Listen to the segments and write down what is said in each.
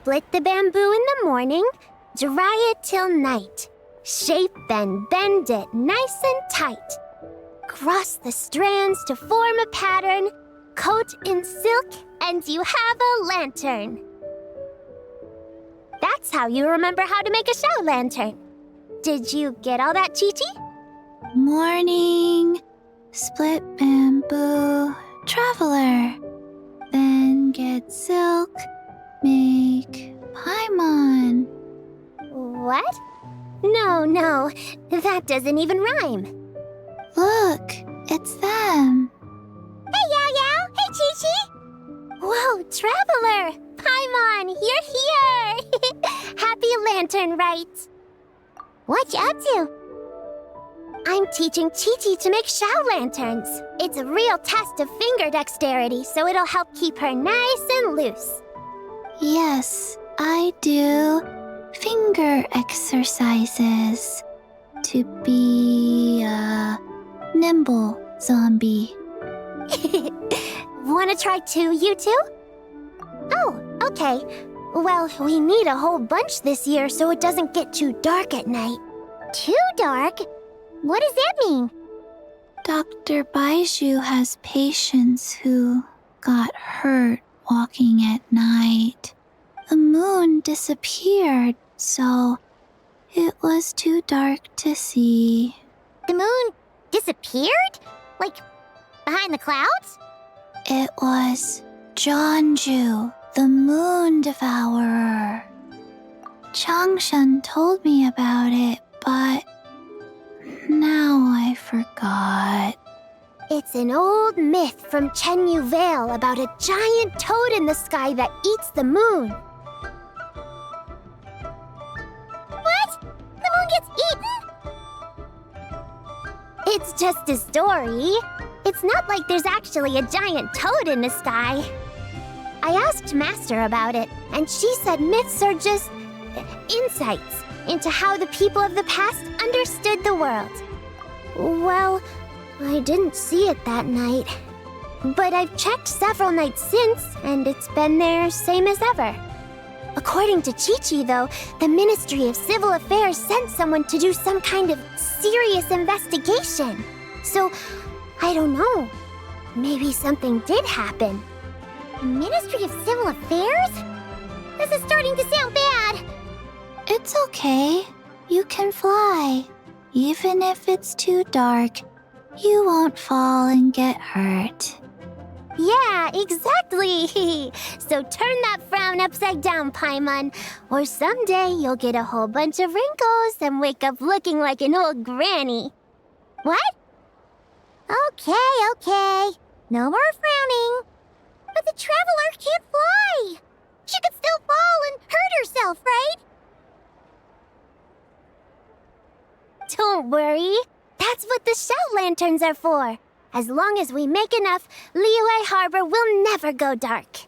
Split the bamboo in the morning, dry it till night. Shape and bend it nice and tight. Cross the strands to form a pattern, coat in silk, and you have a lantern. That's how you remember how to make a shower lantern. Did you get all that, Chi-Chi? Morning, split bamboo, traveler. Then get silk, make paimon. What? No, that doesn't even rhyme. Look, it's them. Hey, Yao! Hey, Chi-Chi! Whoa, Traveler! Paimon, you're here! Happy Lantern Rite! What you up to? I'm teaching Chi-Chi to make Shao lanterns. It's a real test of finger dexterity, so it'll help keep her nice and loose. Yes, I do finger exercises to be a nimble zombie. Wanna try too, you two? Oh, okay. Well, we need a whole bunch this year so it doesn't get too dark at night. Too dark? What does that mean? Dr. Baiju has patients who got hurt walking at night. The moon disappeared, so it was too dark to see. The moon disappeared? Like, behind the clouds? It was Jeonju, the moon devourer. Changshan told me about it, but now I forgot. It's an old myth from Chenyu Vale about a giant toad in the sky that eats the moon. What? The moon gets eaten? It's just a story. It's not like there's actually a giant toad in the sky. I asked Master about it, and she said myths are just insights into how the people of the past understood the world. Well, I didn't see it that night. But I've checked several nights since, and it's been there same as ever. According to Chi-Chi, though, the Ministry of Civil Affairs sent someone to do some kind of serious investigation. So, I don't know. Maybe something did happen. Ministry of Civil Affairs? This is starting to sound bad. It's okay. You can fly. Even if it's too dark, you won't fall and get hurt. Yeah, exactly. So turn that frown upside down, Paimon, or someday you'll get a whole bunch of wrinkles and wake up looking like an old granny. What? Okay. No more frowning. But the Traveler can't fly. She could still fall and hurt herself, right? Don't worry. That's what the Shell Lanterns are for. As long as we make enough, Liyue Harbor will never go dark.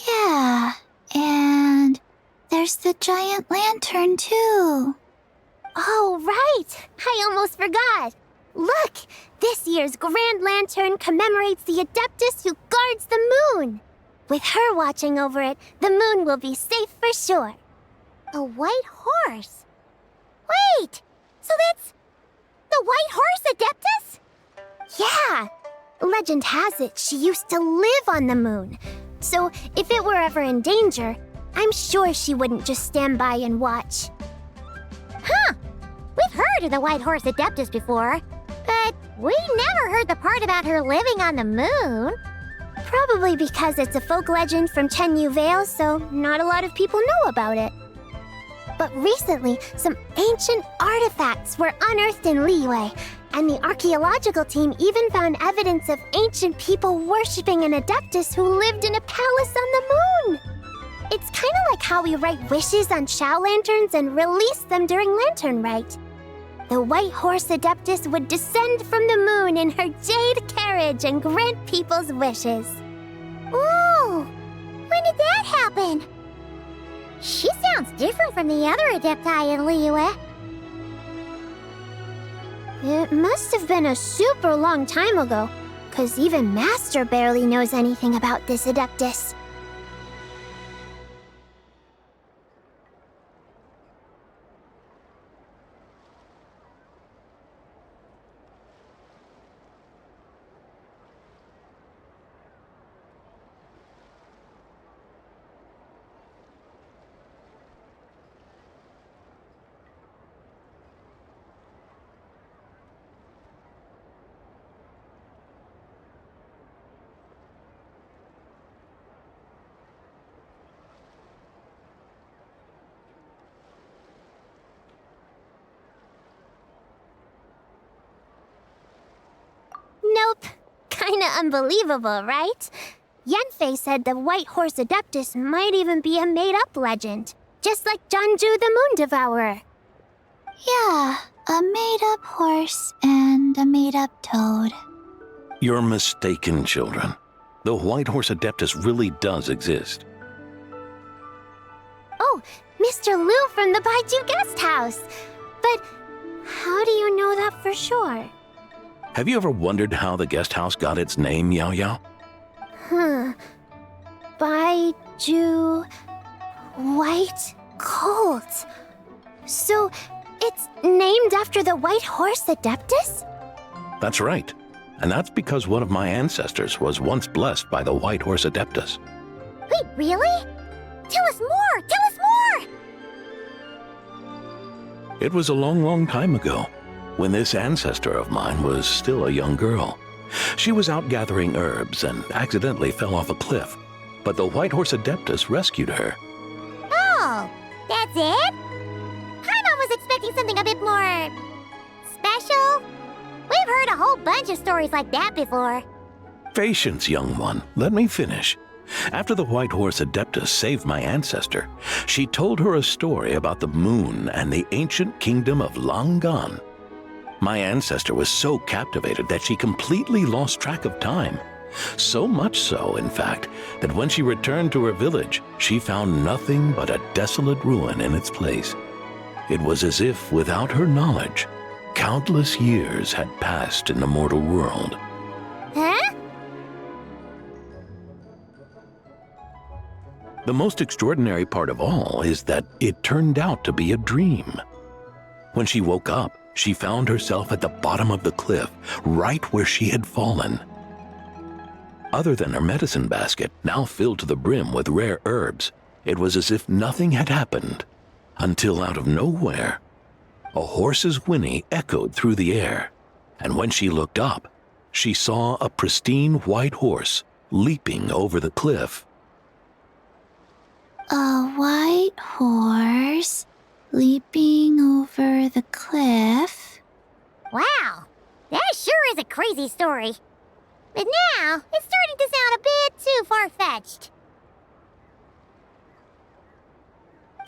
Yeah, and there's the giant lantern too. Oh, right! I almost forgot. Look! This year's Grand Lantern commemorates the Adeptus who guards the moon. With her watching over it, the moon will be safe for sure. A white horse? Wait! So that's the White Horse Adeptus? Yeah! Legend has it she used to live on the moon. So if it were ever in danger, I'm sure she wouldn't just stand by and watch. Huh! We've heard of the White Horse Adeptus before, but we never heard the part about her living on the moon. Probably because it's a folk legend from Chenyu Vale, so not a lot of people know about it. But recently, some ancient artifacts were unearthed in Liyue, and the archaeological team even found evidence of ancient people worshipping an Adeptus who lived in a palace on the moon. It's kind of like how we write wishes on Shao Lanterns and release them during Lantern Rite. The White Horse Adeptus would descend from the moon in her jade carriage and grant people's wishes. Ooh! When did that happen? She sounds different from the other Adepti in Liyue. It must have been a super long time ago, 'cause even Master barely knows anything about this Adeptus. Kinda unbelievable, right? Yenfei said the White Horse Adeptus might even be a made-up legend, just like Janju the Moon Devourer. Yeah, a made-up horse and a made-up toad. You're mistaken, children. The White Horse Adeptus really does exist. Oh, Mr. Liu from the Baiju Guest House. But how do you know that for sure? Have you ever wondered how the guest house got its name, Yao Yao? Baiju... White Colt. So, it's named after the White Horse Adeptus? That's right. And that's because one of my ancestors was once blessed by the White Horse Adeptus. Wait, really? Tell us more! Tell us more! It was a long, long time ago, when this ancestor of mine was still a young girl. She was out gathering herbs and accidentally fell off a cliff, but the White Horse Adeptus rescued her. Oh, that's it? Paimon was expecting something a bit more... special? We've heard a whole bunch of stories like that before. Patience, young one. Let me finish. After the White Horse Adeptus saved my ancestor, she told her a story about the moon and the ancient kingdom of Langan. My ancestor was so captivated that she completely lost track of time. So much so, in fact, that when she returned to her village, she found nothing but a desolate ruin in its place. It was as if, without her knowledge, countless years had passed in the mortal world. Huh? The most extraordinary part of all is that it turned out to be a dream. When she woke up, she found herself at the bottom of the cliff, right where she had fallen. Other than her medicine basket, now filled to the brim with rare herbs, it was as if nothing had happened, until out of nowhere, a horse's whinny echoed through the air, and when she looked up, she saw a pristine white horse leaping over the cliff. A white horse leaping over the cliff? Wow, that sure is a crazy story. But now, it's starting to sound a bit too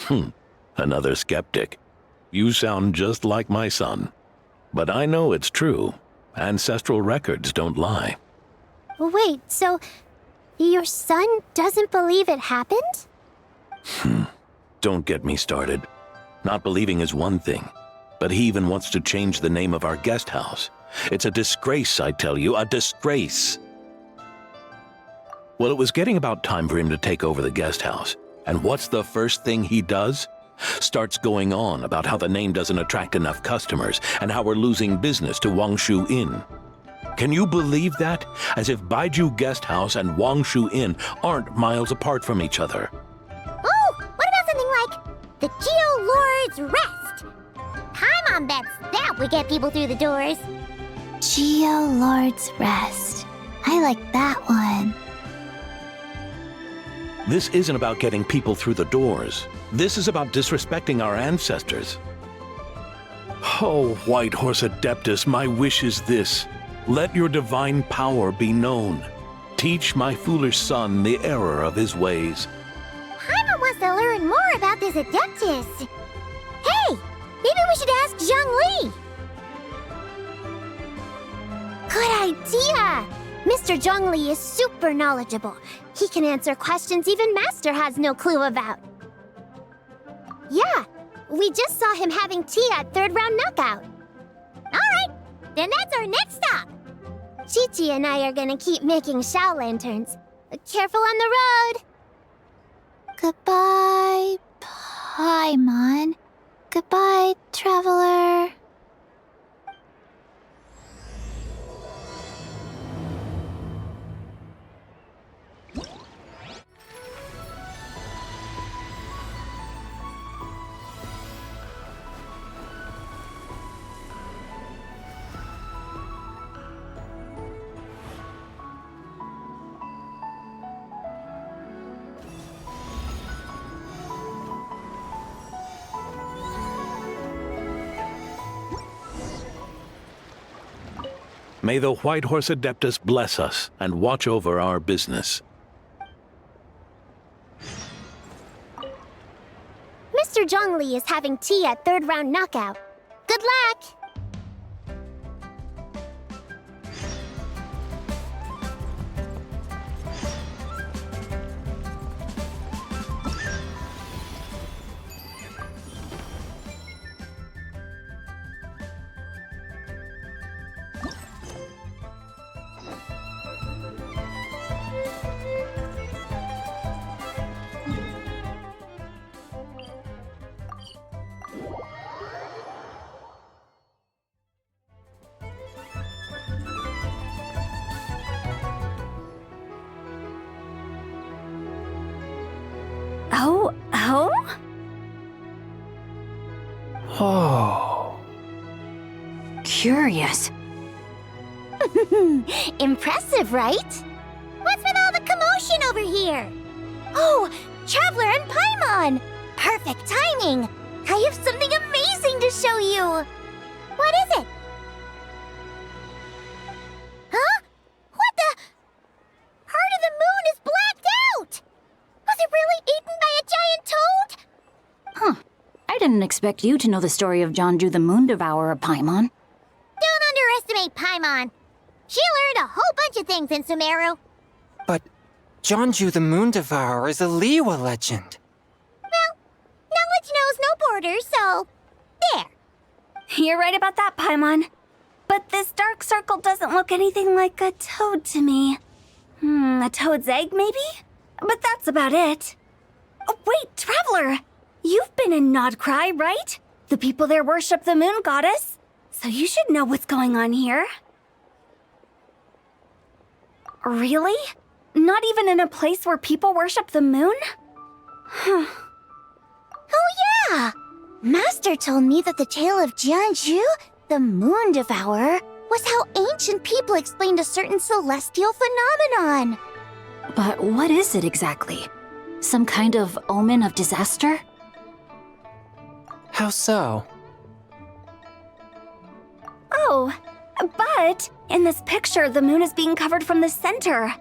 far-fetched. Another skeptic. You sound just like my son. But I know it's true. Ancestral records don't lie. Wait, so your son doesn't believe it happened? Don't get me started. Not believing is one thing, but he even wants to change the name of our guest house. It's a disgrace, I tell you, a disgrace. Well, it was getting about time for him to take over the guest house. And what's the first thing he does? Starts going on about how the name doesn't attract enough customers and how we're losing business to Wangshu Inn. Can you believe that? As if Baiju Guest House and Wangshu Inn aren't miles apart from each other. Oh, what about something like the Geo Lord's Rest? Paimon bets that would get people through the doors. Geo Lord's Rest. I like that one. This isn't about getting people through the doors. This is about disrespecting our ancestors. Oh, White Horse Adeptus, my wish is this. Let your divine power be known. Teach my foolish son the error of his ways. Paimon wants to learn more about this Adeptus. Hey, maybe we should ask Zhang Li. Good idea! Mr. Zhang Li is super knowledgeable. He can answer questions even Master has no clue about. Yeah, we just saw him having tea at third round knockout. Alright, then that's our next stop. Chi-Chi and I are gonna keep making Shao lanterns. Careful on the road! Goodbye, Paimon. Goodbye, traveler. May the White Horse Adeptus bless us and watch over our business. Mr. Zhongli is having tea at third round knockout. Good luck! Oh. Curious. Impressive, right? What's with all the commotion over here? Oh, Traveler and Paimon! Perfect timing! I have something amazing to show you! What is it? Huh? What the? Part of the moon is blacked out! Was it really eaten by a giant toad? Huh. I didn't expect you to know the story of Jonju the Moon Devourer, Paimon. Don't underestimate Paimon. She learned a whole bunch of things in Sumeru. But Jonju the Moon Devourer is a Liyue legend. Well, knowledge knows no borders, so there. You're right about that, Paimon. But this dark circle doesn't look anything like a toad to me. A toad's egg, maybe? But that's about it. Oh, wait, Traveler! You've been in Nodcry, right? The people there worship the moon goddess. So you should know what's going on here. Really? Not even in a place where people worship the moon? Oh yeah! Master told me that the tale of Jianzhu, the Moon Devourer, was how ancient people explained a certain celestial phenomenon. But what is it exactly? Some kind of omen of disaster? How so? Oh, but in this picture, the moon is being covered from the center.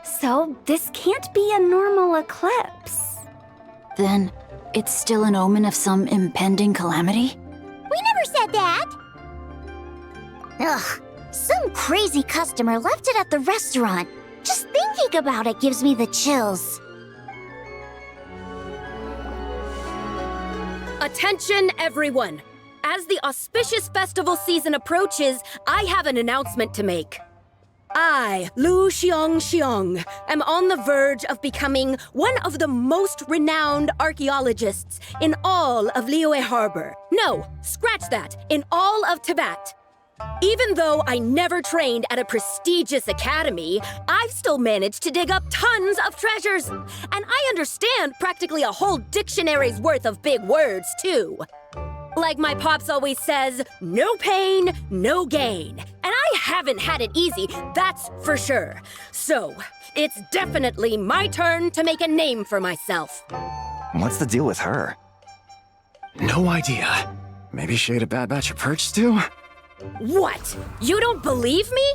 So this can't be a normal eclipse. Then it's still an omen of some impending calamity? We never said that! Ugh, some crazy customer left it at the restaurant. Just thinking about it gives me the chills. Attention, everyone! As the auspicious festival season approaches, I have an announcement to make. I, Lu Xiong, am on the verge of becoming one of the most renowned archaeologists in all of Liyue Harbor. No, scratch that, in all of Tibet. Even though I never trained at a prestigious academy, I've still managed to dig up tons of treasures. And I understand practically a whole dictionary's worth of big words, too. Like my pops always says, no pain, no gain. And I haven't had it easy, that's for sure. So, it's definitely my turn to make a name for myself. What's the deal with her? No idea. Maybe she ate a bad batch of perch stew? What? You don't believe me?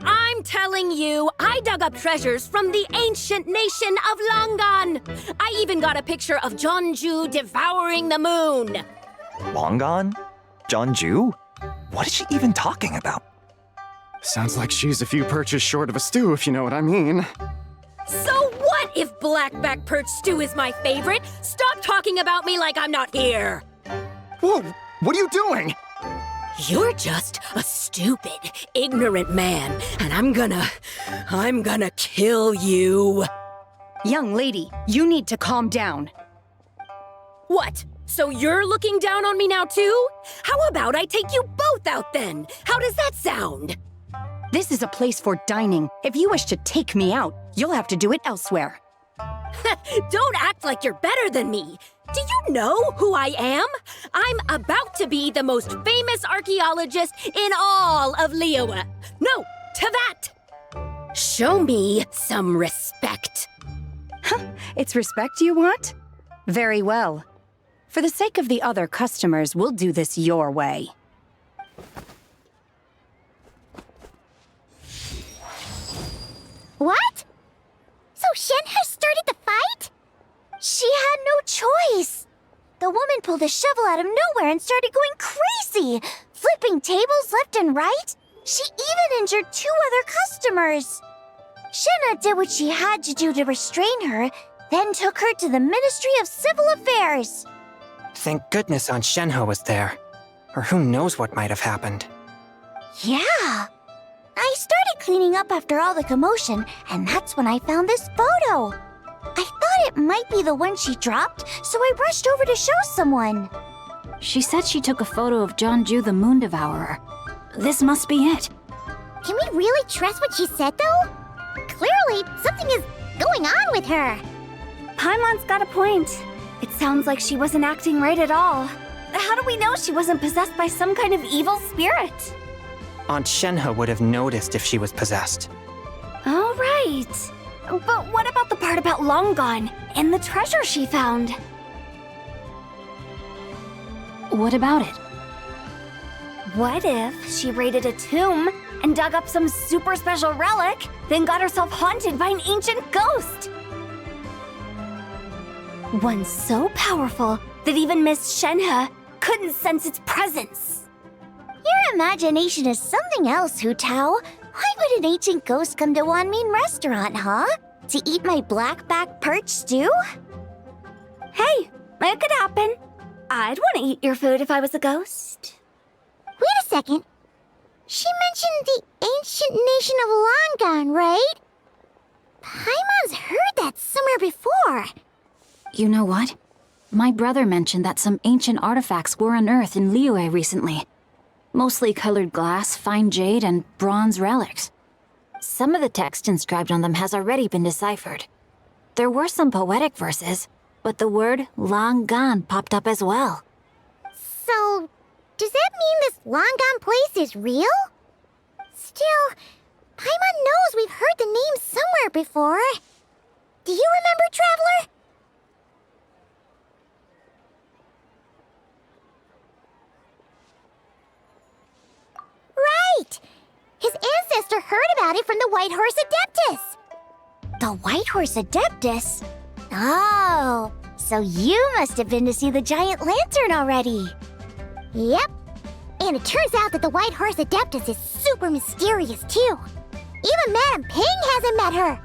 I'm telling you, I dug up treasures from the ancient nation of Langan. I even got a picture of Jonju devouring the moon. Long gone? Jonju? What is she even talking about? Sounds like she's a few perches short of a stew, if you know what I mean. So what if blackback perch stew is my favorite? Stop talking about me like I'm not here. Whoa! What are you doing? You're just a stupid, ignorant man, and I'm gonna kill you. Young lady, you need to calm down. What? So you're looking down on me now too? How about I take you both out then? How does that sound? This is a place for dining. If you wish to take me out, you'll have to do it elsewhere. Don't act like you're better than me. Do you know who I am? I'm about to be the most famous archaeologist in all of Liyue. No, Tibet. Show me some respect. It's respect you want? Very well. For the sake of the other customers, we'll do this your way. What? So Shenhe started the fight? She had no choice. The woman pulled a shovel out of nowhere and started going crazy, flipping tables left and right. She even injured 2 other customers. Shenhe did what she had to do to restrain her, then took her to the Ministry of Civil Affairs. Thank goodness Aunt Shenhe was there. Or who knows what might have happened. Yeah. I started cleaning up after all the commotion, and that's when I found this photo. I thought it might be the one she dropped, so I rushed over to show someone. She said she took a photo of Jeonju the Moon Devourer. This must be it. Can we really trust what she said, though? Clearly, something is going on with her. Paimon's got a point. It sounds like she wasn't acting right at all. How do we know she wasn't possessed by some kind of evil spirit? Aunt Shenhe would have noticed if she was possessed. All right. But what about the part about Long Gone and the treasure she found? What about it? What if she raided a tomb and dug up some super special relic, then got herself haunted by an ancient ghost? One so powerful that even Miss Shenhe couldn't sense its presence. Your imagination is something else, Hu Tao. Why would an ancient ghost come to Wanmin restaurant, huh? To eat my blackback perch stew? Hey, it could happen. I'd want to eat your food if I was a ghost. Wait a second. She mentioned the ancient nation of Longon, right? Paimon's heard that somewhere before. You know what? My brother mentioned that some ancient artifacts were unearthed in Liyue recently. Mostly colored glass, fine jade, and bronze relics. Some of the text inscribed on them has already been deciphered. There were some poetic verses, but the word long gone popped up as well. So, does that mean this Longon place is real? Still, Paimon knows we've heard the name somewhere before. Do you remember, Traveler? Right! His ancestor heard about it from the White Horse Adeptus. The White Horse Adeptus? Oh, so you must have been to see the giant lantern already. Yep. And it turns out that the White Horse Adeptus is super mysterious, too. Even Madame Ping hasn't met her.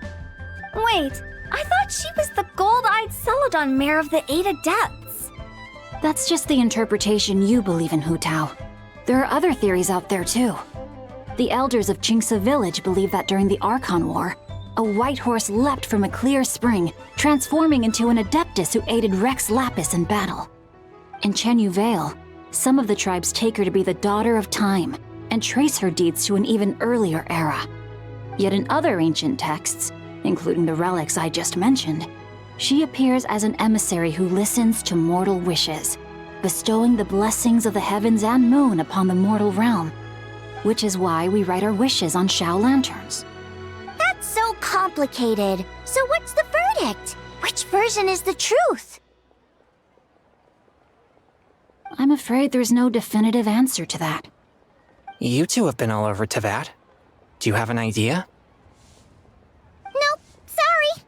Wait, I thought she was the gold-eyed Celadon mare of the 8 Adepts. That's just the interpretation you believe in, Hu Tao. There are other theories out there, too. The elders of Qingce Village believe that during the Archon War, a white horse leapt from a clear spring, transforming into an Adeptus who aided Rex Lapis in battle. In Chenyu Vale, some of the tribes take her to be the daughter of time and trace her deeds to an even earlier era. Yet in other ancient texts, including the relics I just mentioned, she appears as an emissary who listens to mortal wishes, bestowing the blessings of the heavens and moon upon the mortal realm, which is why we write our wishes on Shao lanterns. That's so complicated. So what's the verdict? Which version is the truth? I'm afraid there's no definitive answer to that. You two have been all over Tevat. Do you have an idea? Nope, sorry.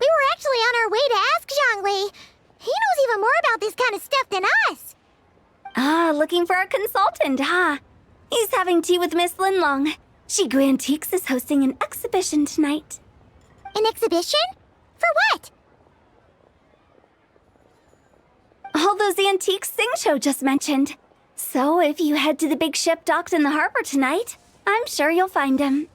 We were actually on our way to ask Zhongli. He knows even more about this kind of stuff than us. Ah, looking for a consultant, huh? He's having tea with Miss Linlong. Shigu Antiques is hosting an exhibition tonight. An exhibition? For what? All those antiques Sing Show just mentioned. So if you head to the big ship docked in the harbor tonight, I'm sure you'll find him.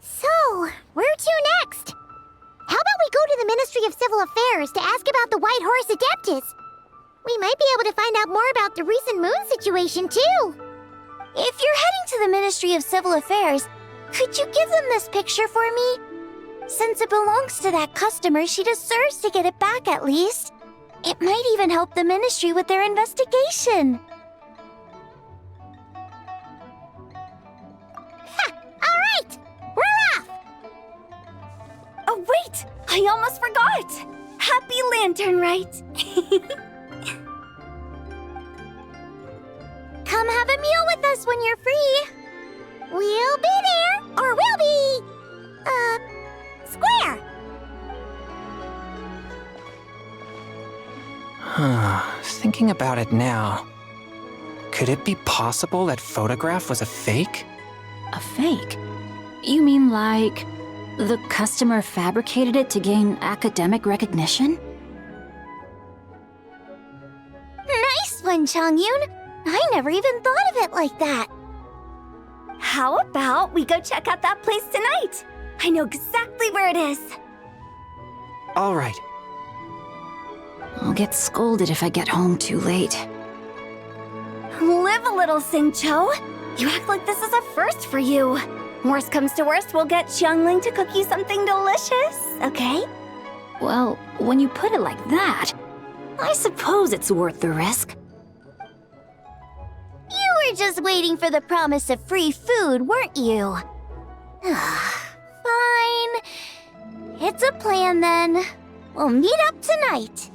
So, where to next? How about we go to the Ministry of Civil Affairs to ask about the White Horse Adeptus? We might be able to find out more about the recent moon situation, too. If you're heading to the Ministry of Civil Affairs, could you give them this picture for me? Since it belongs to that customer, she deserves to get it back at least. It might even help the Ministry with their investigation. Ha! All right! We're off! Oh, wait! I almost forgot! Happy Lantern, right? have a meal with us when you're free. We'll be there, or we'll be, square. Thinking about it now, could it be possible that photograph was a fake? A fake? You mean like the customer fabricated it to gain academic recognition? Nice one, Chongyun. I never even thought of it like that. How about we go check out that place tonight? I know exactly where it is. All right. I'll get scolded if I get home too late. Live a little, Sing-Cho. You act like this is a first for you. Worst comes to worst, we'll get Xiangling to cook you something delicious, okay? Well, when you put it like that, I suppose it's worth the risk. You were just waiting for the promise of free food, weren't you? Fine. It's a plan then. We'll meet up tonight.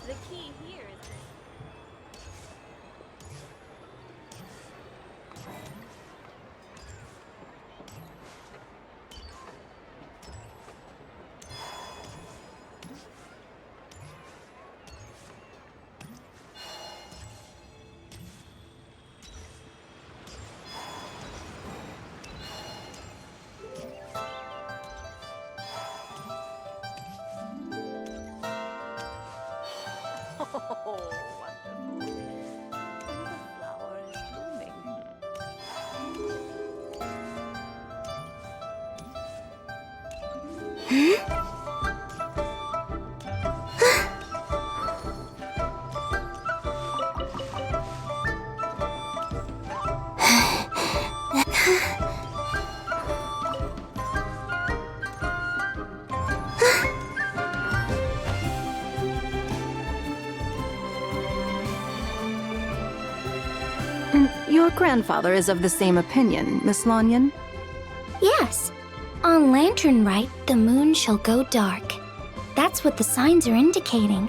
The key here is Your grandfather is of the same opinion, Miss Lanyan. Yes. On Lanternlit, the moon shall go dark. That's what the signs are indicating.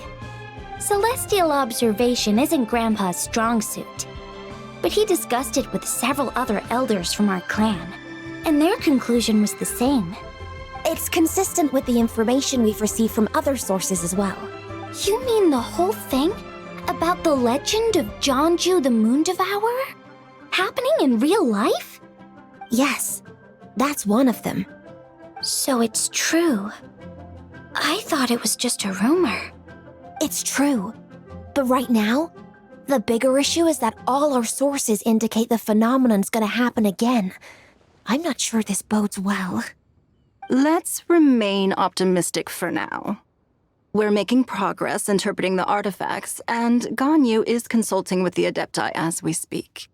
Celestial observation isn't Grandpa's strong suit. But he discussed it with several other elders from our clan, and their conclusion was the same. It's consistent with the information we've received from other sources as well. You mean the whole thing? About the legend of Jeonju the Moon Devourer? Happening in real life? Yes, that's one of them. So it's true. I thought it was just a rumor. It's true. But right now, the bigger issue is that all our sources indicate the phenomenon's gonna happen again. I'm not sure this bodes well. Let's remain optimistic for now. We're making progress interpreting the artifacts, and Ganyu is consulting with the Adepti as we speak.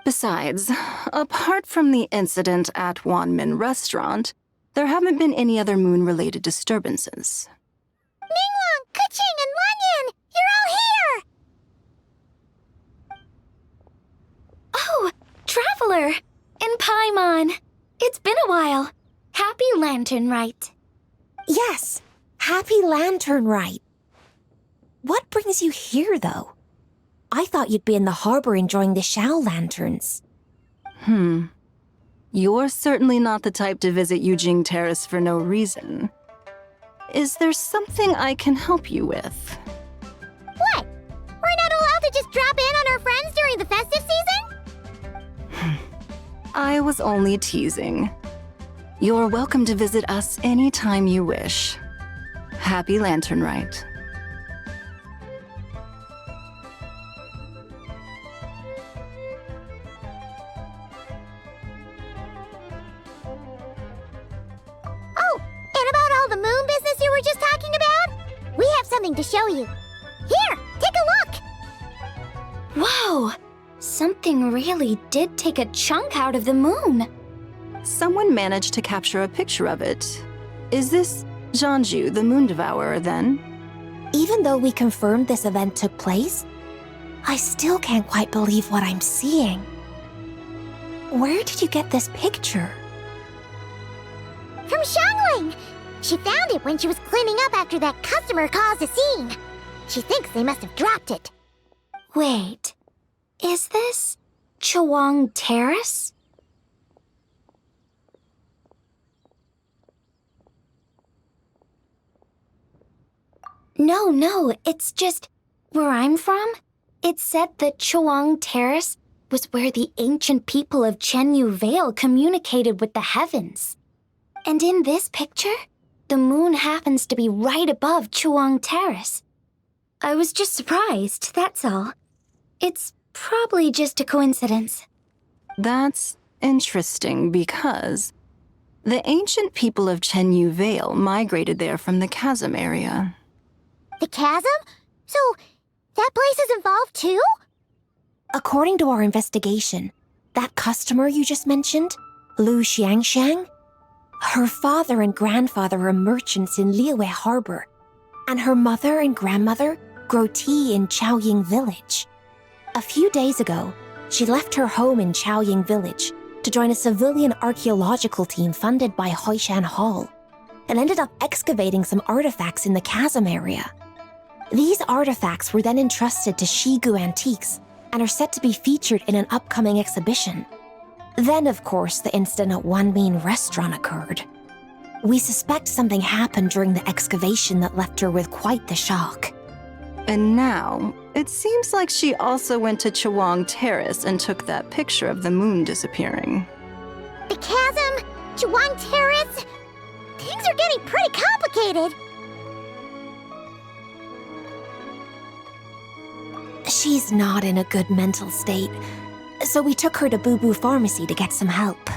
Besides, apart from the incident at Wanmin Restaurant, there haven't been any other moon-related disturbances. Ningguang, Keqing, and Lanyan! You're all here! Oh, Traveler! And Paimon! It's been a while. Happy Lanternlit. Yes, happy Lanternlit. What brings you here, though? I thought you'd be in the harbor enjoying the Shao lanterns. You're certainly not the type to visit Yujing Terrace for no reason. Is there something I can help you with? What? We're not allowed to just drop in on our friends during the festive season? I was only teasing. You're welcome to visit us anytime you wish. Happy Lanternlit. Oh, and about all the moon business you were just talking about? We have something to show you. Here, take a look! Whoa! something really did take a chunk out of the moon. Someone managed to capture a picture of it. Is this Jeonju, the Moon Devourer, then? Even though we confirmed this event took place, I still can't quite believe what I'm seeing. Where did you get this picture? From Xiangling! She found it when she was cleaning up after that customer caused a scene. She thinks they must have dropped it. Wait, is this Chawang Terrace? No, it's just where I'm from. It said that Chawang Terrace was where the ancient people of Chenyu Vale communicated with the heavens. And in this picture, the moon happens to be right above Chawang Terrace. I was just surprised, that's all. It's probably just a coincidence. That's interesting because the ancient people of Chenyu Vale migrated there from the chasm area. The chasm? So, that place is involved too? According to our investigation, that customer you just mentioned, Lu Xiangxiang, her father and grandfather are merchants in Liyue Harbor, and her mother and grandmother grow tea in Chaoying Village. A few days ago, she left her home in Chaoying Village to join a civilian archaeological team funded by Hoishan Hall, and ended up excavating some artifacts in the chasm area. These artifacts were then entrusted to Shigu Antiques and are set to be featured in an upcoming exhibition. Then, of course, the incident at Wanmin Restaurant occurred. We suspect something happened during the excavation that left her with quite the shock. And now, it seems like she also went to Chawang Terrace and took that picture of the moon disappearing. The chasm? Chawang Terrace? Things are getting pretty complicated. She's not in a good mental state, so we took her to Boo Boo Pharmacy to get some help.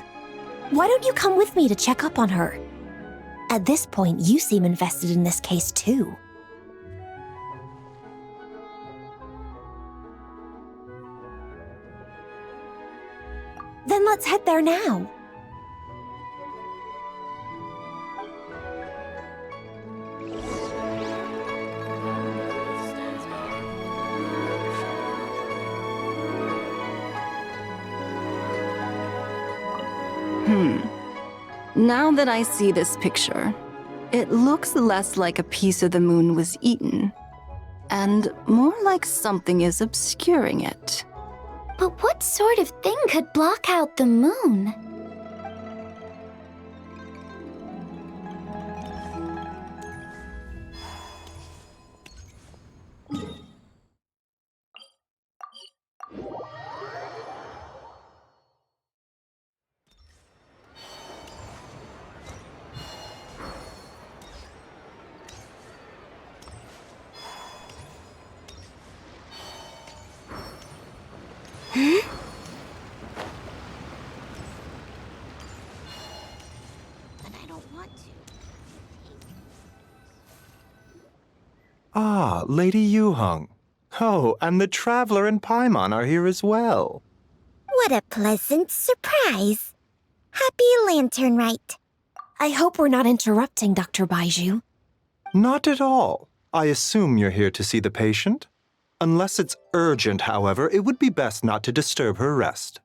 Why don't you come with me to check up on her? At this point, you seem invested in this case too. Then let's head there now. Now that I see this picture, it looks less like a piece of the moon was eaten, and more like something is obscuring it. But what sort of thing could block out the moon? Ah, Lady Yuheng. Oh, and the Traveler and Paimon are here as well. What a pleasant surprise. Happy Lanternlit. I hope we're not interrupting, Dr. Baiju. Not at all. I assume you're here to see the patient? Unless it's urgent, however, it would be best not to disturb her rest.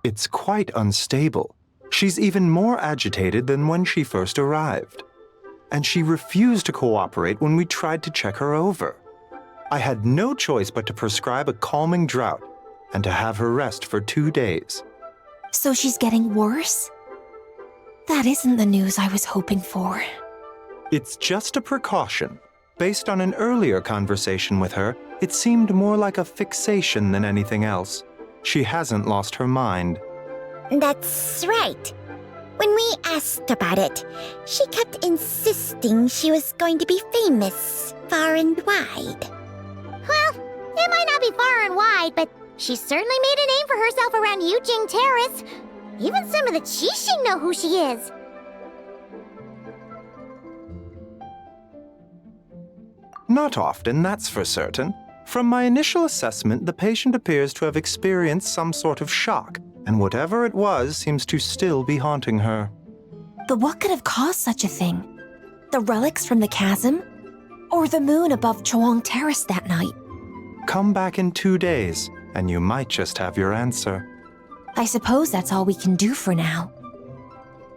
It's quite unstable. She's even more agitated than when she first arrived. And she refused to cooperate when we tried to check her over. I had no choice but to prescribe a calming draught and to have her rest for 2 days. So she's getting worse? That isn't the news I was hoping for. It's just a precaution. Based on an earlier conversation with her, it seemed more like a fixation than anything else. She hasn't lost her mind. That's right. When we asked about it, she kept insisting she was going to be famous far and wide. Well, it might not be far and wide, but she certainly made a name for herself around Yujing Terrace. Even some of the Qixing know who she is. Not often, that's for certain. From my initial assessment, the patient appears to have experienced some sort of shock, and whatever it was seems to still be haunting her. But what could have caused such a thing? The relics from the chasm? Or the moon above Choang Terrace that night? Come back in 2 days, and you might just have your answer. I suppose that's all we can do for now.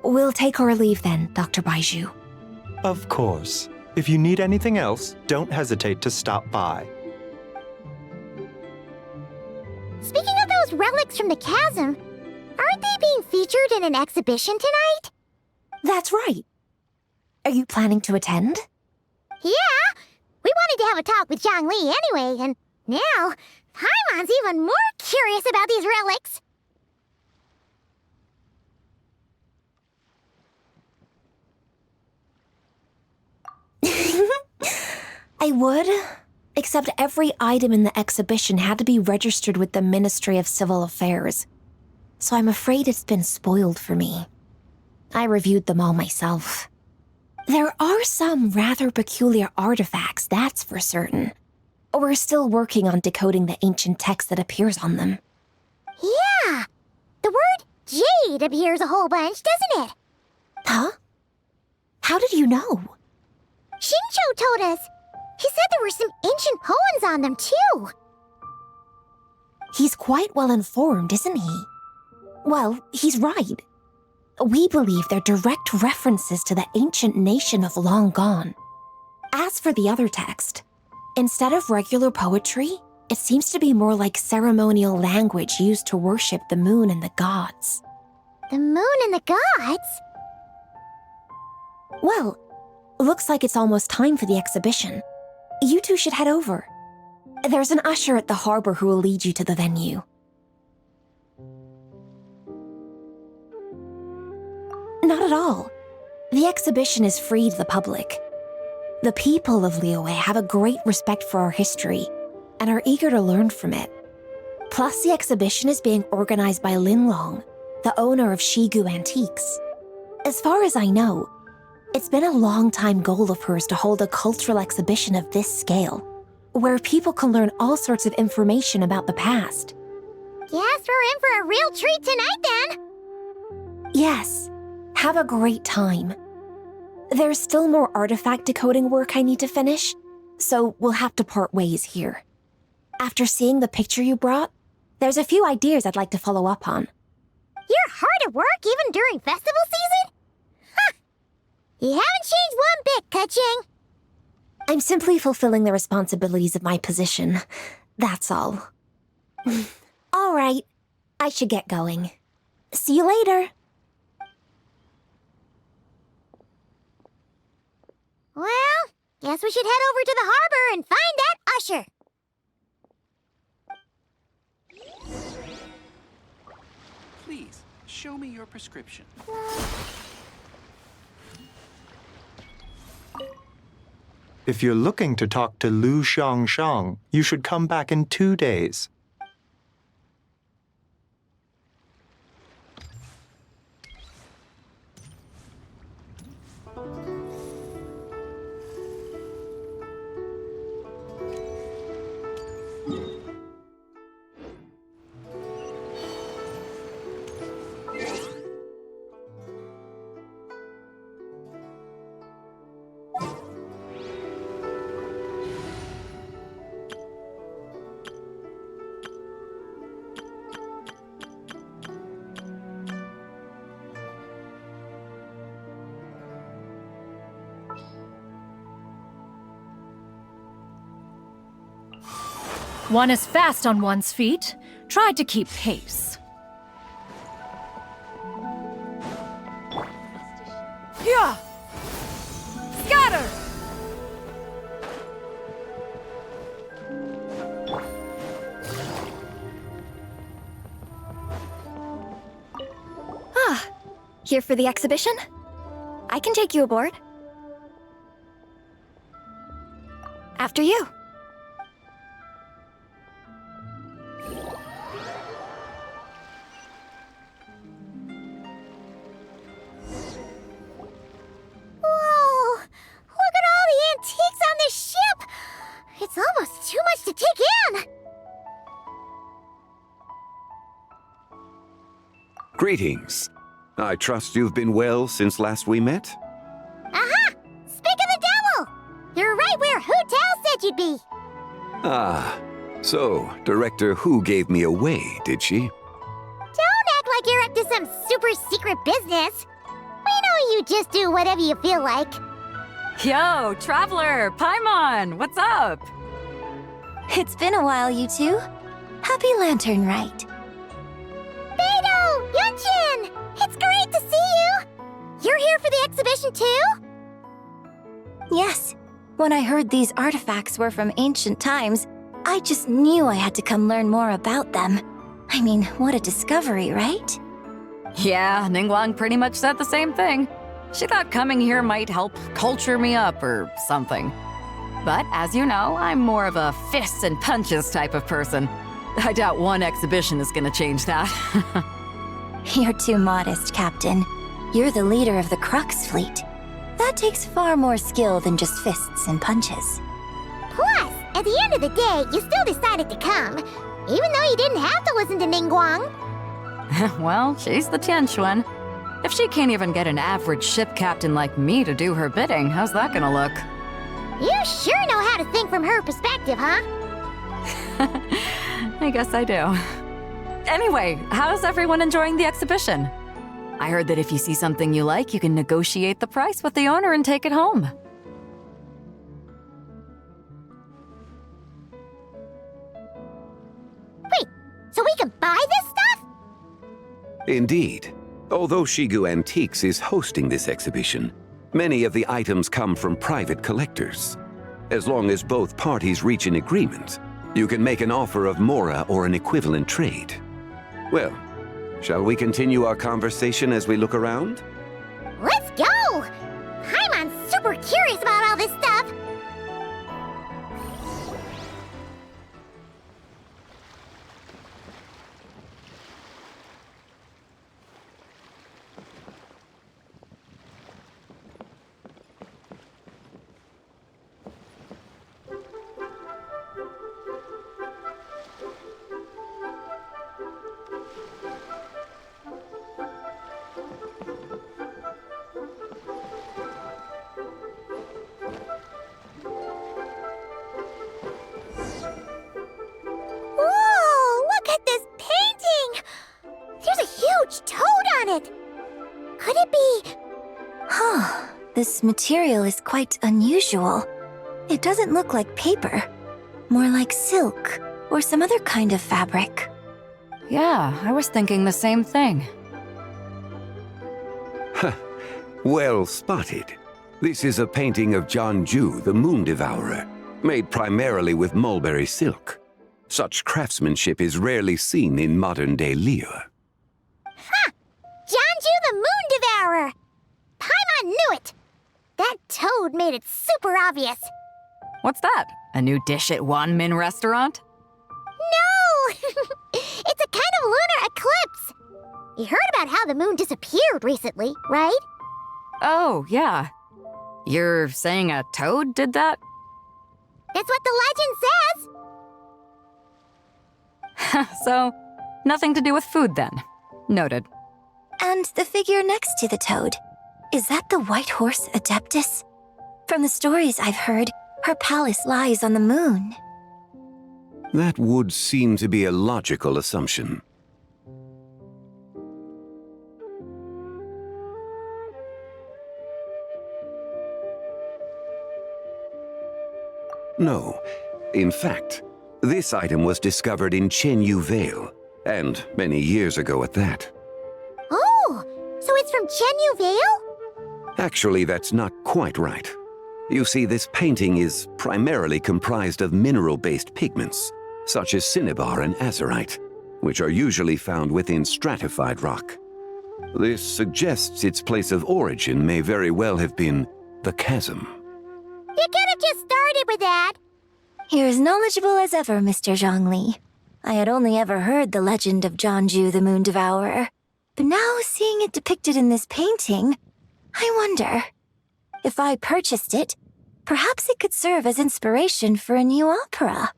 We'll take our leave then, Dr. Baiju. Of course. If you need anything else, don't hesitate to stop by. Speaking of those relics from the chasm, aren't they being featured in an exhibition tonight? That's right. Are you planning to attend? Yeah! We wanted to have a talk with Zhang Li anyway, and now Paimon's even more curious about these relics. I would, except every item in the exhibition had to be registered with the Ministry of Civil Affairs. So I'm afraid it's been spoiled for me. I reviewed them all myself. There are some rather peculiar artifacts, that's for certain. We're still working on decoding the ancient text that appears on them. Yeah! The word jade appears a whole bunch, doesn't it? Huh? How did you know? Shincho told us. He said there were some ancient poems on them, too. He's quite well informed, isn't he? Well, he's right. We believe they're direct references to the ancient nation of long gone. As for the other text, instead of regular poetry, it seems to be more like ceremonial language used to worship the moon and the gods. The moon and the gods? Well, looks like it's almost time for the exhibition. You two should head over. There's an usher at the harbor who will lead you to the venue. Not at all. The exhibition is free to the public. The people of Liyue have a great respect for our history and are eager to learn from it. Plus, the exhibition is being organized by Linlong, the owner of Shigu Antiques. As far as I know, it's been a long-time goal of hers to hold a cultural exhibition of this scale, where people can learn all sorts of information about the past. Guess we're in for a real treat tonight, then. Yes, have a great time. There's still more artifact decoding work I need to finish, so we'll have to part ways here. After seeing the picture you brought, there's a few ideas I'd like to follow up on. You're hard at work even during festival season? Ha! You haven't changed one bit, Ka-Ching. I'm simply fulfilling the responsibilities of my position. That's all. All right, I should get going. See you later. Well, guess we should head over to the harbor and find that usher. Please, show me your prescription. If you're looking to talk to Lu Xiangshang, you should come back in 2 days. One is fast on one's feet. Try to keep pace. Yeah! Scatter! Ah, here for the exhibition? I can take you aboard. After you. Whoa! Look at all the antiques on this ship! It's almost too much to take Greetings. I trust you've been well since last we met? Aha! Speak of the devil! You're right where Hu Tao said you'd be. Ah, so Director Hu gave me away, did she? Don't act like you're up to some super secret business. We know you just do whatever you feel like. Yo, Traveler! Paimon! What's up? It's been a while, you two. Happy Lanternlit. Beidou! Yunchin! It's great to see you! You're here for the exhibition too? Yes. When I heard these artifacts were from ancient times, I just knew I had to come learn more about them. I mean, what a discovery, right? Yeah, Ningguang pretty much said the same thing. She thought coming here might help culture me up or something. But as you know, I'm more of a fists and punches type of person. I doubt one exhibition is gonna change that. You're too modest, Captain. You're the leader of the Crux fleet. That takes far more skill than just fists and punches. Plus, at the end of the day, you still decided to come, even though you didn't have to listen to Ningguang. Well, she's the Tianquan. If she can't even get an average ship captain like me to do her bidding, how's that gonna look? You sure know how to think from her perspective, huh? I guess I do. Anyway, how's everyone enjoying the exhibition? I heard that if you see something you like, you can negotiate the price with the owner and take it home. Wait, so we can buy this stuff? Indeed. Although Shigu Antiques is hosting this exhibition, many of the items come from private collectors. As long as both parties reach an agreement, you can make an offer of mora or an equivalent trade. Well, shall we continue our conversation as we look around? Let's go! Paimon's super curious about all this stuff. Could it be? Huh. This material is quite unusual. It doesn't look like paper. More like silk or some other kind of fabric. Yeah, I was thinking the same thing. Well spotted. This is a painting of Jianju, the Moon Devourer, made primarily with mulberry silk. Such craftsmanship is rarely seen in modern-day Liyue. Ha! Jianju the Moon Devourer! Paimon knew it! That toad made it super obvious. What's that? A new dish at Wanmin restaurant? No! It's a kind of lunar eclipse. You heard about how the moon disappeared recently, right? Oh, yeah. You're saying a toad did that? That's what the legend says. So, nothing to do with food then. Noted. And the figure next to the toad, is that the white horse Adeptus? From the stories I've heard, her palace lies on the moon. That would seem to be a logical assumption. No. In fact, this item was discovered in Chenyu Vale, and many years ago at that. Oh, so it's from Chenyu Vale? Actually, that's not quite right. You see, this painting is primarily comprised of mineral-based pigments, such as cinnabar and azurite, which are usually found within stratified rock. This suggests its place of origin may very well have been the chasm. You could have just started with that. You're as knowledgeable as ever, Mr. Zhongli. I had only ever heard the legend of Jianju the Moon Devourer, but now seeing it depicted in this painting, I wonder, if I purchased it, perhaps it could serve as inspiration for a new opera.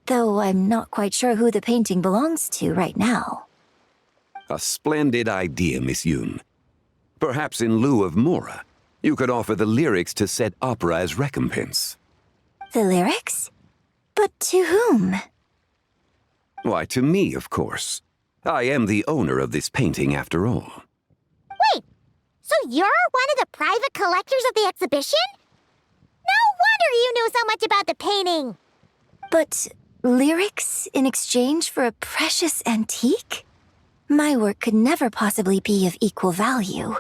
Though I'm not quite sure who the painting belongs to right now. A splendid idea, Miss Yoon. Perhaps in lieu of Mora, you could offer the lyrics to said opera as recompense. The lyrics? But to whom? Why, to me, of course. I am the owner of this painting, after all. Wait, so you're one of the private collectors of the exhibition? No wonder you knew so much about the painting. But lyrics in exchange for a precious antique? My work could never possibly be of equal value.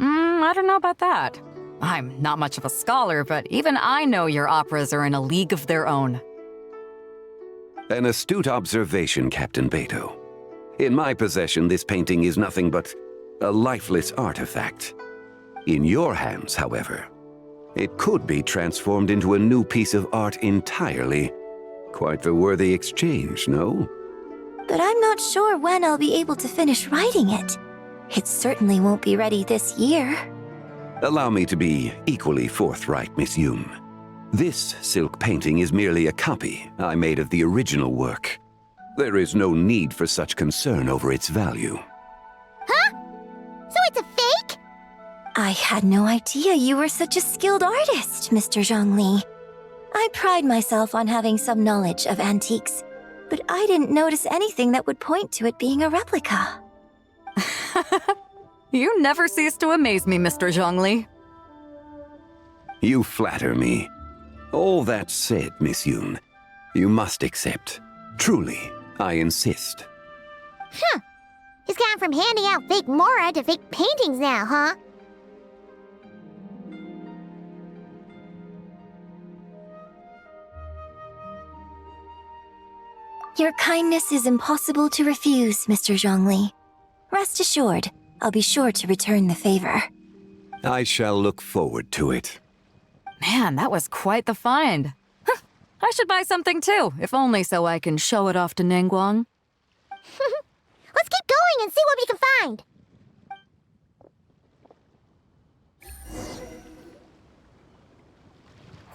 I don't know about that. I'm not much of a scholar, but even I know your operas are in a league of their own. An astute observation, Captain Beto. In my possession, this painting is nothing but a lifeless artifact. In your hands, however, it could be transformed into a new piece of art entirely. Quite the worthy exchange, no? But I'm not sure when I'll be able to finish writing it. It certainly won't be ready this year. Allow me to be equally forthright, Miss Yoon. This silk painting is merely a copy I made of the original work. There is no need for such concern over its value. Huh? So it's a fake? I had no idea you were such a skilled artist, Mr. Zhongli. I pride myself on having some knowledge of antiques, but I didn't notice anything that would point to it being a replica. You never cease to amaze me, Mr. Zhongli. You flatter me. All that said, Miss Yoon, you must accept. Truly, I insist. Huh. He's gone from handing out fake Mora to fake paintings now, huh? Your kindness is impossible to refuse, Mr. Zhongli. Rest assured, I'll be sure to return the favor. I shall look forward to it. Man, that was quite the find. I should buy something too, if only so I can show it off to Ningguang. Let's keep going and see what we can find.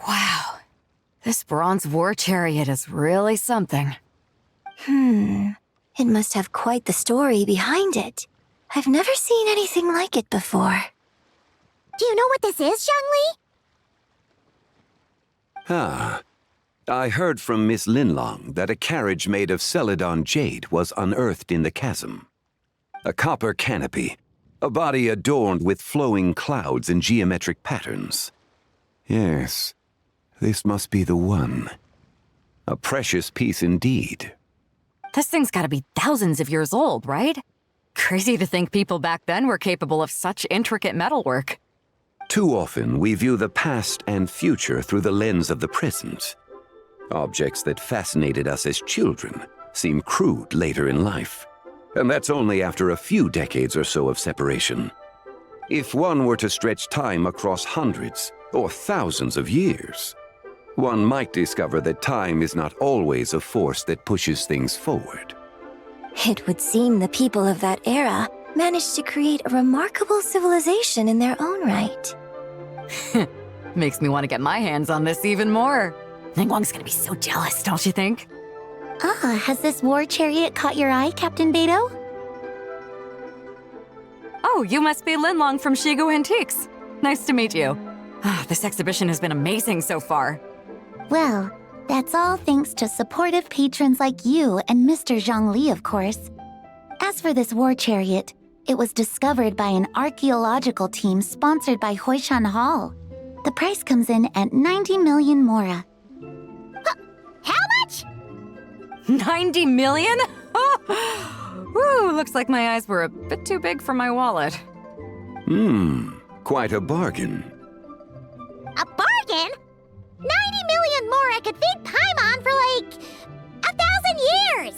Wow, this bronze war chariot is really something. It must have quite the story behind it. I've never seen anything like it before. Do you know what this is, Zhongli? Ah, I heard from Miss Linlong that a carriage made of Celadon jade was unearthed in the chasm. A copper canopy, a body adorned with flowing clouds and geometric patterns. Yes, this must be the one. A precious piece indeed. This thing's gotta be thousands of years old, right? Crazy to think people back then were capable of such intricate metalwork. Too often, we view the past and future through the lens of the present. Objects that fascinated us as children seem crude later in life. And that's only after a few decades or so of separation. If one were to stretch time across hundreds or thousands of years, one might discover that time is not always a force that pushes things forward. It would seem the people of that era managed to create a remarkable civilization in their own right. Makes me want to get my hands on this even more. Ningguang's gonna be so jealous, don't you think? Has this war chariot caught your eye, Captain Beto? Oh, you must be Linlong from Shigu Antiques. Nice to meet you. This exhibition has been amazing so far. Well, that's all thanks to supportive patrons like you and Mr. Zhongli, of course. As for this war chariot, it was discovered by an archaeological team sponsored by Hoishan Hall. The price comes in at 90 million Mora. How much? 90 million? Woo, looks like my eyes were a bit too big for my wallet. Quite a bargain. A bargain? 90 million Mora could feed Paimon for like 1,000 years!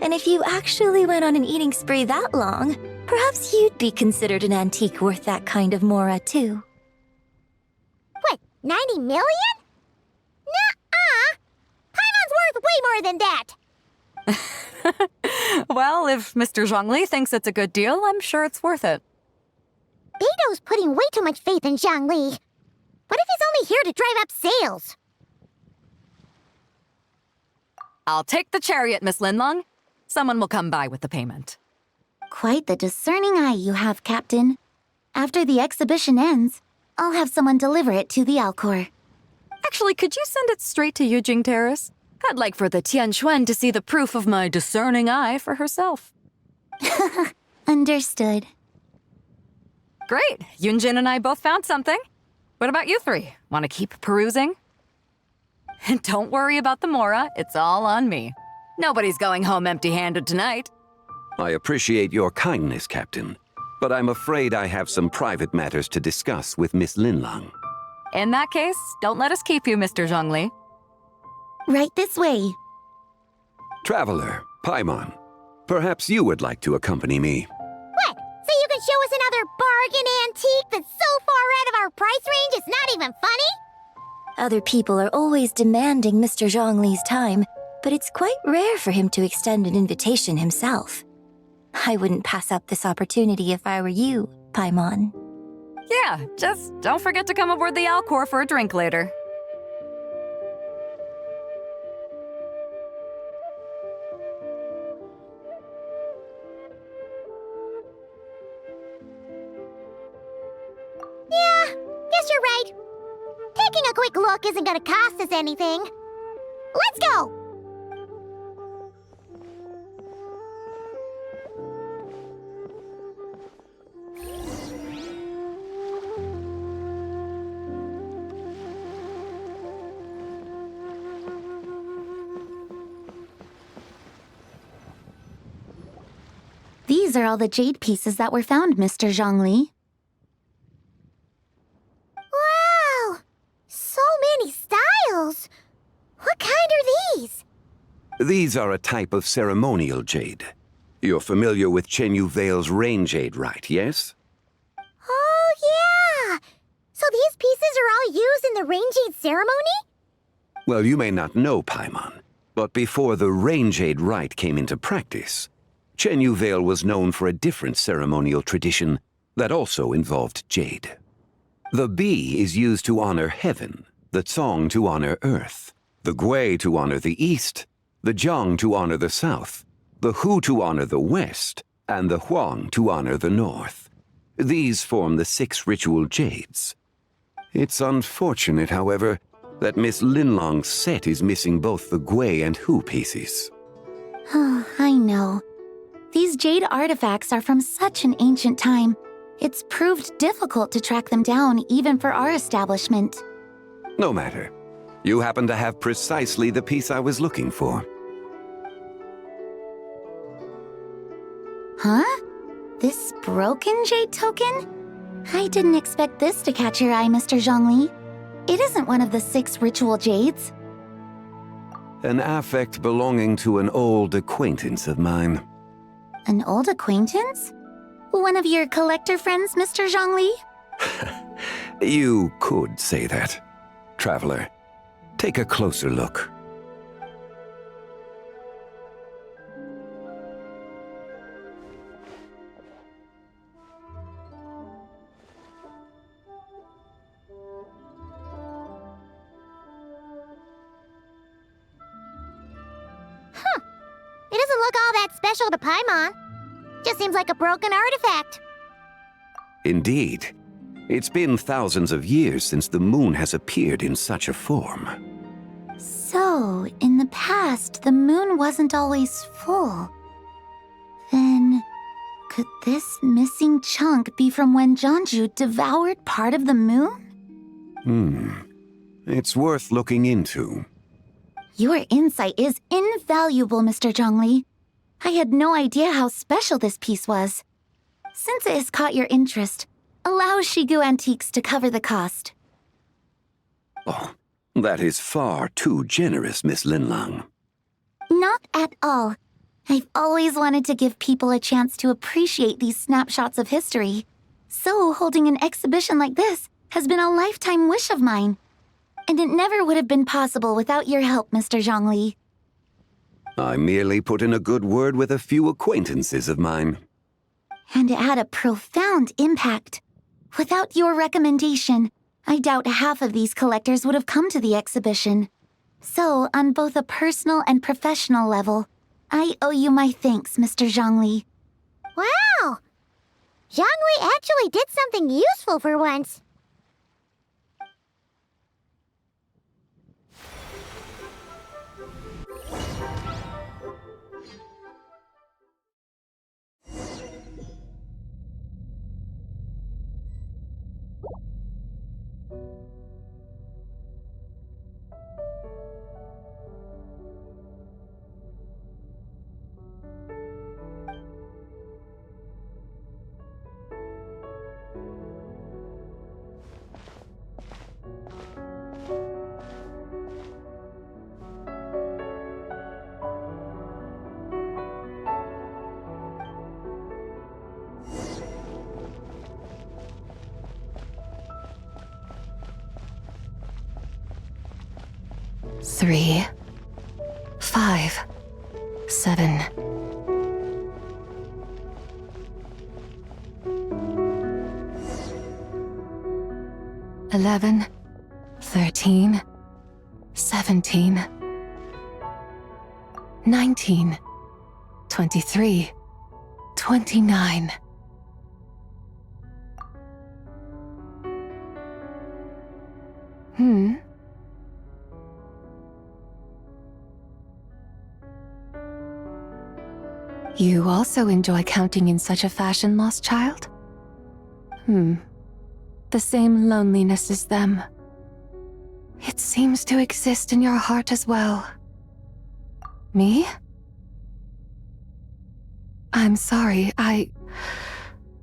And if you actually went on an eating spree that long, perhaps you'd be considered an antique worth that kind of Mora, too. What, 90 million? Nuh-uh! Paimon's worth way more than that! Well, if Mr. Zhongli thinks it's a good deal, I'm sure it's worth it. Beto's putting way too much faith in Zhongli. What if he's only here to drive up sales? I'll take the chariot, Miss Linlong. Someone will come by with the payment. Quite the discerning eye you have, Captain. After the exhibition ends, I'll have someone deliver it to the Alcor. Actually, could you send it straight to Yujing Terrace? I'd like for the Tianquan to see the proof of my discerning eye for herself. Understood. Great. Yunjin and I both found something. What about you three? Want to keep perusing? And don't worry about the Mora. It's all on me. Nobody's going home empty-handed tonight. I appreciate your kindness, Captain, but I'm afraid I have some private matters to discuss with Miss Linlang. In that case, don't let us keep you, Mr. Zhongli. Right this way. Traveler, Paimon, perhaps you would like to accompany me. What? So you can show us another bargain antique that's so far out of our price range it's not even funny? Other people are always demanding Mr. Zhongli's time, but it's quite rare for him to extend an invitation himself. I wouldn't pass up this opportunity if I were you, Paimon. Yeah, just don't forget to come aboard the Alcor for a drink later. Yeah, guess you're right. Taking a quick look isn't gonna cost us anything. Let's go! These are all the jade pieces that were found, Mr. Zhongli. Wow! So many styles! What kind are these? These are a type of ceremonial jade. You're familiar with Chenyu Vale's rain jade, right, yes? Oh, yeah! So these pieces are all used in the rain jade ceremony? Well, you may not know, Paimon, but before the rain jade rite came into practice, Chenyu Vale was known for a different ceremonial tradition that also involved jade. The bee is used to honor heaven, the Tsong to honor earth, the Gui to honor the east, the Jiang to honor the south, the Hu to honor the west, and the Huang to honor the north. These form the 6 ritual jades. It's unfortunate, however, that Miss Linlong's set is missing both the Gui and Hu pieces. Oh, I know. These jade artifacts are from such an ancient time. It's proved difficult to track them down, even for our establishment. No matter. You happen to have precisely the piece I was looking for. Huh? This broken jade token? I didn't expect this to catch your eye, Mr. Zhongli. It isn't one of the 6 ritual jades. An affect belonging to an old acquaintance of mine. An old acquaintance? One of your collector friends, Mr. Zhongli? You could say that. Traveler, take a closer look. It doesn't look all that special to Paimon. Just seems like a broken artifact. Indeed. It's been thousands of years since the moon has appeared in such a form. So, in the past, the moon wasn't always full. Then, could this missing chunk be from when Jianzhu devoured part of the moon? It's worth looking into. Your insight is invaluable, Mr. Zhongli. I had no idea how special this piece was. Since it has caught your interest, allow Shigu Antiques to cover the cost. Oh, that is far too generous, Miss Linlang. Not at all. I've always wanted to give people a chance to appreciate these snapshots of history. So holding an exhibition like this has been a lifetime wish of mine. And it never would have been possible without your help, Mr. Zhongli. I merely put in a good word with a few acquaintances of mine. And it had a profound impact. Without your recommendation, I doubt half of these collectors would have come to the exhibition. So, on both a personal and professional level, I owe you my thanks, Mr. Zhongli. Wow! Zhongli actually did something useful for once. Three, 5, 7. Eleven, 13, 17, 19, 23, 29. You also enjoy counting in such a fashion, lost child? The same loneliness as them. It seems to exist in your heart as well. Me? I'm sorry, I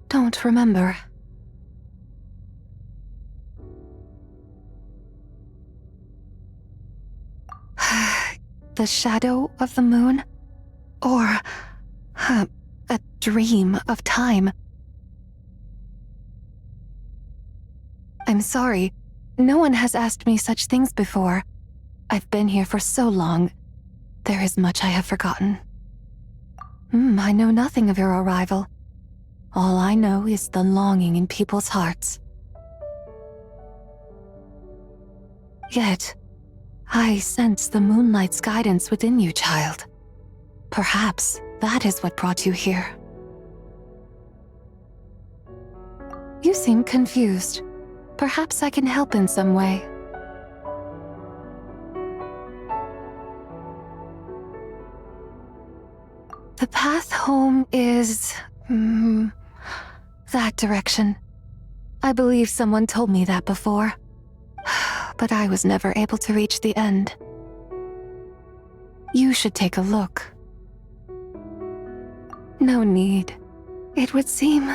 don't remember. The shadow of the moon? Or a dream of time? I'm sorry. No one has asked me such things before. I've been here for so long. There is much I have forgotten. I know nothing of your arrival. All I know is the longing in people's hearts. Yet, I sense the moonlight's guidance within you, child. Perhaps that is what brought you here. You seem confused. Perhaps I can help in some way. The path home is... that direction. I believe someone told me that before. But I was never able to reach the end. You should take a look. No need. It would seem...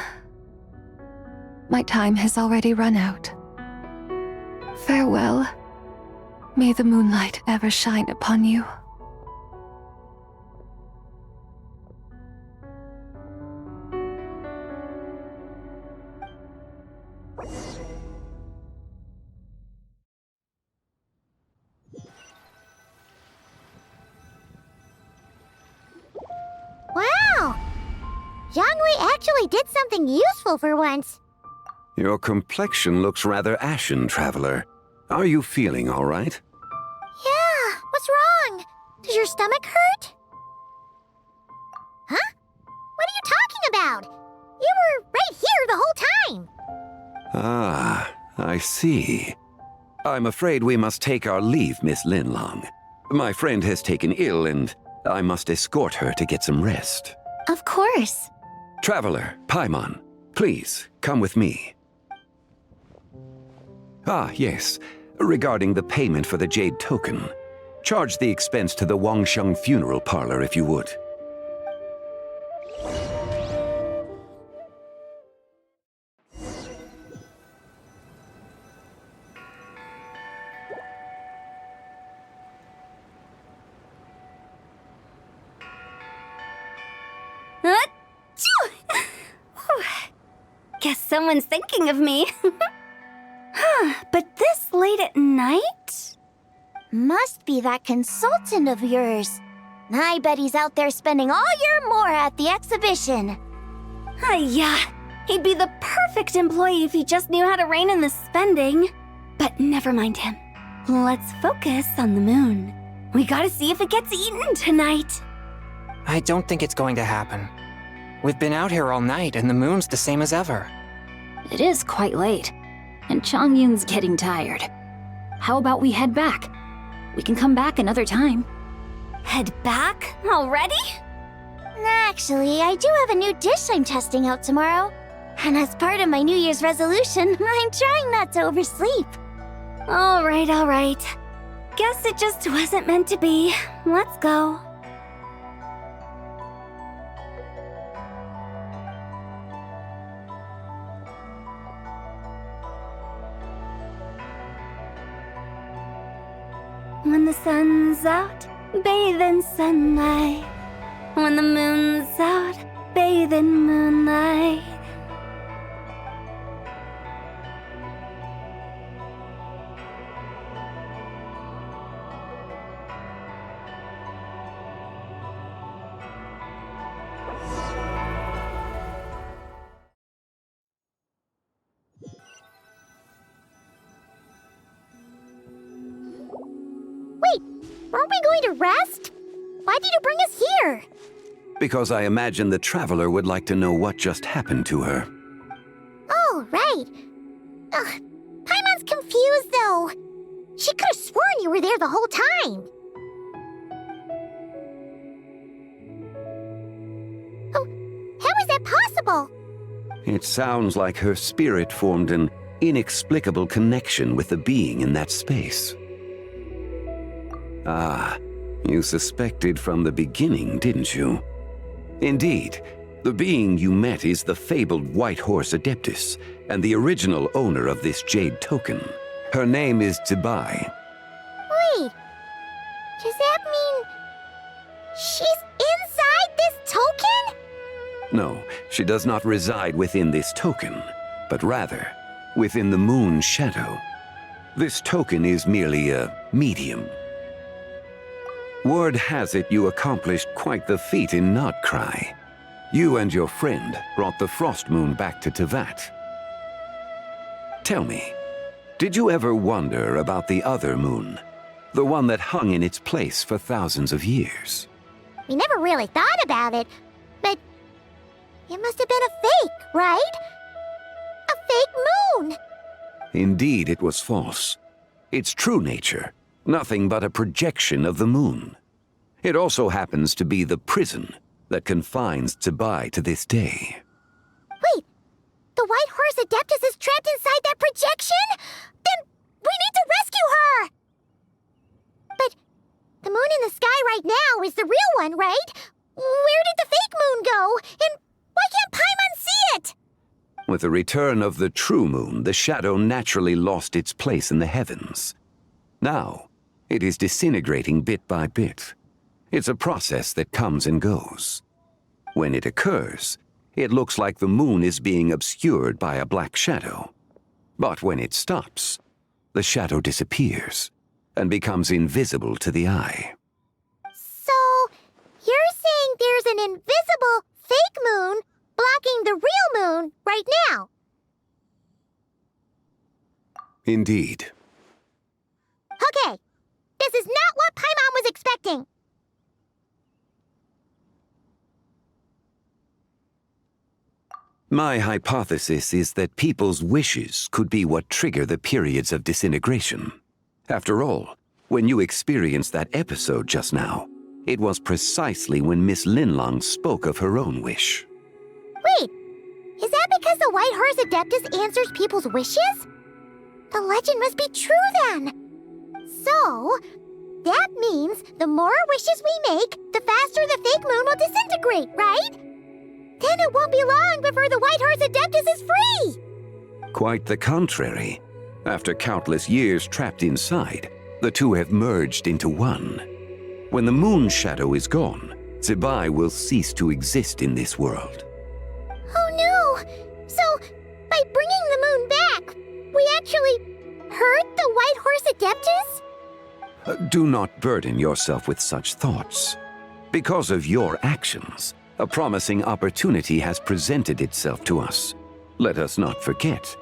my time has already run out. Farewell. May the moonlight ever shine upon you. Wow! Zhongli actually did something useful for once. Your complexion looks rather ashen, traveler. Are you feeling all right? Yeah, what's wrong? Does your stomach hurt? Huh? What are you talking about? You were right here the whole time. Ah, I see. I'm afraid we must take our leave, Miss Linlong. My friend has taken ill and I must escort her to get some rest. Of course. Traveler, Paimon, please come with me. Ah, yes. Regarding the payment for the jade token. Charge the expense to the Wangsheng funeral parlor if you would. Guess someone's thinking of me. But this late at night? Must be that consultant of yours. I bet he's out there spending all year more at the exhibition. Yeah, he'd be the perfect employee if he just knew how to rein in the spending. But never mind him. Let's focus on the moon. We gotta see if it gets eaten tonight. I don't think it's going to happen. We've been out here all night, and the moon's the same as ever. It is quite late, and Chongyun's getting tired. How about we head back? We can come back another time. Head back? Already? Actually, I do have a new dish I'm testing out tomorrow. And as part of my New Year's resolution, I'm trying not to oversleep. All right. Guess it just wasn't meant to be. Let's go. When the sun's out, bathe in sunlight. When the moon's out, bathe in moonlight. Wait, aren't we going to rest? Why did you bring us here? Because I imagine the traveler would like to know what just happened to her. Oh, right. Ugh, Paimon's confused, though. She could have sworn you were there the whole time. Oh, how is that possible? It sounds like her spirit formed an inexplicable connection with the being in that space. Ah, you suspected from the beginning, didn't you? Indeed, the being you met is the fabled White Horse Adeptus, and the original owner of this jade token. Her name is Zibai. Wait, does that mean she's inside this token? No, she does not reside within this token, but rather within the moon's shadow. This token is merely a medium. Word has it you accomplished quite the feat in Nodcry. You and your friend brought the Frost Moon back to Tevat. Tell me, did you ever wonder about the other moon? The one that hung in its place for thousands of years? We never really thought about it, but it must have been a fake, right? A fake moon! Indeed, it was false. Its true nature, nothing but a projection of the moon. It also happens to be the prison that confines Zibai to this day. Wait, the White Horse Adeptus is trapped inside that projection? Then we need to rescue her! But the moon in the sky right now is the real one, right? Where did the fake moon go? And why can't Paimon see it? With the return of the true moon, the shadow naturally lost its place in the heavens. Now, it is disintegrating bit by bit. It's a process that comes and goes. When it occurs, it looks like the moon is being obscured by a black shadow. But when it stops, the shadow disappears and becomes invisible to the eye. So, you're saying there's an invisible fake moon blocking the real moon right now? Indeed. Okay, this is not what Paimon was expecting. My hypothesis is that people's wishes could be what trigger the periods of disintegration. After all, when you experienced that episode just now, it was precisely when Miss Linlong spoke of her own wish. Wait, is that because the White Horse Adeptus answers people's wishes? The legend must be true then. So, that means the more wishes we make, the faster the fake moon will disintegrate, right? Then it won't be long before the White Horse Adeptus is free! Quite the contrary. After countless years trapped inside, the two have merged into one. When the moon shadow is gone, Zibai will cease to exist in this world. Oh no! So, by bringing the moon back, we actually hurt the White Horse Adeptus? Do not burden yourself with such thoughts. Because of your actions, a promising opportunity has presented itself to us. Let us not forget,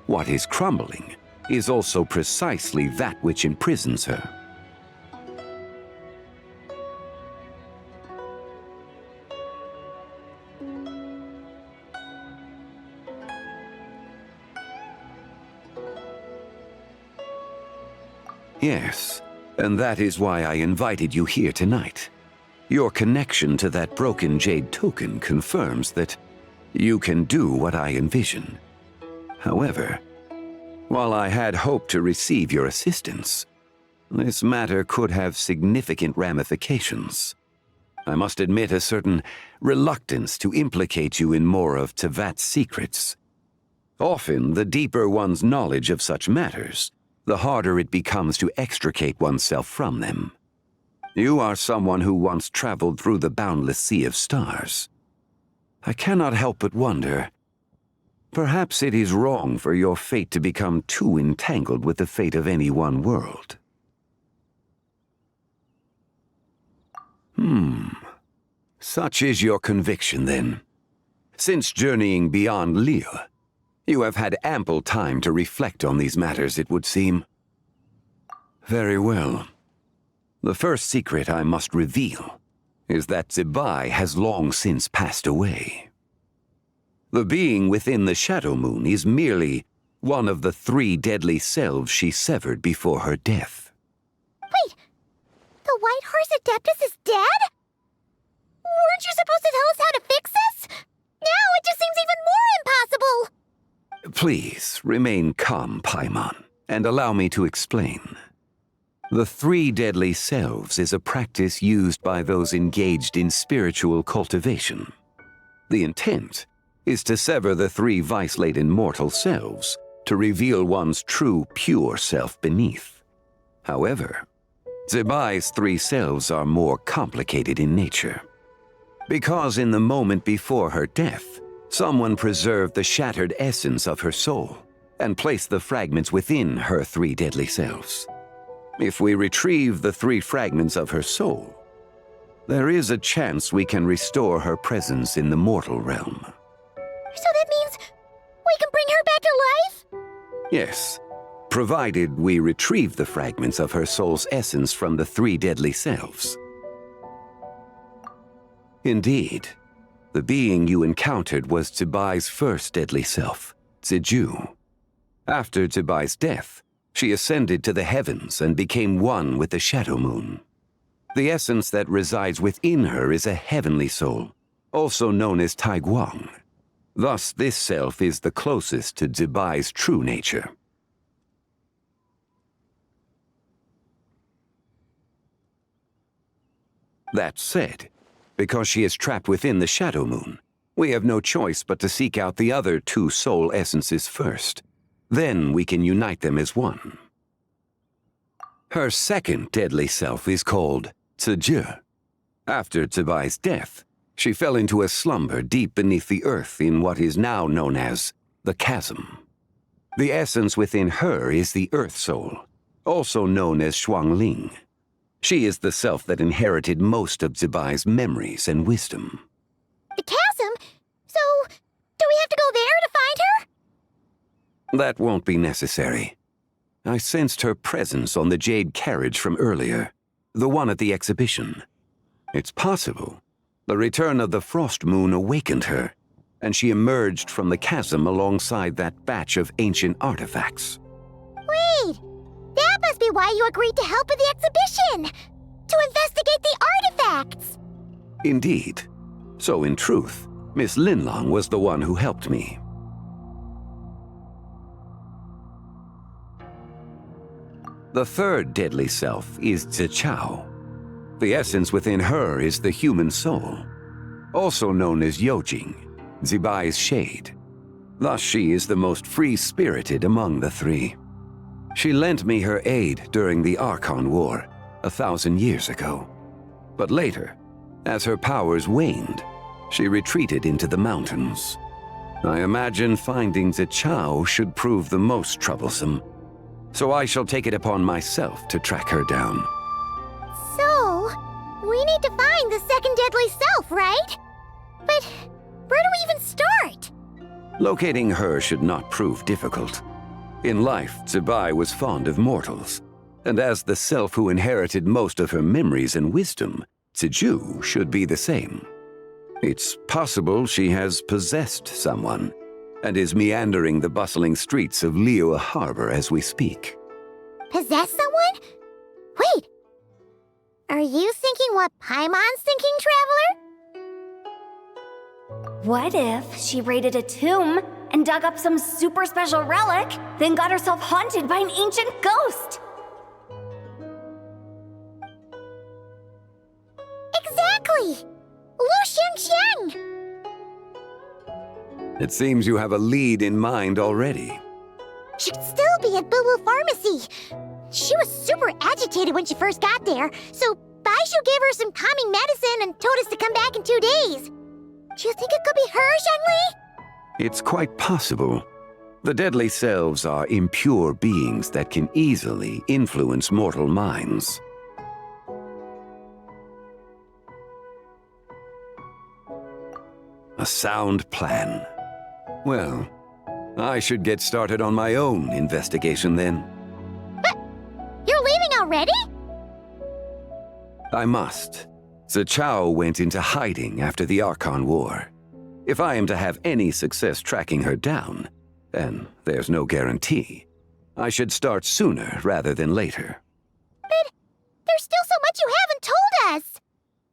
what is crumbling is also precisely that which imprisons her. Yes, and that is why I invited you here tonight. Your connection to that broken jade token confirms that you can do what I envision. However, while I had hoped to receive your assistance, this matter could have significant ramifications. I must admit a certain reluctance to implicate you in more of Tevat's secrets. Often, the deeper one's knowledge of such matters, the harder it becomes to extricate oneself from them. You are someone who once traveled through the boundless sea of stars. I cannot help but wonder, perhaps it is wrong for your fate to become too entangled with the fate of any one world. Such is your conviction, then. Since journeying beyond Lille, you have had ample time to reflect on these matters, it would seem. Very well. The first secret I must reveal is that Zebai has long since passed away. The being within the Shadow Moon is merely one of the 3 deadly selves she severed before her death. Wait, the White Horse Adeptus is dead? Weren't you supposed to tell us how to fix this? Now it just seems even more impossible! Please, remain calm, Paimon, and allow me to explain. The 3 deadly selves is a practice used by those engaged in spiritual cultivation. The intent is to sever the 3 vice-laden mortal selves to reveal one's true, pure self beneath. However, Zebai's 3 selves are more complicated in nature. Because in the moment before her death, someone preserved the shattered essence of her soul and placed the fragments within her 3 deadly selves. If we retrieve the 3 fragments of her soul, there is a chance we can restore her presence in the mortal realm. So that means we can bring her back to life? Yes, provided we retrieve the fragments of her soul's essence from the 3 deadly selves. Indeed, the being you encountered was Zebai's first deadly self, Ziju. After Zebai's death, she ascended to the heavens and became one with the Shadow Moon. The essence that resides within her is a heavenly soul, also known as Taiguang. Thus, this self is the closest to Zebai's true nature. That said, because she is trapped within the Shadow Moon, we have no choice but to seek out the other 2 soul essences first. Then we can unite them as one. Her second deadly self is called Ziju. After Zebai's death, she fell into a slumber deep beneath the earth in what is now known as the Chasm. The essence within her is the Earth Soul, also known as Shuangling. She is the self that inherited most of Zebai's memories and wisdom. The chasm? So, do we have to go there to find her? That won't be necessary. I sensed her presence on the jade carriage from earlier, the one at the exhibition. It's possible the return of the Frost Moon awakened her, and she emerged from the chasm alongside that batch of ancient artifacts. Wait! That must be why you agreed to help with the exhibition! To investigate the artifacts! Indeed. So in truth, Miss Linlong was the one who helped me. The third deadly self is Zichao. The essence within her is the human soul, also known as Yojing, Zebai's shade. Thus she is the most free-spirited among the 3. She lent me her aid during the Archon War 1,000 years ago. But later, as her powers waned, she retreated into the mountains. I imagine finding Zichao should prove the most troublesome, so I shall take it upon myself to track her down. So, we need to find the second deadly self, right? But where do we even start? Locating her should not prove difficult. In life, Zebai was fond of mortals, and as the self who inherited most of her memories and wisdom, Ziju should be the same. It's possible she has possessed someone, and is meandering the bustling streets of Liyue Harbor as we speak. Possess someone? Wait. Are you thinking what Paimon's thinking, Traveler? What if she raided a tomb and dug up some super special relic, then got herself haunted by an ancient ghost? Exactly! Lu Xiangxiang! It seems you have a lead in mind already. Should still be at Boo Boo Pharmacy. She was super agitated when she first got there, so Baishu gave her some calming medicine and told us to come back in 2 days. Do you think it could be her, Zhengli? It's quite possible. The deadly selves are impure beings that can easily influence mortal minds. A sound plan. Well, I should get started on my own investigation then. But you're leaving already? I must. Zichao went into hiding after the Archon War. If I am to have any success tracking her down, and there's no guarantee, I should start sooner rather than later. But there's still so much you haven't told us!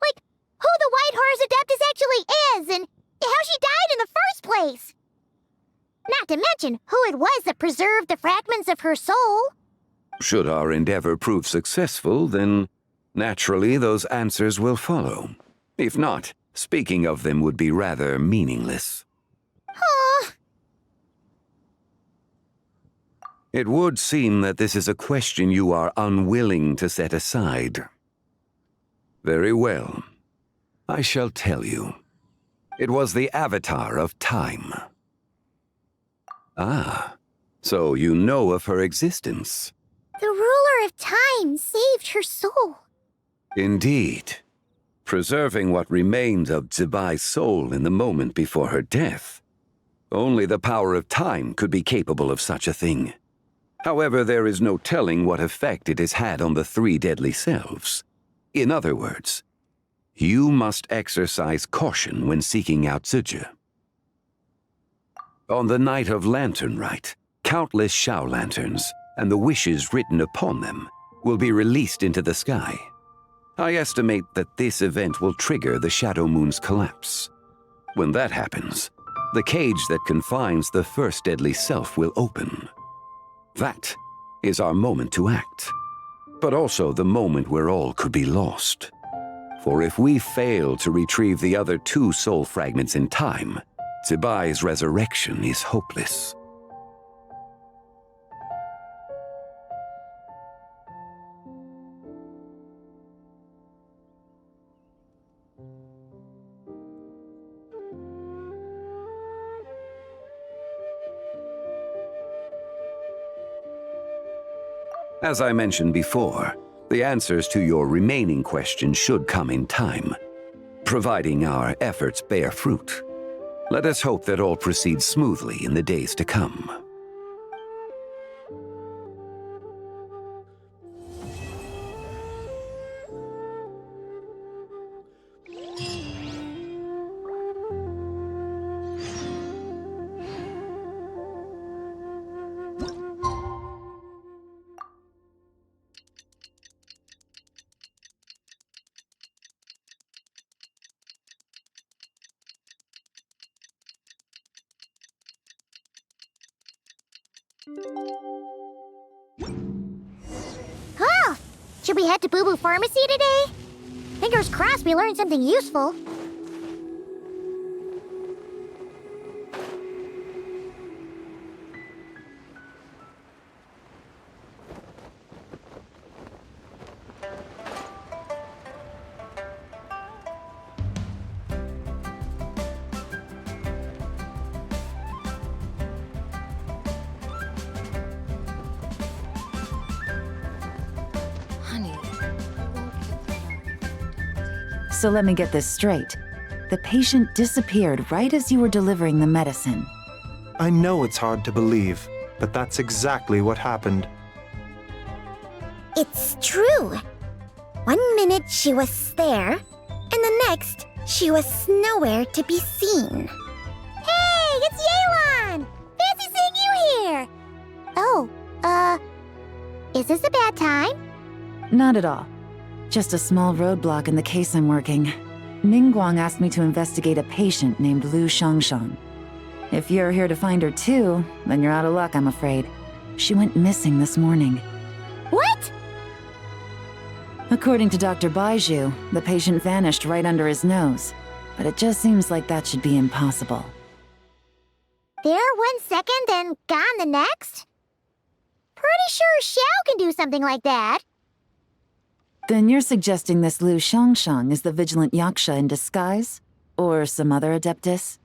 Like, who the White Horse Adeptus actually is, and how she died in the first place! Not to mention who it was that preserved the fragments of her soul. Should our endeavor prove successful, then naturally those answers will follow. If not, speaking of them would be rather meaningless. Aw. It would seem that this is a question you are unwilling to set aside. Very well. I shall tell you. It was the Avatar of Time. Ah, so you know of her existence. The ruler of time saved her soul. Indeed. Preserving what remained of Zibai's soul in the moment before her death. Only the power of time could be capable of such a thing. However, there is no telling what effect it has had on the 3 deadly selves. In other words, you must exercise caution when seeking out Zizhi. On the night of Lanternlit, countless Shao lanterns and the wishes written upon them will be released into the sky. I estimate that this event will trigger the Shadow Moon's collapse. When that happens, the cage that confines the first deadly self will open. That is our moment to act, but also the moment where all could be lost. For if we fail to retrieve the other 2 soul fragments in time, Zibai's resurrection is hopeless. As I mentioned before, the answers to your remaining questions should come in time, providing our efforts bear fruit. Let us hope that all proceeds smoothly in the days to come. Oh! Should we head to Boo Boo Pharmacy today? Fingers crossed we learned something useful. So let me get this straight. The patient disappeared right as you were delivering the medicine. I know it's hard to believe, but that's exactly what happened. It's true. 1 minute she was there, and the next she was nowhere to be seen. Hey, it's Yelan! Fancy seeing you here! Oh, Is this a bad time? Not at all. Just a small roadblock in the case I'm working. Ningguang asked me to investigate a patient named Lu Shangshang. If you're here to find her too, then you're out of luck, I'm afraid. She went missing this morning. What? According to Dr. Baiju, the patient vanished right under his nose. But it just seems like that should be impossible. There 1 second, then gone the next? Pretty sure Xiao can do something like that. Then you're suggesting this Lu Shangshang is the vigilant Yaksha in disguise? Or some other adeptus?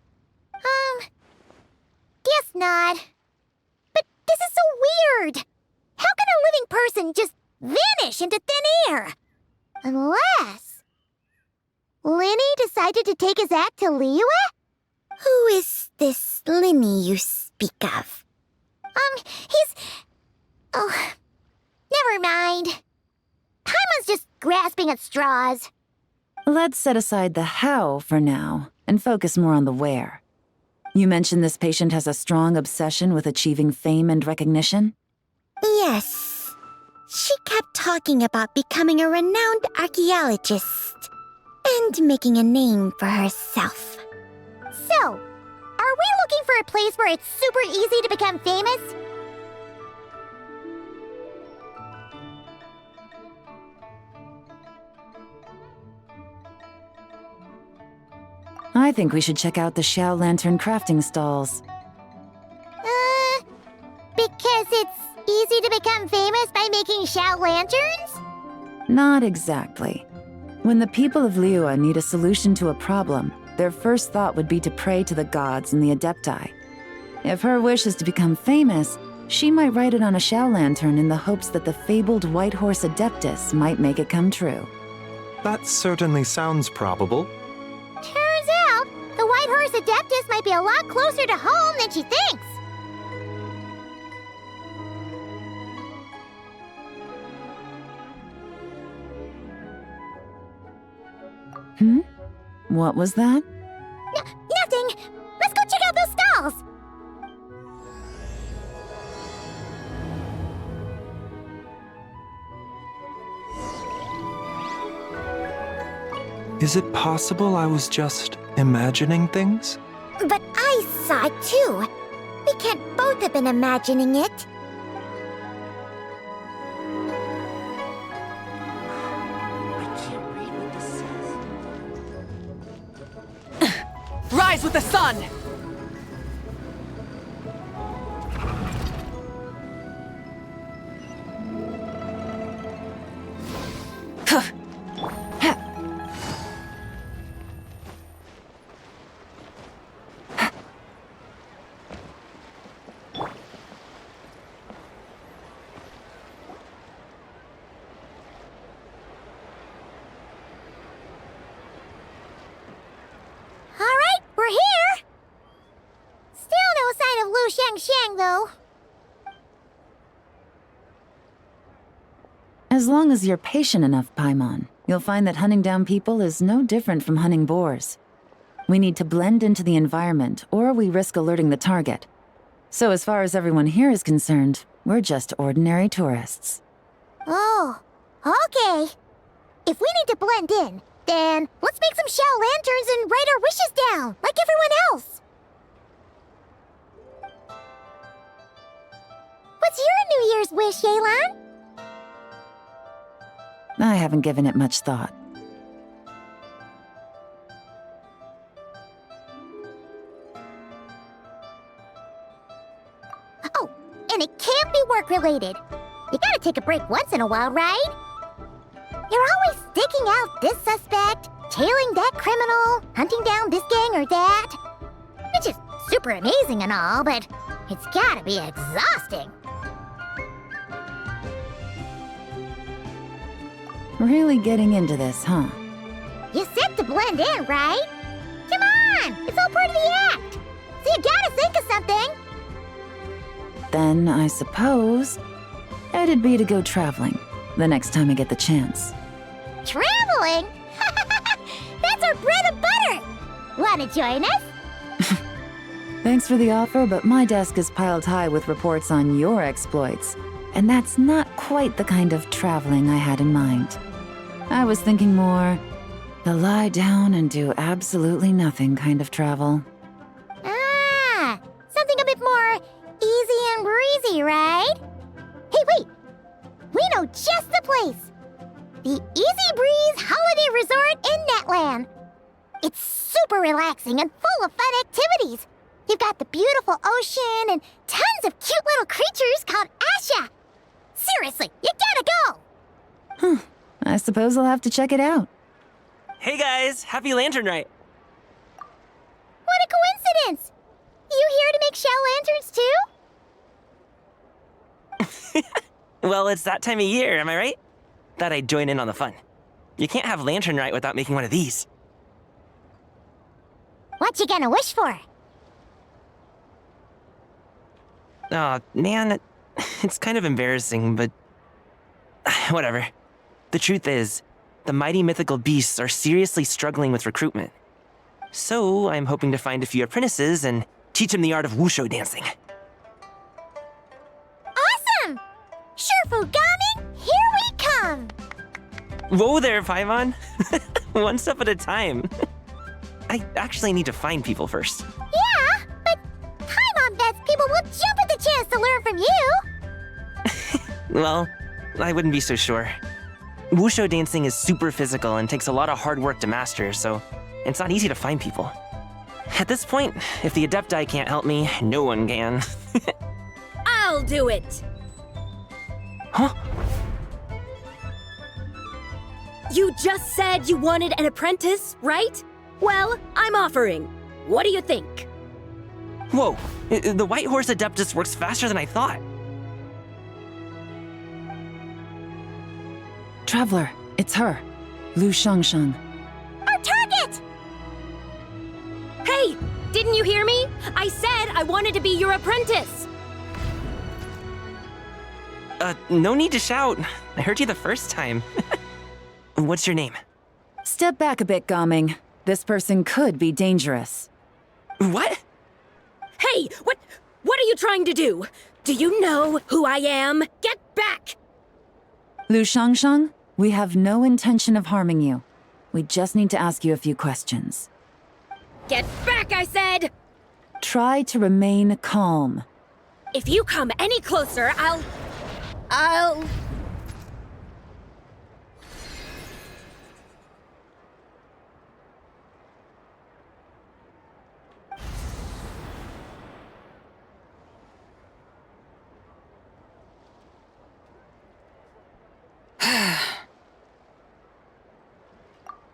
Guess not. But this is so weird. How can a living person just vanish into thin air? Unless Linny decided to take his act to Liyue? Who is this Linny you speak of? He's... Oh, never mind. Paimon's just grasping at straws. Let's set aside the how for now, and focus more on the where. You mentioned this patient has a strong obsession with achieving fame and recognition? Yes. She kept talking about becoming a renowned archaeologist and making a name for herself. So, are we looking for a place where it's super easy to become famous? I think we should check out the Xiao Lantern crafting stalls. Because it's easy to become famous by making Xiao lanterns? Not exactly. When the people of Liyue need a solution to a problem, their first thought would be to pray to the gods and the Adepti. If her wish is to become famous, she might write it on a Xiao lantern in the hopes that the fabled White Horse Adeptus might make it come true. That certainly sounds probable. Turns out, the White Horse Adeptus might be a lot closer to home than she thinks. What was that? Nothing! Let's go check out those stalls! Is it possible I was just imagining things? But I saw it too. We can't both have been imagining it. Rise with the sun! Though. As long as you're patient enough, Paimon, you'll find that hunting down people is no different from hunting boars. We need to blend into the environment, or we risk alerting the target. So as far as everyone here is concerned, we're just ordinary tourists. Oh, okay. If we need to blend in, then let's make some Xiao lanterns and write our wishes down, like everyone else. What's your New Year's wish, Yelan? I haven't given it much thought. Oh, and it can't be work-related. You gotta take a break once in a while, right? You're always sticking out this suspect, tailing that criminal, hunting down this gang or that. Which is super amazing and all, but it's gotta be exhausting. Really getting into this, huh? You said to blend in, right? Come on! It's all part of the act! So you gotta think of something! Then I suppose it'd be to go traveling the next time I get the chance. Traveling? That's our bread and butter! Wanna join us? Thanks for the offer, but my desk is piled high with reports on your exploits. And that's not quite the kind of traveling I had in mind. I was thinking more the lie down and do absolutely nothing kind of travel. Ah, something a bit more easy and breezy, right? Hey, wait! We know just the place! The Easy Breeze Holiday Resort in Netland. It's super relaxing and full of fun activities. You've got the beautiful ocean and tons of cute little creatures called Asha. Seriously, you gotta go! I suppose I'll have to check it out. Hey guys, happy Lanternlit! What a coincidence! You here to make shell lanterns too? Well, it's that time of year, am I right? Thought I'd join in on the fun. You can't have Lanternlit without making one of these. What you gonna wish for? Aw, man, it's kind of embarrassing, but whatever. The truth is, the mighty mythical beasts are seriously struggling with recruitment. So I'm hoping to find a few apprentices and teach them the art of wushu dancing. Awesome! Shurfugami, here we come! Whoa there, Paimon! One step at a time. I actually need to find people first. Yeah, but Paimon bets people will jump at the chance to learn from you! Well, I wouldn't be so sure. Wushu dancing is super physical and takes a lot of hard work to master, so it's not easy to find people. At this point, if the Adepti can't help me, no one can. I'll do it! Huh? You just said you wanted an apprentice, right? Well, I'm offering. What do you think? Whoa, the White Horse Adeptus works faster than I thought. Traveler, it's her. Lu Shangshang. Our target! Hey, didn't you hear me? I said I wanted to be your apprentice! No need to shout. I heard you the first time. What's your name? Step back a bit, Gaming. This person could be dangerous. What? Hey, what are you trying to do? Do you know who I am? Get back! Lu Shangshang, we have no intention of harming you. We just need to ask you a few questions. Get back, I said! Try to remain calm. If you come any closer, I'll...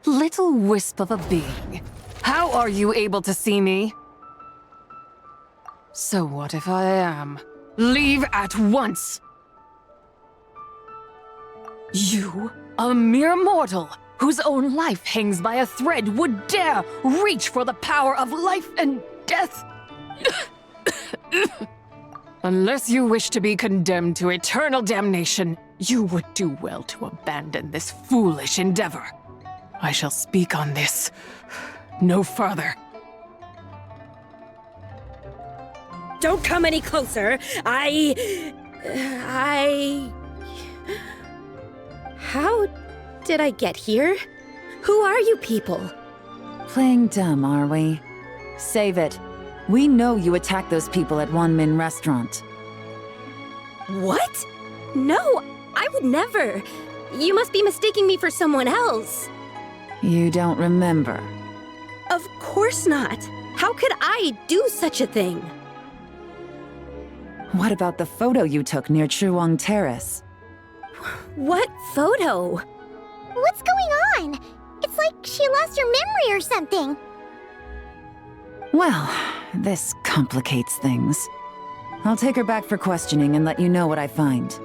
Little wisp of a being. How are you able to see me? So what if I am? Leave at once! You, a mere mortal, whose own life hangs by a thread, would dare reach for the power of life and death? Unless you wish to be condemned to eternal damnation, you would do well to abandon this foolish endeavor. I shall speak on this no further. Don't come any closer. How did I get here? Who are you people? Playing dumb, are we? Save it. We know you attacked those people at Wanmin Restaurant. What? No, I would never. You must be mistaking me for someone else. You don't remember? Of course not. How could I do such a thing? What about the photo you took near Chuang Terrace? What photo? What's going on? It's like she lost her memory or something. Well, this complicates things. I'll take her back for questioning and let you know what I find.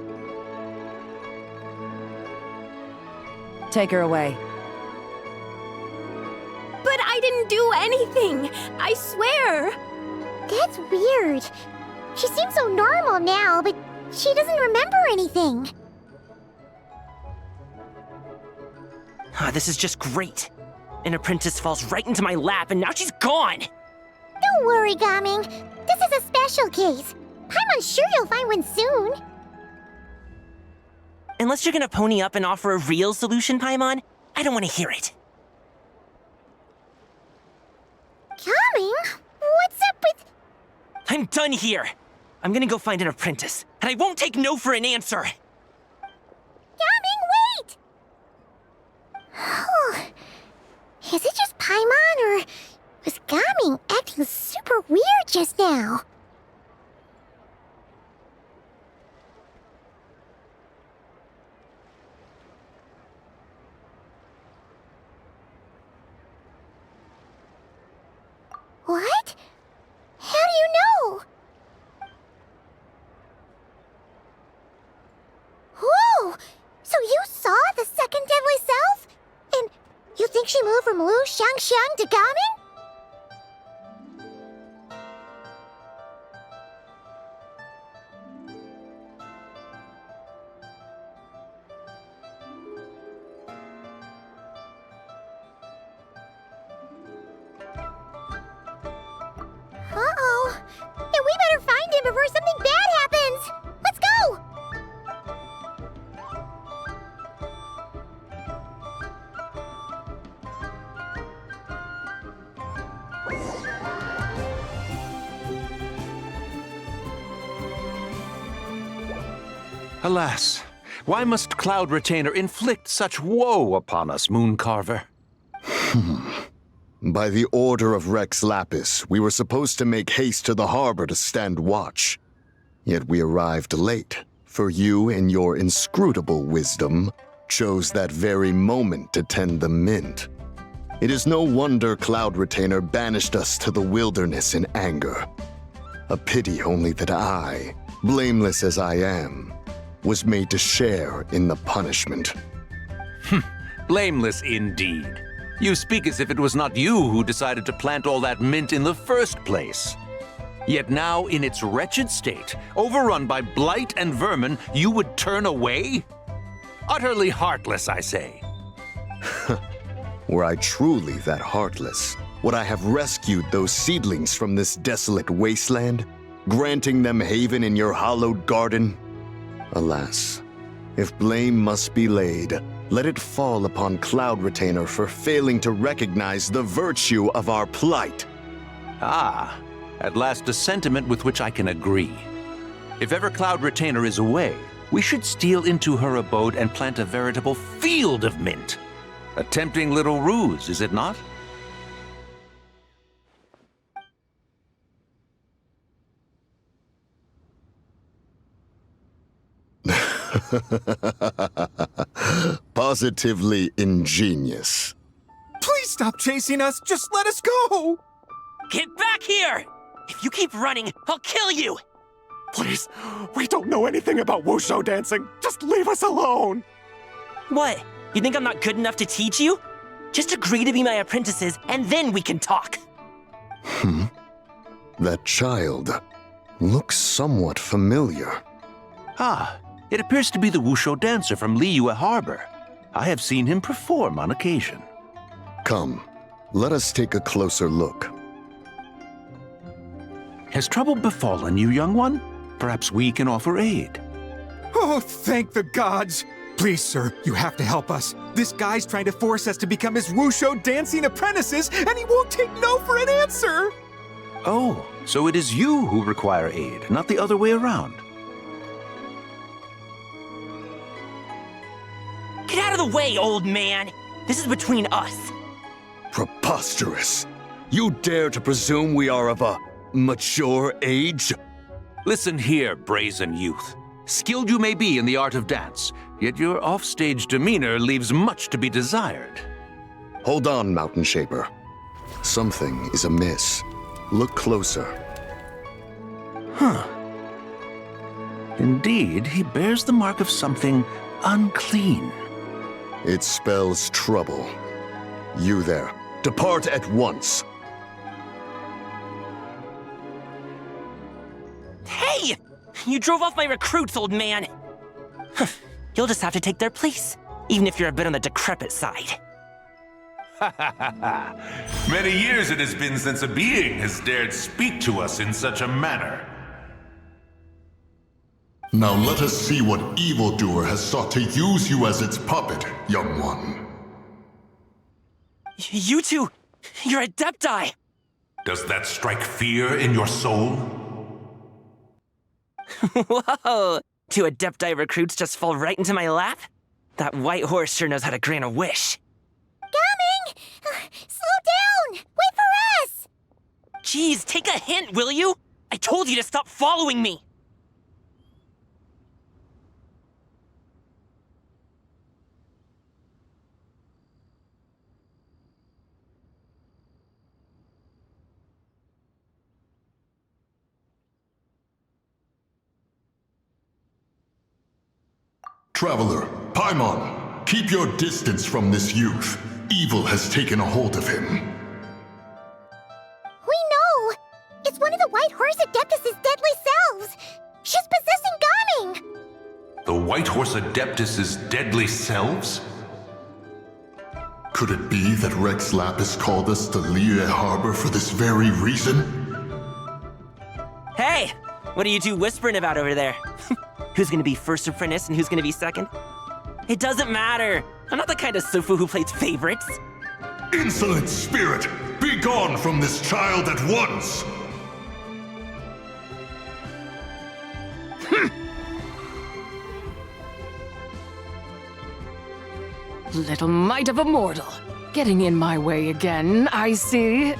Take her away. But I didn't do anything! I swear! That's weird. She seems so normal now, but she doesn't remember anything. This is just great. An apprentice falls right into my lap and now she's gone! Don't worry, Gaming. This is a special case. I'm sure you'll find one soon. unless you're gonna pony up and offer a real solution, Paimon, I don't want to hear it. Coming? What's up with... I'm done here. I'm gonna go find an apprentice, and I won't take no for an answer. Coming, wait! Oh, is it just Paimon, or was Gaming acting super weird just now? What? How do you know? Whoa! So you saw the second deadly self? And you think she moved from Lu Xiangxiang to Gaming? Uh-oh. Then we better find him before something bad happens! Let's go! Alas, why must Cloud Retainer inflict such woe upon us, Mooncarver? By the order of Rex Lapis, we were supposed to make haste to the harbor to stand watch. Yet we arrived late, for you, in your inscrutable wisdom, chose that very moment to tend the mint. It is no wonder Cloud Retainer banished us to the wilderness in anger. A pity only that I, blameless as I am, was made to share in the punishment. Blameless indeed. You speak as if it was not you who decided to plant all that mint in the first place. Yet now, in its wretched state, overrun by blight and vermin, you would turn away? Utterly heartless, I say. Were I truly that heartless, would I have rescued those seedlings from this desolate wasteland, granting them haven in your hallowed garden? Alas, if blame must be laid, let it fall upon Cloud Retainer for failing to recognize the virtue of our plight. Ah, at last a sentiment with which I can agree. If ever Cloud Retainer is away, we should steal into her abode and plant a veritable field of mint. A tempting little ruse, is it not? Positively ingenious. Please stop chasing us. Just let us go. Get back here! If you keep running, I'll kill you! Please, we don't know anything about wushu dancing. Just leave us alone. What? You think I'm not good enough to teach you? Just agree to be my apprentices, and then we can talk. That child looks somewhat familiar. Ah, it appears to be the wushu dancer from Liyue Harbor. I have seen him perform on occasion. Come, let us take a closer look. Has trouble befallen you, young one? Perhaps we can offer aid. Oh, thank the gods. Please, sir, you have to help us. This guy's trying to force us to become his wushu dancing apprentices, and he won't take no for an answer. Oh, so it is you who require aid, not the other way around. Get out of the way, old man! This is between us. Preposterous. You dare to presume we are of a mature age? Listen here, brazen youth. Skilled you may be in the art of dance, yet your offstage demeanor leaves much to be desired. Hold on, Mountain Shaper. Something is amiss. Look closer. Huh. Indeed, he bears the mark of something unclean. It spells trouble. You there, depart at once. Hey! You drove off my recruits, old man! You'll just have to take their place, even if you're a bit on the decrepit side. Many years it has been since a being has dared speak to us in such a manner. Now let us see what evildoer has sought to use you as its puppet, young one. You two, you're Adepti! Does that strike fear in your soul? Whoa! 2 Adepti recruits just fall right into my lap? That white horse sure knows how to grant a wish. Coming! Slow down! Wait for us! Jeez, take a hint, will you? I told you to stop following me! Traveler, Paimon, keep your distance from this youth. Evil has taken a hold of him. We know! It's one of the White Horse Adeptus' deadly selves! She's possessing Gaming! The White Horse Adeptus' deadly selves? Could it be that Rex Lapis called us to Liyue Harbor for this very reason? Hey! What are you two whispering about over there? Who's gonna be first apprentice and who's gonna be second? It doesn't matter! I'm not the kind of Sufu who plays favorites. Insolent spirit! Be gone from this child at once! Little mite of a mortal. Getting in my way again, I see.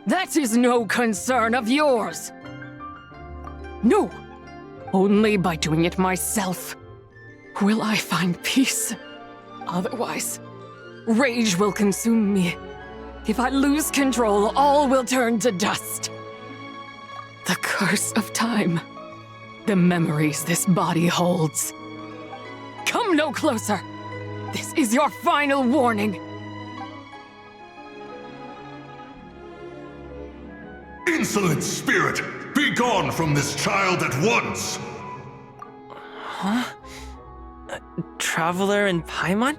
That is no concern of yours. No, only by doing it myself will I find peace. Otherwise, rage will consume me. If I lose control, all will turn to dust. The curse of time. The memories this body holds. Come no closer. This is your final warning. Insolent spirit! Be gone from this child at once! Huh? Traveler and Paimon?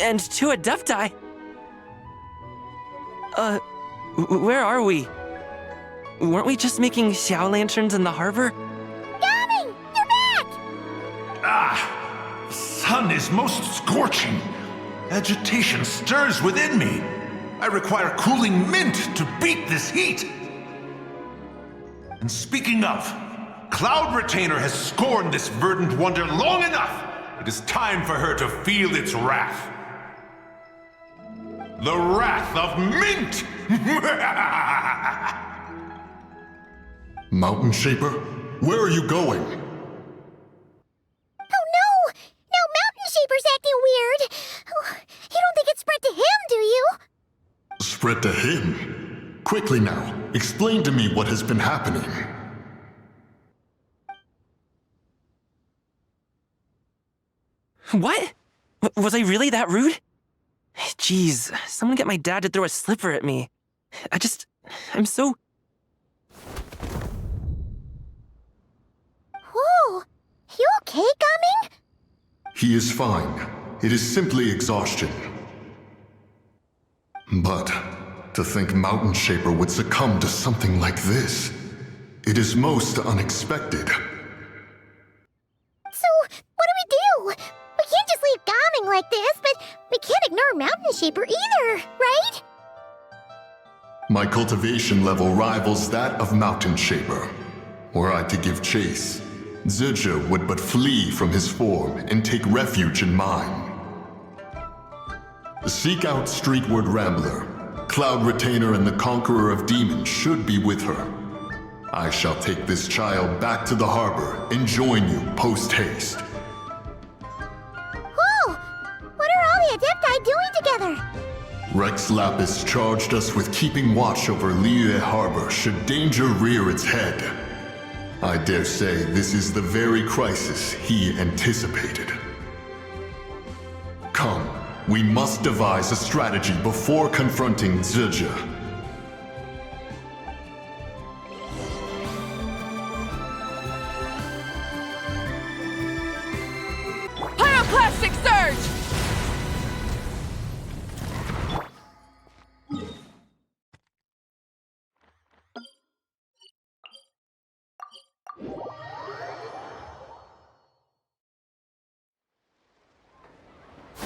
And two Adepti? Where are we? Weren't we just making Xiao lanterns in the harbor? Coming! You're back! Ah! Sun is most scorching. Agitation stirs within me. I require cooling mint to beat this heat. And speaking of, Cloud Retainer has scorned this verdant wonder long enough. It is time for her to feel its wrath. The wrath of mint! Mountain Shaper, where are you going? Oh no! Now Mountain Shaper's acting weird! Oh, you don't think it spread to him, do you? Spread to him? Quickly now, explain to me what has been happening. What? Was I really that rude? Jeez, someone get my dad to throw a slipper at me. I'm so... Whoa! You okay, Gaming? He is fine. It is simply exhaustion. But to think Mountain Shaper would succumb to something like this, it is most unexpected. So, what do? We can't just leave Gaming like this, but we can't ignore Mountain Shaper either, right? My cultivation level rivals that of Mountain Shaper. Were I to give chase, Zizha would but flee from his form and take refuge in mine. Seek out Streetward Rambler. Cloud Retainer and the Conqueror of Demons should be with her. I shall take this child back to the harbor and join you post-haste. Whoa! What are all the Adepti doing together? Rex Lapis charged us with keeping watch over Liyue Harbor should danger rear its head. I dare say this is the very crisis he anticipated. Come, we must devise a strategy before confronting Zizha. Pyroclastic surge!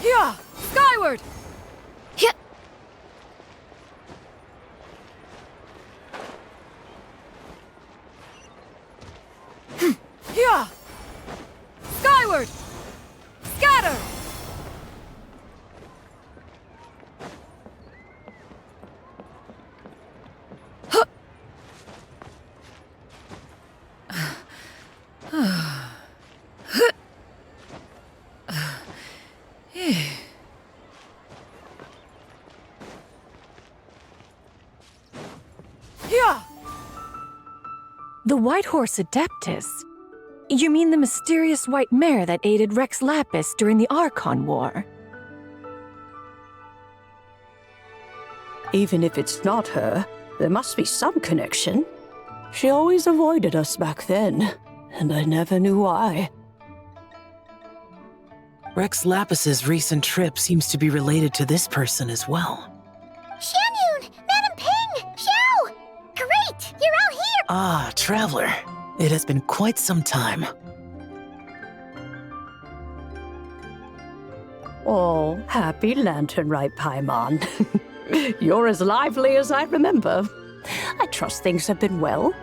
Yeah! Skyward! Yeah. Yeah! Skyward! Scatter! The White Horse Adeptus? You mean the mysterious white mare that aided Rex Lapis during the Archon War? Even if it's not her, there must be some connection. She always avoided us back then, and I never knew why. Rex Lapis's recent trip seems to be related to this person as well. Shanyun! Madam Ping! Xiao! Great! You're out here! Ah, Traveler. It has been quite some time. Oh, happy Lanternlit, Paimon. You're as lively as I remember. I trust things have been well.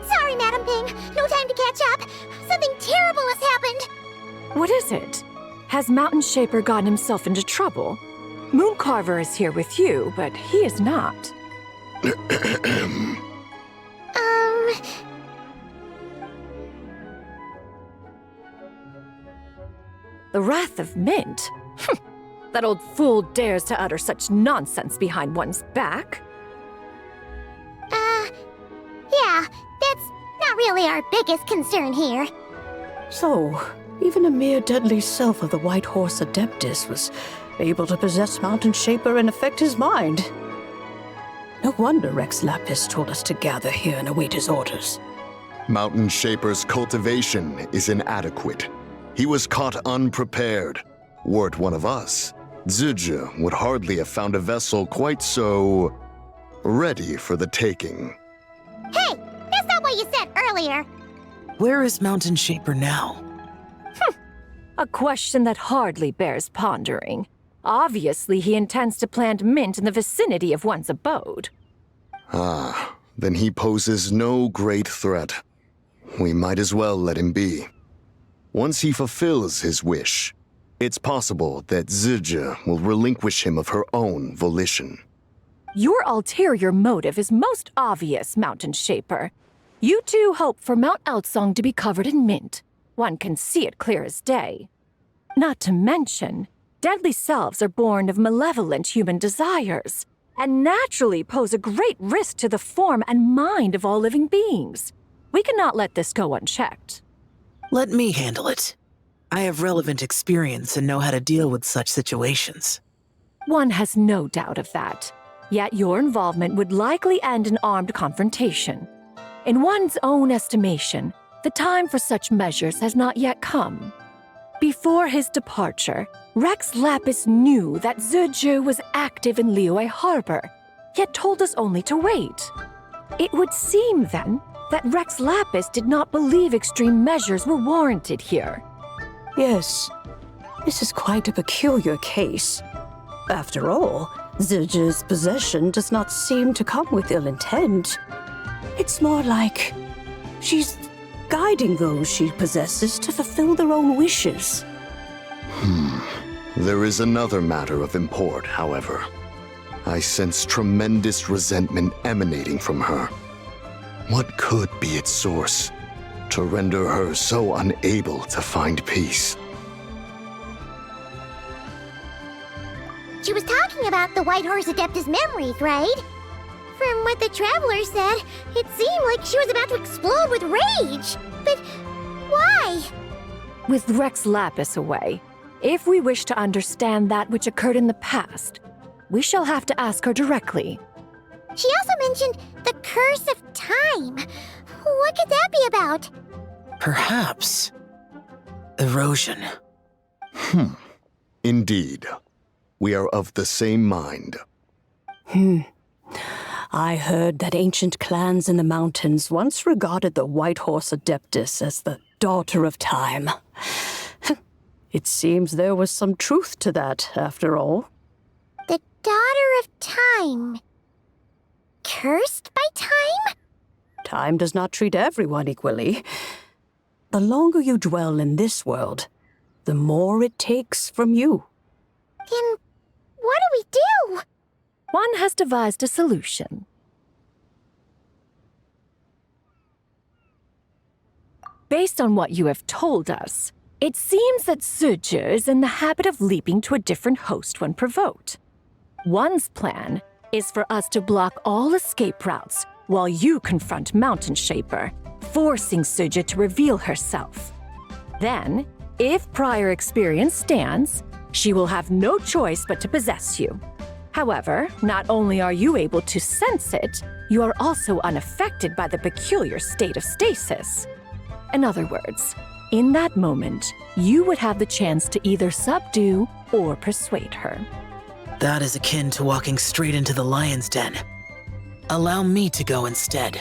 Sorry, Madam Ping. No time to catch up. Something terrible has happened. What is it? Has Mountain Shaper gotten himself into trouble? Mooncarver is here with you, but he is not. The Wrath of Mint? That old fool dares to utter such nonsense behind one's back. Yeah, that's not really our biggest concern here. So, even a mere deadly self of the White Horse Adeptus was able to possess Mountain Shaper and affect his mind. No wonder Rex Lapis told us to gather here and await his orders. Mountain Shaper's cultivation is inadequate. He was caught unprepared. Were it one of us, Zizhi would hardly have found a vessel quite so ready for the taking. Hey, that's not what you said earlier. Where is Mountain Shaper now? A question that hardly bears pondering. Obviously, he intends to plant mint in the vicinity of one's abode. Ah, then he poses no great threat. We might as well let him be. Once he fulfills his wish, it's possible that Zizhi will relinquish him of her own volition. Your ulterior motive is most obvious, Mountain Shaper. You two hope for Mount Outsong to be covered in mint. One can see it clear as day. Not to mention, deadly selves are born of malevolent human desires, and naturally pose a great risk to the form and mind of all living beings. We cannot let this go unchecked. Let me handle it. I have relevant experience and know how to deal with such situations. One has no doubt of that. Yet your involvement would likely end in armed confrontation. In one's own estimation, the time for such measures has not yet come. Before his departure, Rex Lapis knew that Zizhi was active in Liyue Harbor, yet told us only to wait. It would seem, then, that Rex Lapis did not believe extreme measures were warranted here. Yes, this is quite a peculiar case. After all, Zizhi's possession does not seem to come with ill intent. It's more like she's guiding those she possesses to fulfill their own wishes. There is another matter of import, however. I sense tremendous resentment emanating from her. What could be its source to render her so unable to find peace? She was talking about the White Horse Adeptus memories, right? From what the Traveler said, it seemed like she was about to explode with rage. But why? With Rex Lapis away, if we wish to understand that which occurred in the past, we shall have to ask her directly. She also mentioned the Curse of Time. What could that be about? Perhaps erosion. Indeed. We are of the same mind. I heard that ancient clans in the mountains once regarded the White Horse Adeptus as the daughter of time. It seems there was some truth to that, after all. The Daughter of Time. Cursed by time? Time does not treat everyone equally. The longer you dwell in this world, the more it takes from you. Then what do we do? One has devised a solution. Based on what you have told us, it seems that Zizhi is in the habit of leaping to a different host when provoked. One's plan is for us to block all escape routes while you confront Mountain Shaper, forcing Zizhi to reveal herself. Then, if prior experience stands, she will have no choice but to possess you. However, not only are you able to sense it, you are also unaffected by the peculiar state of stasis. In other words, in that moment, you would have the chance to either subdue or persuade her. That is akin to walking straight into the lion's den. Allow me to go instead.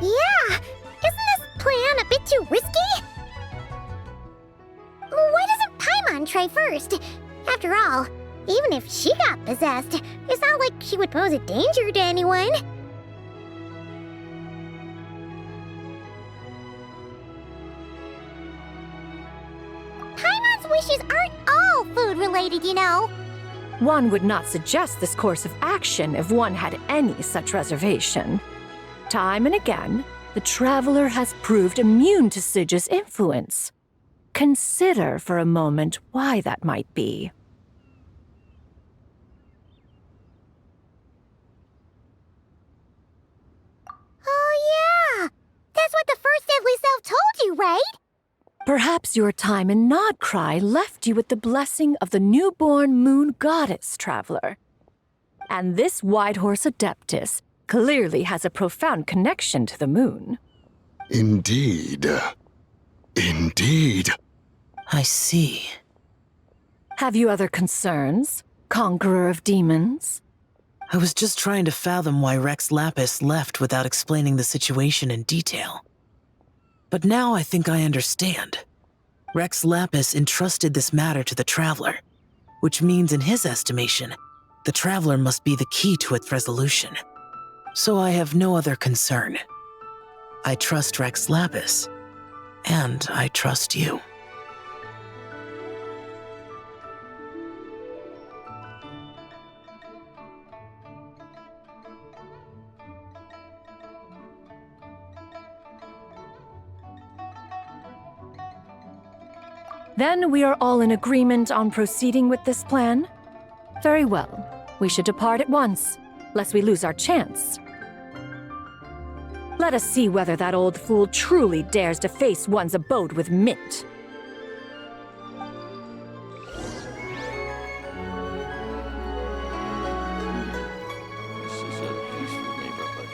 Yeah! Isn't this plan a bit too risky? Why doesn't Paimon try first? After all, even if she got possessed, it's not like she would pose a danger to anyone. Paimon's wishes aren't all food-related, you know. One would not suggest this course of action if one had any such reservation. Time and again, the traveler has proved immune to Sidge's influence. Consider for a moment why that might be. Oh yeah! That's what the first deadly self told you, right? Perhaps your time in Nodcry left you with the blessing of the newborn moon goddess, traveler. And this Whitehorse Adeptus clearly has a profound connection to the moon. Indeed. Indeed. I see. Have you other concerns, Conqueror of Demons? I was just trying to fathom why Rex Lapis left without explaining the situation in detail. But now I think I understand. Rex Lapis entrusted this matter to the Traveler, which means in his estimation, the Traveler must be the key to its resolution. So I have no other concern. I trust Rex Lapis, and I trust you. Then we are all in agreement on proceeding with this plan? Very well. We should depart at once, lest we lose our chance. Let us see whether that old fool truly dares to face one's abode with Mint. This is a peaceful neighborhood.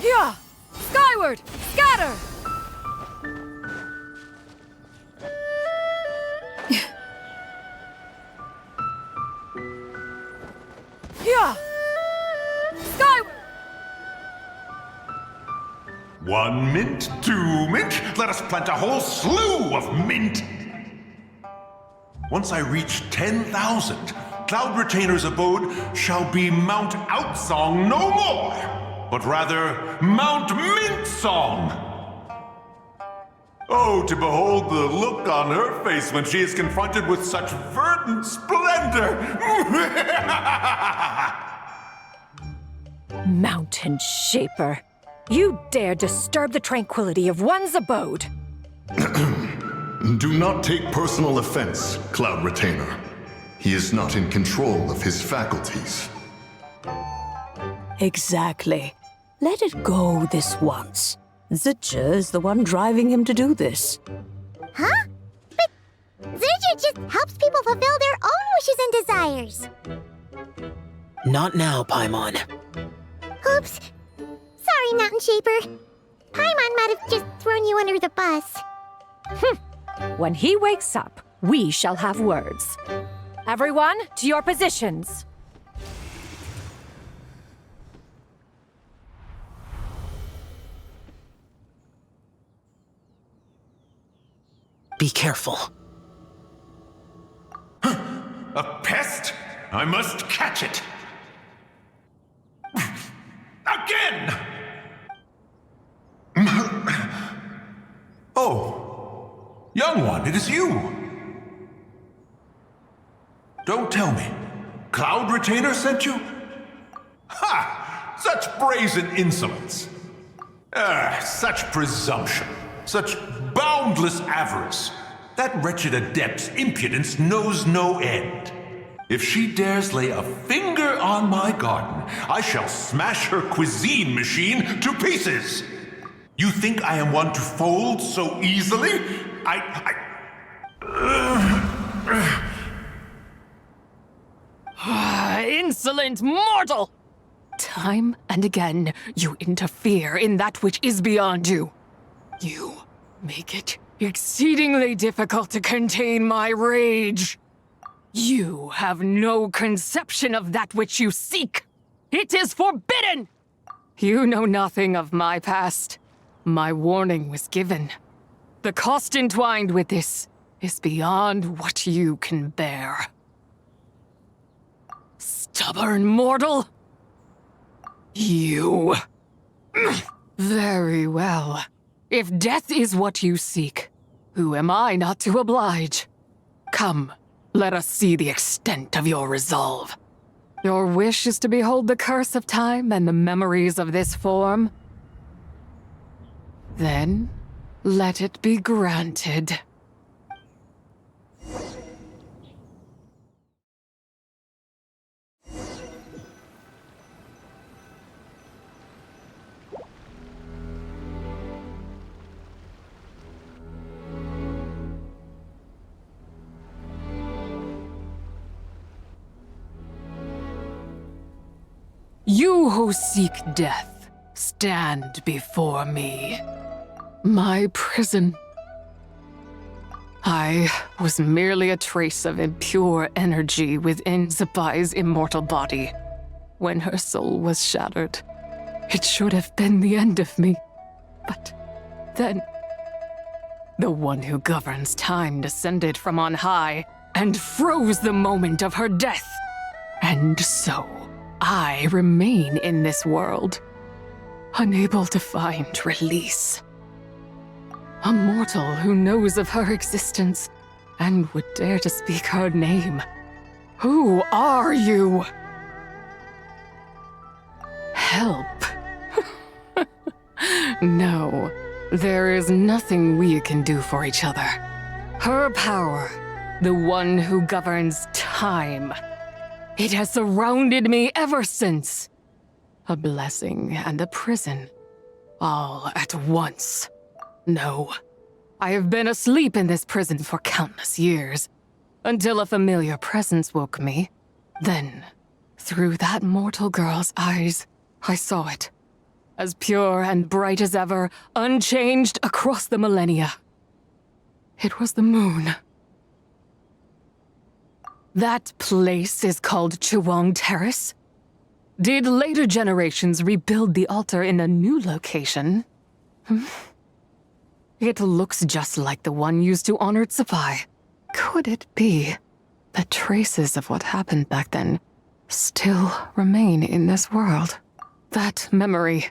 Yeah! Skyward! Scatter! Yeah! Skyward! 1 mint, 2 mint. Let us plant a whole slew of mint. Once I reach 10,000, Cloud Retainer's abode shall be Mount Outsong no more, but rather Mount Mintsong. Oh, to behold the look on her face when she is confronted with such verdant splendor! Mountain Shaper, you dare disturb the tranquility of one's abode. Do not take personal offense, Cloud Retainer. He is not in control of his faculties. Exactly. Let it go this once. Zidja is the one driving him to do this. Huh? But Zidja just helps people fulfill their own wishes and desires. Not now, Paimon. Oops. Sorry, Mountain Shaper. Paimon might have just thrown you under the bus. When he wakes up, we shall have words. Everyone, to your positions. Be careful. A pest? I must catch it. Again! Oh, young one, it is you. Don't tell me. Cloud Retainer sent you? Ha! Such brazen insolence. Such presumption. Such boundless avarice. That wretched adept's impudence knows no end. If she dares lay a finger on my garden, I shall smash her cuisine machine to pieces. You think I am one to fold so easily? Insolent mortal! Time and again, you interfere in that which is beyond you. You make it exceedingly difficult to contain my rage. You have no conception of that which you seek. It is forbidden! You know nothing of my past. My warning was given. The cost entwined with this is beyond what you can bear. Stubborn mortal! You. Very well. If death is what you seek, who am I not to oblige? Come, let us see the extent of your resolve. Your wish is to behold the curse of time and the memories of this form? Then, let it be granted. You who seek death, stand before me. My prison. I was merely a trace of impure energy within Zapai's immortal body. When her soul was shattered, it should have been the end of me. But then, the one who governs time descended from on high and froze the moment of her death. And so, I remain in this world, unable to find release. A mortal who knows of her existence and would dare to speak her name. Who are you? Help. No, there is nothing we can do for each other. Her power, the one who governs time, it has surrounded me ever since. A blessing and a prison, all at once. No, I have been asleep in this prison for countless years, until a familiar presence woke me. Then, through that mortal girl's eyes, I saw it. As pure and bright as ever, unchanged across the millennia. It was the moon. That place is called Chuang Terrace. Did later generations rebuild the altar in a new location? It looks just like the one used to honor Zapai. Could it be that traces of what happened back then still remain in this world? That memory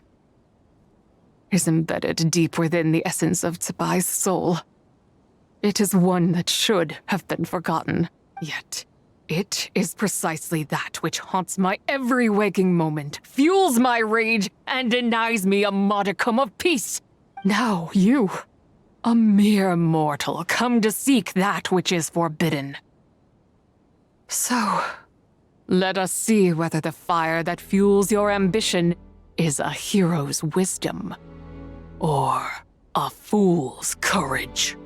is embedded deep within the essence of Zapai's soul. It is one that should have been forgotten, yet it is precisely that which haunts my every waking moment, fuels my rage, and denies me a modicum of peace. Now you, a mere mortal, come to seek that which is forbidden. So, let us see whether the fire that fuels your ambition is a hero's wisdom or a fool's courage.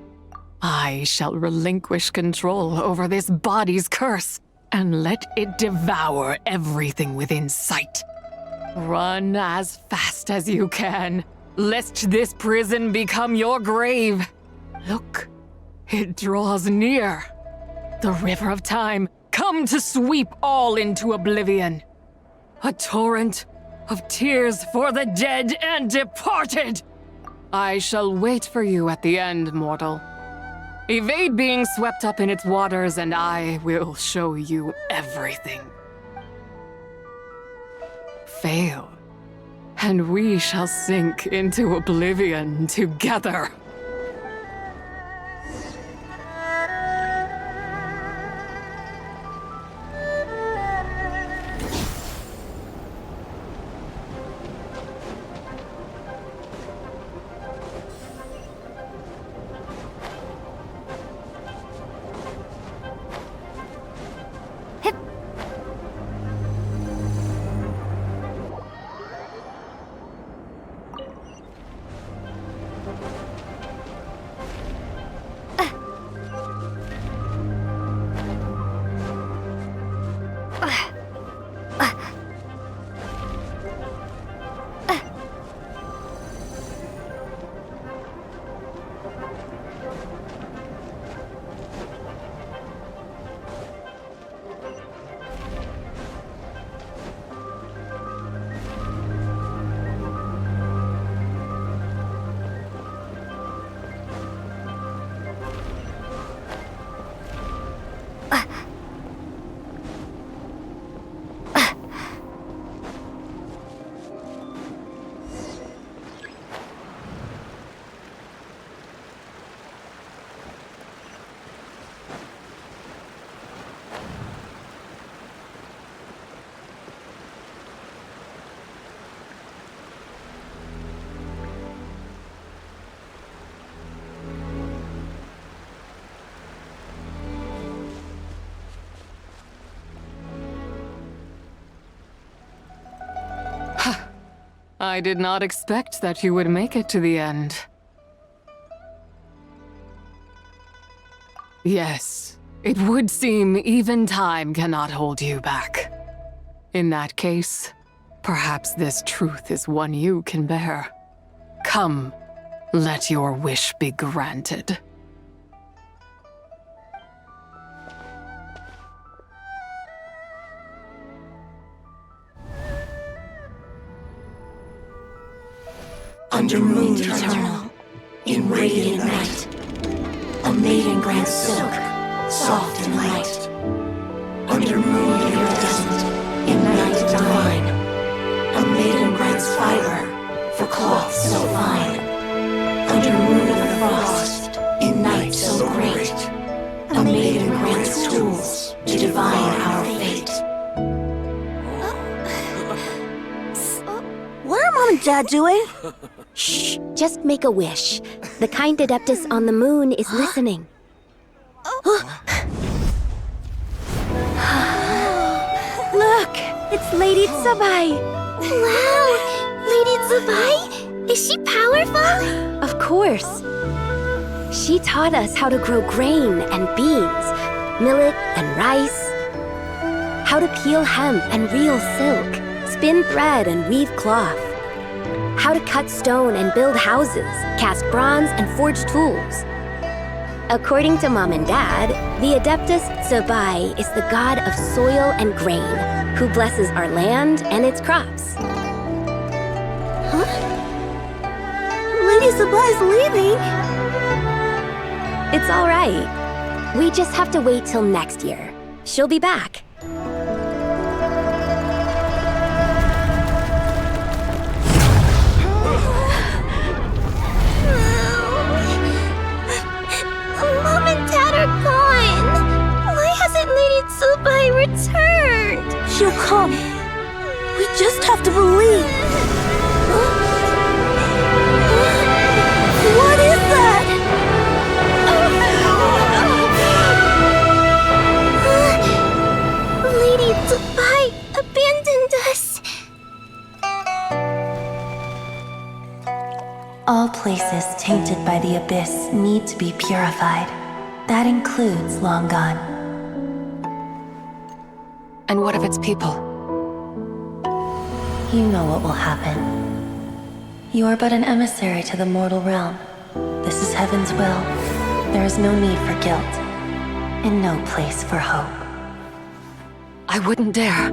I shall relinquish control over this body's curse and let it devour everything within sight. Run as fast as you can, lest this prison become your grave. Look, it draws near. The river of time, come to sweep all into oblivion. A torrent of tears for the dead and departed. I shall wait for you at the end, mortal. Evade being swept up in its waters, and I will show you everything. Fail, and we shall sink into oblivion together. I did not expect that you would make it to the end. Yes, it would seem even time cannot hold you back. In that case, perhaps this truth is one you can bear. Come, let your wish be granted. Under moon eternal, in radiant night, a maiden grants silk, soft and light. Under moon iridescent, in night divine, a maiden grants fiber for cloth so fine. Under moon of frost, in night so great, a maiden grants tools to divine our fate. What are Mom and Dad doing? Shh, just make a wish. The kind Adeptus on the moon is listening. Look, it's Lady Tsubai. Wow, Lady Tsubai? Is she powerful? Of course. She taught us how to grow grain and beans, millet and rice, how to peel hemp and reel silk, spin thread and weave cloth, how to cut stone and build houses, cast bronze and forge tools. According to Mom and Dad, the Adeptus Tsubai is the god of soil and grain, who blesses our land and its crops. Huh? Lady Tsubai's leaving? It's all right. We just have to wait till next year. She'll be back. Mom and Dad are gone. Why hasn't Lady Tsubai returned? She'll come. We just have to believe. What is that? Lady Tsubai abandoned us. All places tainted by the abyss need to be purified. That includes Long Gone. And what of its people? You know what will happen. You are but an emissary to the mortal realm. This is Heaven's will. There is no need for guilt, and no place for hope. I wouldn't dare.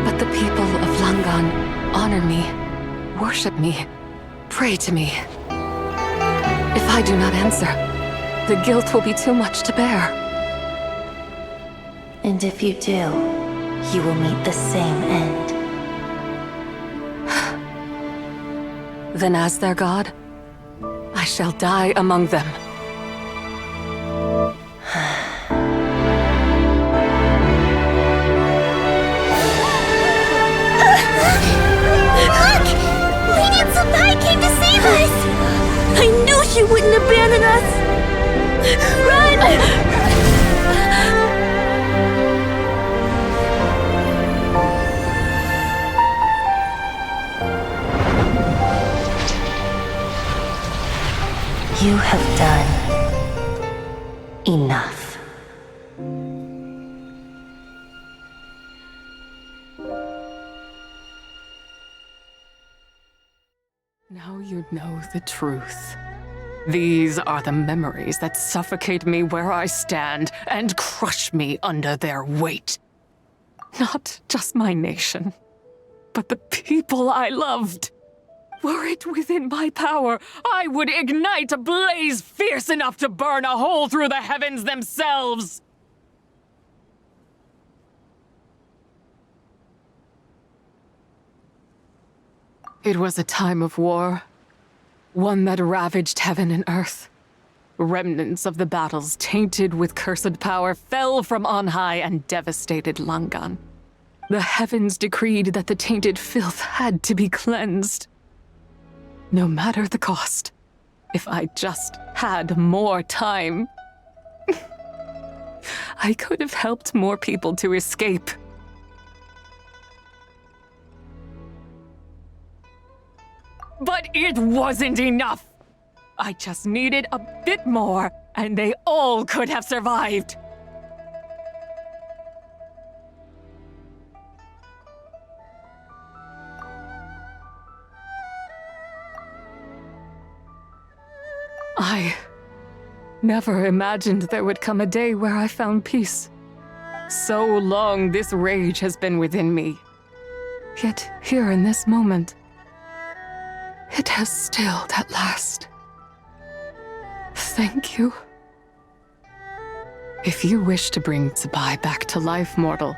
But the people of Langan honor me, worship me, pray to me. If I do not answer, the guilt will be too much to bear. And if you do, you will meet the same end. Then as their god, I shall die among them. Look! Lady Tsubai came to save us! I knew she wouldn't abandon us! Run! You have done enough. Now you know the truth. These are the memories that suffocate me where I stand and crush me under their weight. Not just my nation, but the people I loved. Were it within my power, I would ignite a blaze fierce enough to burn a hole through the heavens themselves! It was a time of war, one that ravaged heaven and earth. Remnants of the battles tainted with cursed power fell from on high and devastated Langan. The heavens decreed that the tainted filth had to be cleansed. No matter the cost, if I just had more time, I could have helped more people to escape. But it wasn't enough! I just needed a bit more, and they all could have survived. I never imagined there would come a day where I found peace. So long this rage has been within me. Yet here in this moment, it has stilled at last. Thank you. If you wish to bring Zabai back to life, mortal,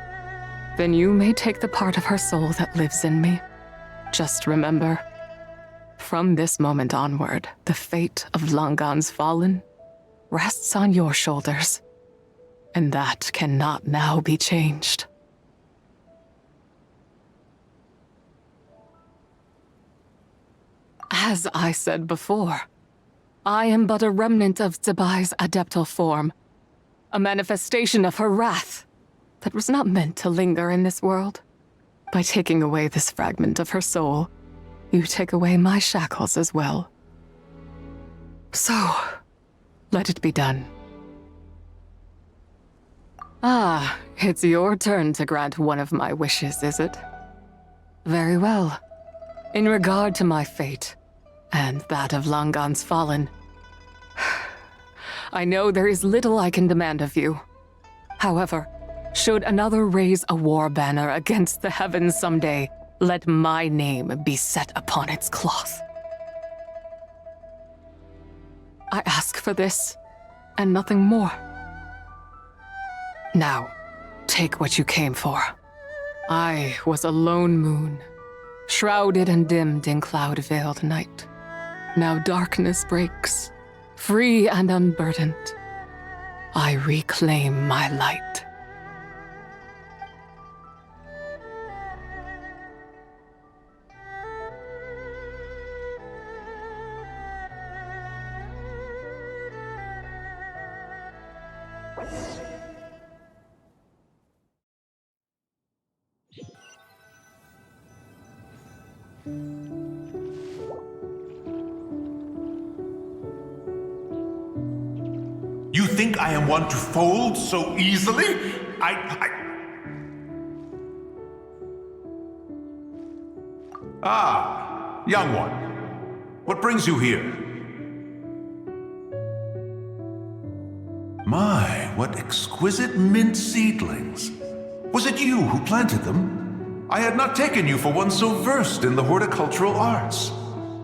then you may take the part of her soul that lives in me. Just remember, from this moment onward, the fate of Langan's fallen rests on your shoulders, and that cannot now be changed. As I said before, I am but a remnant of Zabai's adeptal form, a manifestation of her wrath that was not meant to linger in this world. By taking away this fragment of her soul, you take away my shackles as well. So, let it be done. Ah, it's your turn to grant one of my wishes, is it? Very well. In regard to my fate, and that of Langan's fallen, I know there is little I can demand of you. However, should another raise a war banner against the heavens someday, let my name be set upon its cloth. I ask for this, and nothing more. Now, take what you came for. I was a lone moon, shrouded and dimmed in cloud-veiled night. Now darkness breaks, free and unburdened. I reclaim my light. You think I am one to fold so easily? Ah, young one. What brings you here? My, what exquisite mint seedlings. Was it you who planted them? I had not taken you for one so versed in the horticultural arts.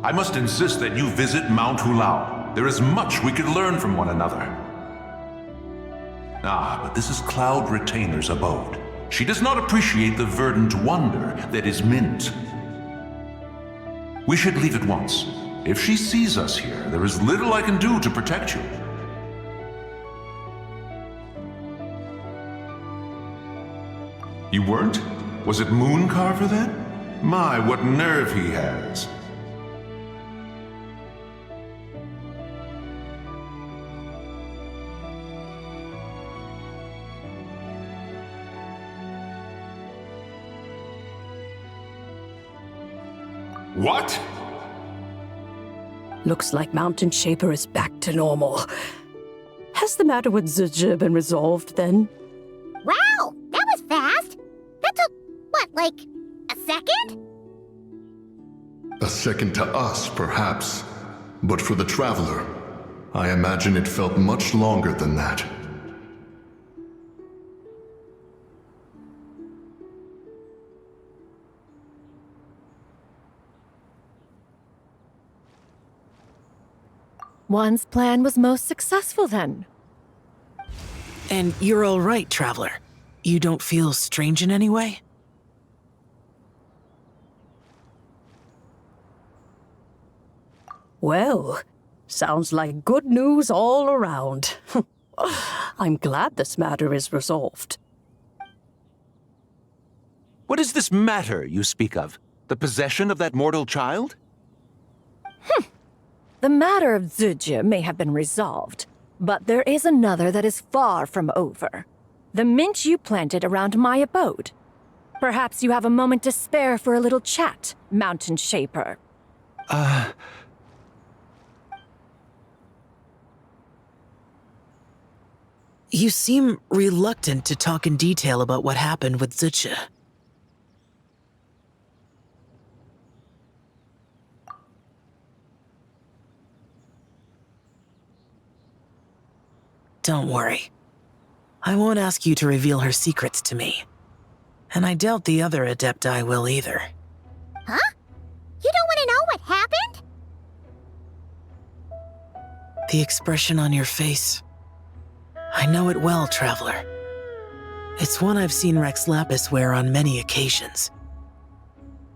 I must insist that you visit Mount Hulao. There is much we could learn from one another. Ah, but this is Cloud Retainer's abode. She does not appreciate the verdant wonder that is mint. We should leave at once. If she sees us here, there is little I can do to protect you. You weren't? Was it Mooncarver then? My, what nerve he has. What? Looks like Mountain Shaper is back to normal. Has the matter with Zizhi been resolved then? Wow, that was fast. That took, what, like a second? A second to us, perhaps. But for the Traveler, I imagine it felt much longer than that. One's plan was most successful then. And you're all right, Traveler. You don't feel strange in any way? Well, sounds like good news all around. I'm glad this matter is resolved. What is this matter you speak of? The possession of that mortal child? The matter of Zizhi may have been resolved, but there is another that is far from over. The mint you planted around my abode. Perhaps you have a moment to spare for a little chat, Mountain Shaper. You seem reluctant to talk in detail about what happened with Zucha. Don't worry. I won't ask you to reveal her secrets to me. And I doubt the other Adepti will either. Huh? You don't want to know what happened? The expression on your face. I know it well, Traveler. It's one I've seen Rex Lapis wear on many occasions.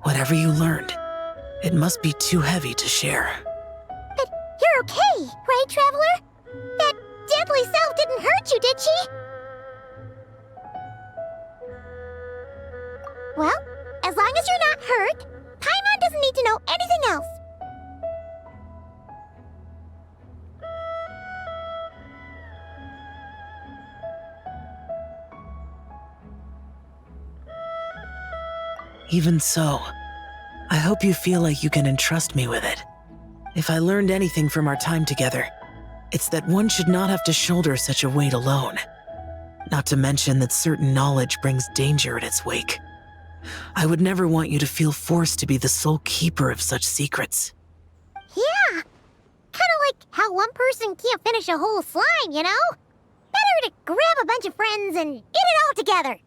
Whatever you learned, it must be too heavy to share. But you're okay, right, Traveler? That deadly self didn't hurt you, did she? Well, as long as you're not hurt, Paimon doesn't need to know anything else. Even so, I hope you feel like you can entrust me with it. If I learned anything from our time together, it's that one should not have to shoulder such a weight alone. Not to mention that certain knowledge brings danger in its wake. I would never want you to feel forced to be the sole keeper of such secrets. Yeah, kinda like how one person can't finish a whole slime, you know? Better to grab a bunch of friends and eat it all together.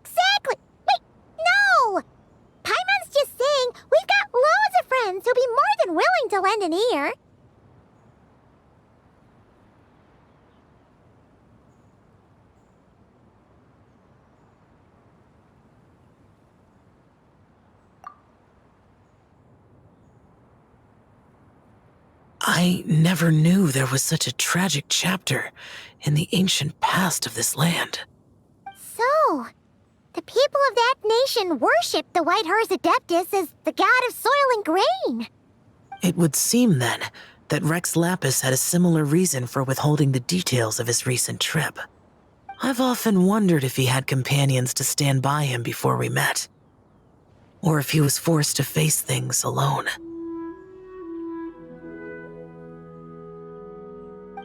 Exactly! Wait, no! Paimon's just saying we've got loads of friends who'll be more than willing to lend an ear. I never knew there was such a tragic chapter in the ancient past of this land. So, the people of that nation worship the White Horse Adeptus as the god of soil and grain. It would seem, then, that Rex Lapis had a similar reason for withholding the details of his recent trip. I've often wondered if he had companions to stand by him before we met. Or if he was forced to face things alone.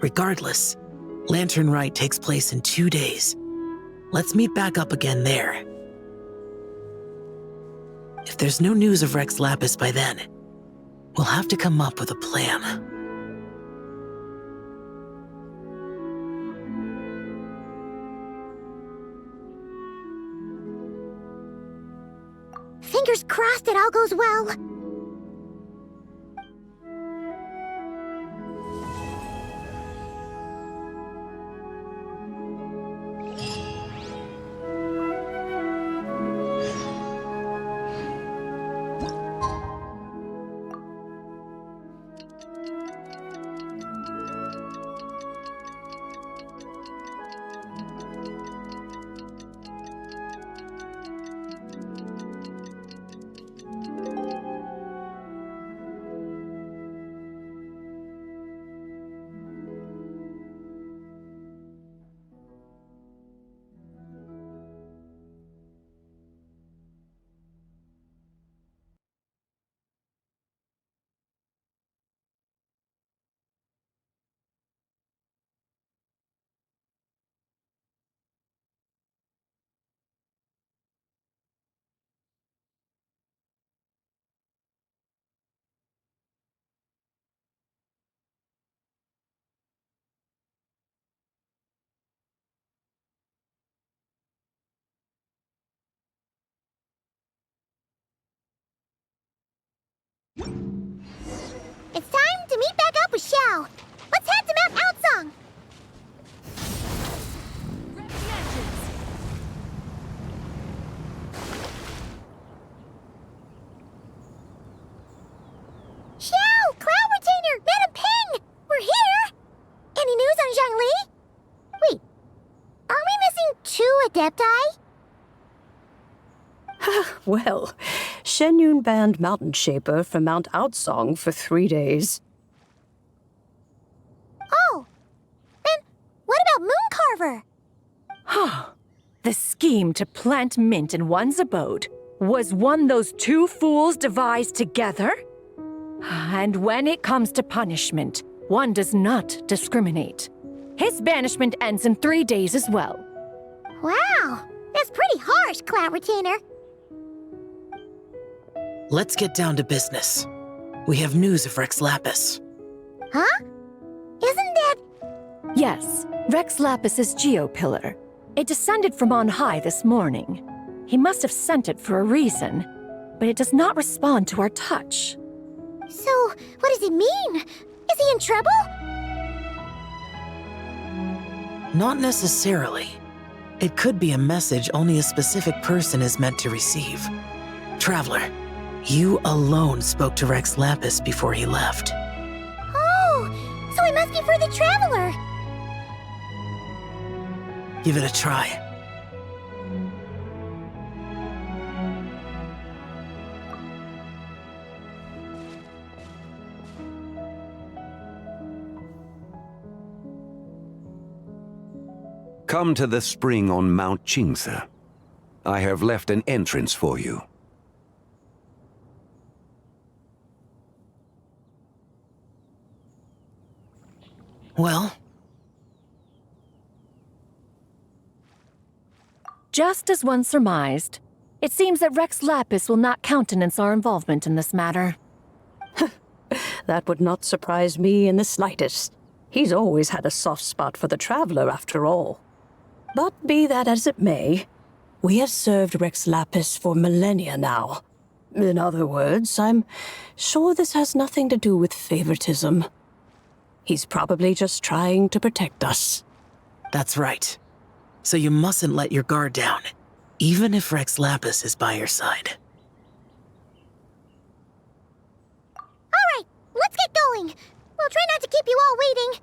Regardless, Lanternlit takes place in 2 days. Let's meet back up again there. If there's no news of Rex Lapis by then, we'll have to come up with a plan. Fingers crossed it all goes well. It's time to meet back up with Xiao. Let's head to Mount Outsong. Xiao! Cloud Retainer! Madam Ping! We're here! Any news on Zhongli? Wait, are we missing 2 Adepti? Well, Shenyun banned Mountain Shaper from Mount Outsong for 3 days. Oh! Then what about Mooncarver? Huh. The scheme to plant mint in one's abode was one those two fools devised together? And when it comes to punishment, one does not discriminate. His banishment ends in 3 days as well. Wow! That's pretty harsh, Cloud Retainer. Let's get down to business. We have news of Rex Lapis. Huh? Isn't that... Yes, Rex Lapis's Geopillar. It descended from on high this morning. He must have sent it for a reason, but it does not respond to our touch. So, what does it mean? Is he in trouble? Not necessarily. It could be a message only a specific person is meant to receive. Traveler, you alone spoke to Rex Lapis before he left. Oh, so it must be for the Traveler. Give it a try. Come to the spring on Mount Qingse. I have left an entrance for you. Well? Just as one surmised, it seems that Rex Lapis will not countenance our involvement in this matter. That would not surprise me in the slightest. He's always had a soft spot for the Traveler, after all. But be that as it may, we have served Rex Lapis for millennia now. In other words, I'm sure this has nothing to do with favoritism. He's probably just trying to protect us. That's right. So you mustn't let your guard down, even if Rex Lapis is by your side. All right, let's get going. We'll try not to keep you all waiting.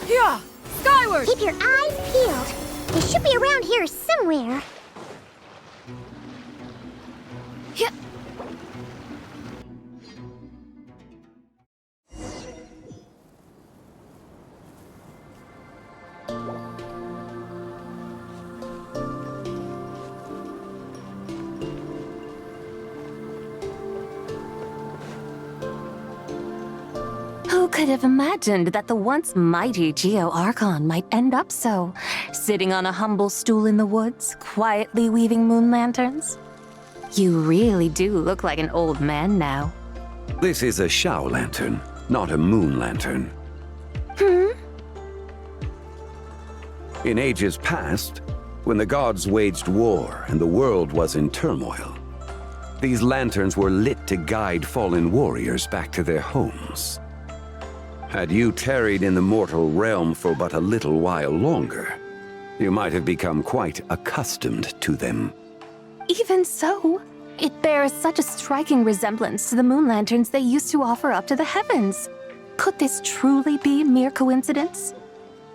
Yeah, skyward! Keep your eyes peeled. They should be around here somewhere. Yeah. Who could have imagined that the once mighty Geo Archon might end up so, sitting on a humble stool in the woods, quietly weaving moon lanterns? You really do look like an old man now. This is a Shao lantern, not a moon lantern. In ages past, when the gods waged war and the world was in turmoil, these lanterns were lit to guide fallen warriors back to their homes. Had you tarried in the mortal realm for but a little while longer, you might have become quite accustomed to them. Even so, it bears such a striking resemblance to the moon lanterns they used to offer up to the heavens. Could this truly be mere coincidence?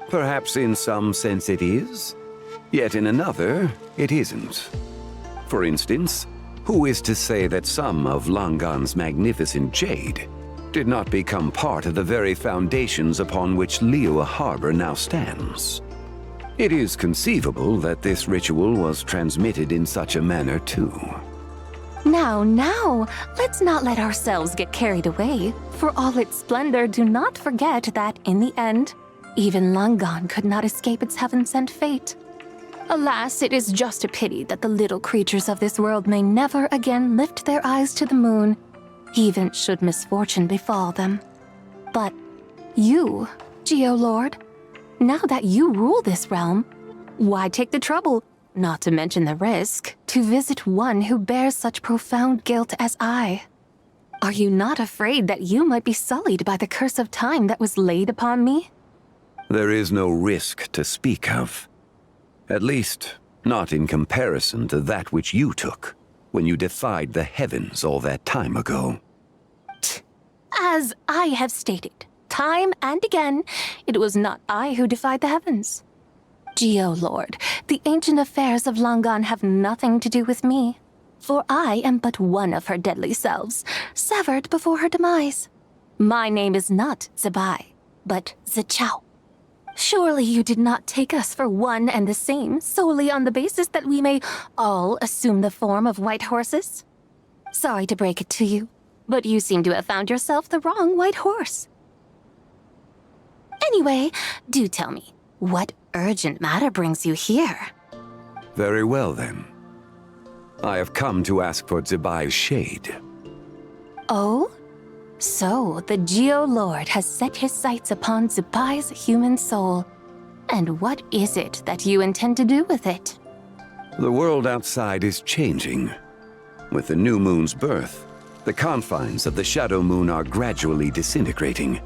Perhaps in some sense it is, yet in another, it isn't. For instance, who is to say that some of Langan's magnificent jade did not become part of the very foundations upon which Liyue Harbor now stands? It is conceivable that this ritual was transmitted in such a manner too. Now, let's not let ourselves get carried away. For all its splendor, do not forget that, in the end, even Langan could not escape its heaven-sent fate. Alas, it is just a pity that the little creatures of this world may never again lift their eyes to the moon, even should misfortune befall them. But you, Geo Lord, now that you rule this realm, Why take the trouble, not to mention the risk, to visit one who bears such profound guilt as I? Are you not afraid that you might be sullied by the curse of time that was laid upon me? There is no risk to speak of. At least, not in comparison to that which you took when you defied the heavens all that time ago. As I have stated, time and again, it was not I who defied the heavens. Geo-Lord, the ancient affairs of Langan have nothing to do with me, for I am but one of her deadly selves, severed before her demise. My name is not Zebai, but Zichao. Surely you did not take us for one and the same solely on the basis that we may all assume the form of white horses? Sorry to break it to you, but you seem to have found yourself the wrong white horse. Anyway, do tell me, what urgent matter brings you here? Very well, then. I have come to ask for Zebai's shade. Oh? So, the Geo-Lord has set his sights upon Zebai's human soul. And what is it that you intend to do with it? The world outside is changing. With the new moon's birth, the confines of the shadow moon are gradually disintegrating.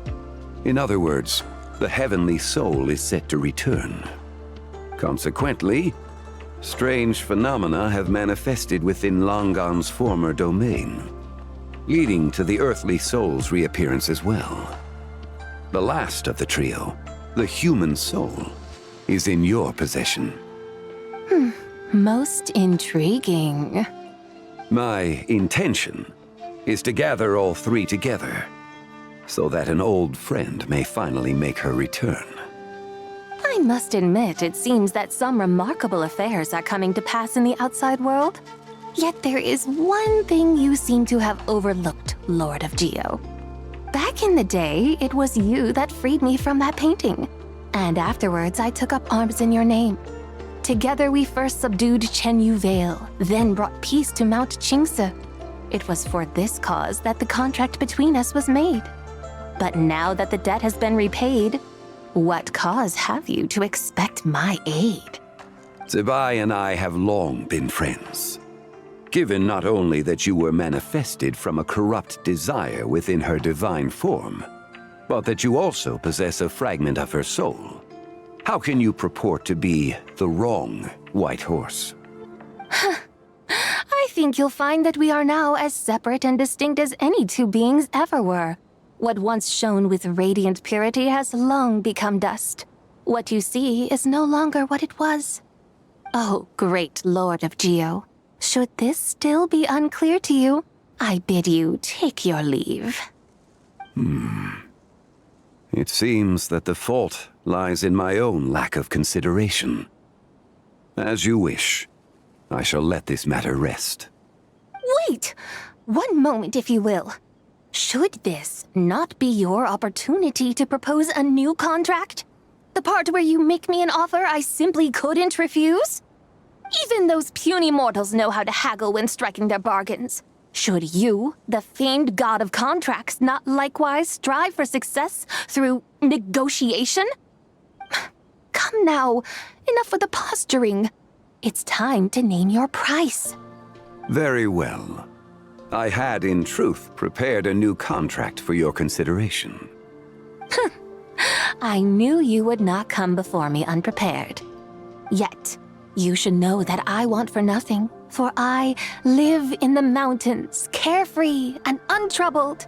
In other words, the heavenly soul is set to return. Consequently, strange phenomena have manifested within Langan's former domain, leading to the earthly soul's reappearance as well. The last of the trio, the human soul, is in your possession. Most intriguing. My intention is to gather all three together, so that an old friend may finally make her return. I must admit, it seems that some remarkable affairs are coming to pass in the outside world. Yet there is one thing you seem to have overlooked, Lord of Geo. Back in the day, it was you that freed me from that painting. And afterwards, I took up arms in your name. Together we first subdued Chenyu Vale, then brought peace to Mount Qingse. It was for this cause that the contract between us was made. But now that the debt has been repaid, what cause have you to expect my aid? Zebai and I have long been friends. Given not only that you were manifested from a corrupt desire within her divine form, but that you also possess a fragment of her soul, how can you purport to be the wrong white horse? I think you'll find that we are now as separate and distinct as any two beings ever were. What once shone with radiant purity has long become dust. What you see is no longer what it was. Oh, great Lord of Geo, should this still be unclear to you, I bid you take your leave. It seems that the fault lies in my own lack of consideration. As you wish, I shall let this matter rest. Wait! One moment, if you will. Should this not be your opportunity to propose a new contract? The part where you make me an offer I simply couldn't refuse? Even those puny mortals know how to haggle when striking their bargains. Should you, the famed god of contracts, not likewise strive for success through negotiation? Come now, enough with the posturing. It's time to name your price. Very well. I had, in truth, prepared a new contract for your consideration. I knew you would not come before me unprepared. Yet, you should know that I want for nothing, for I live in the mountains, carefree and untroubled.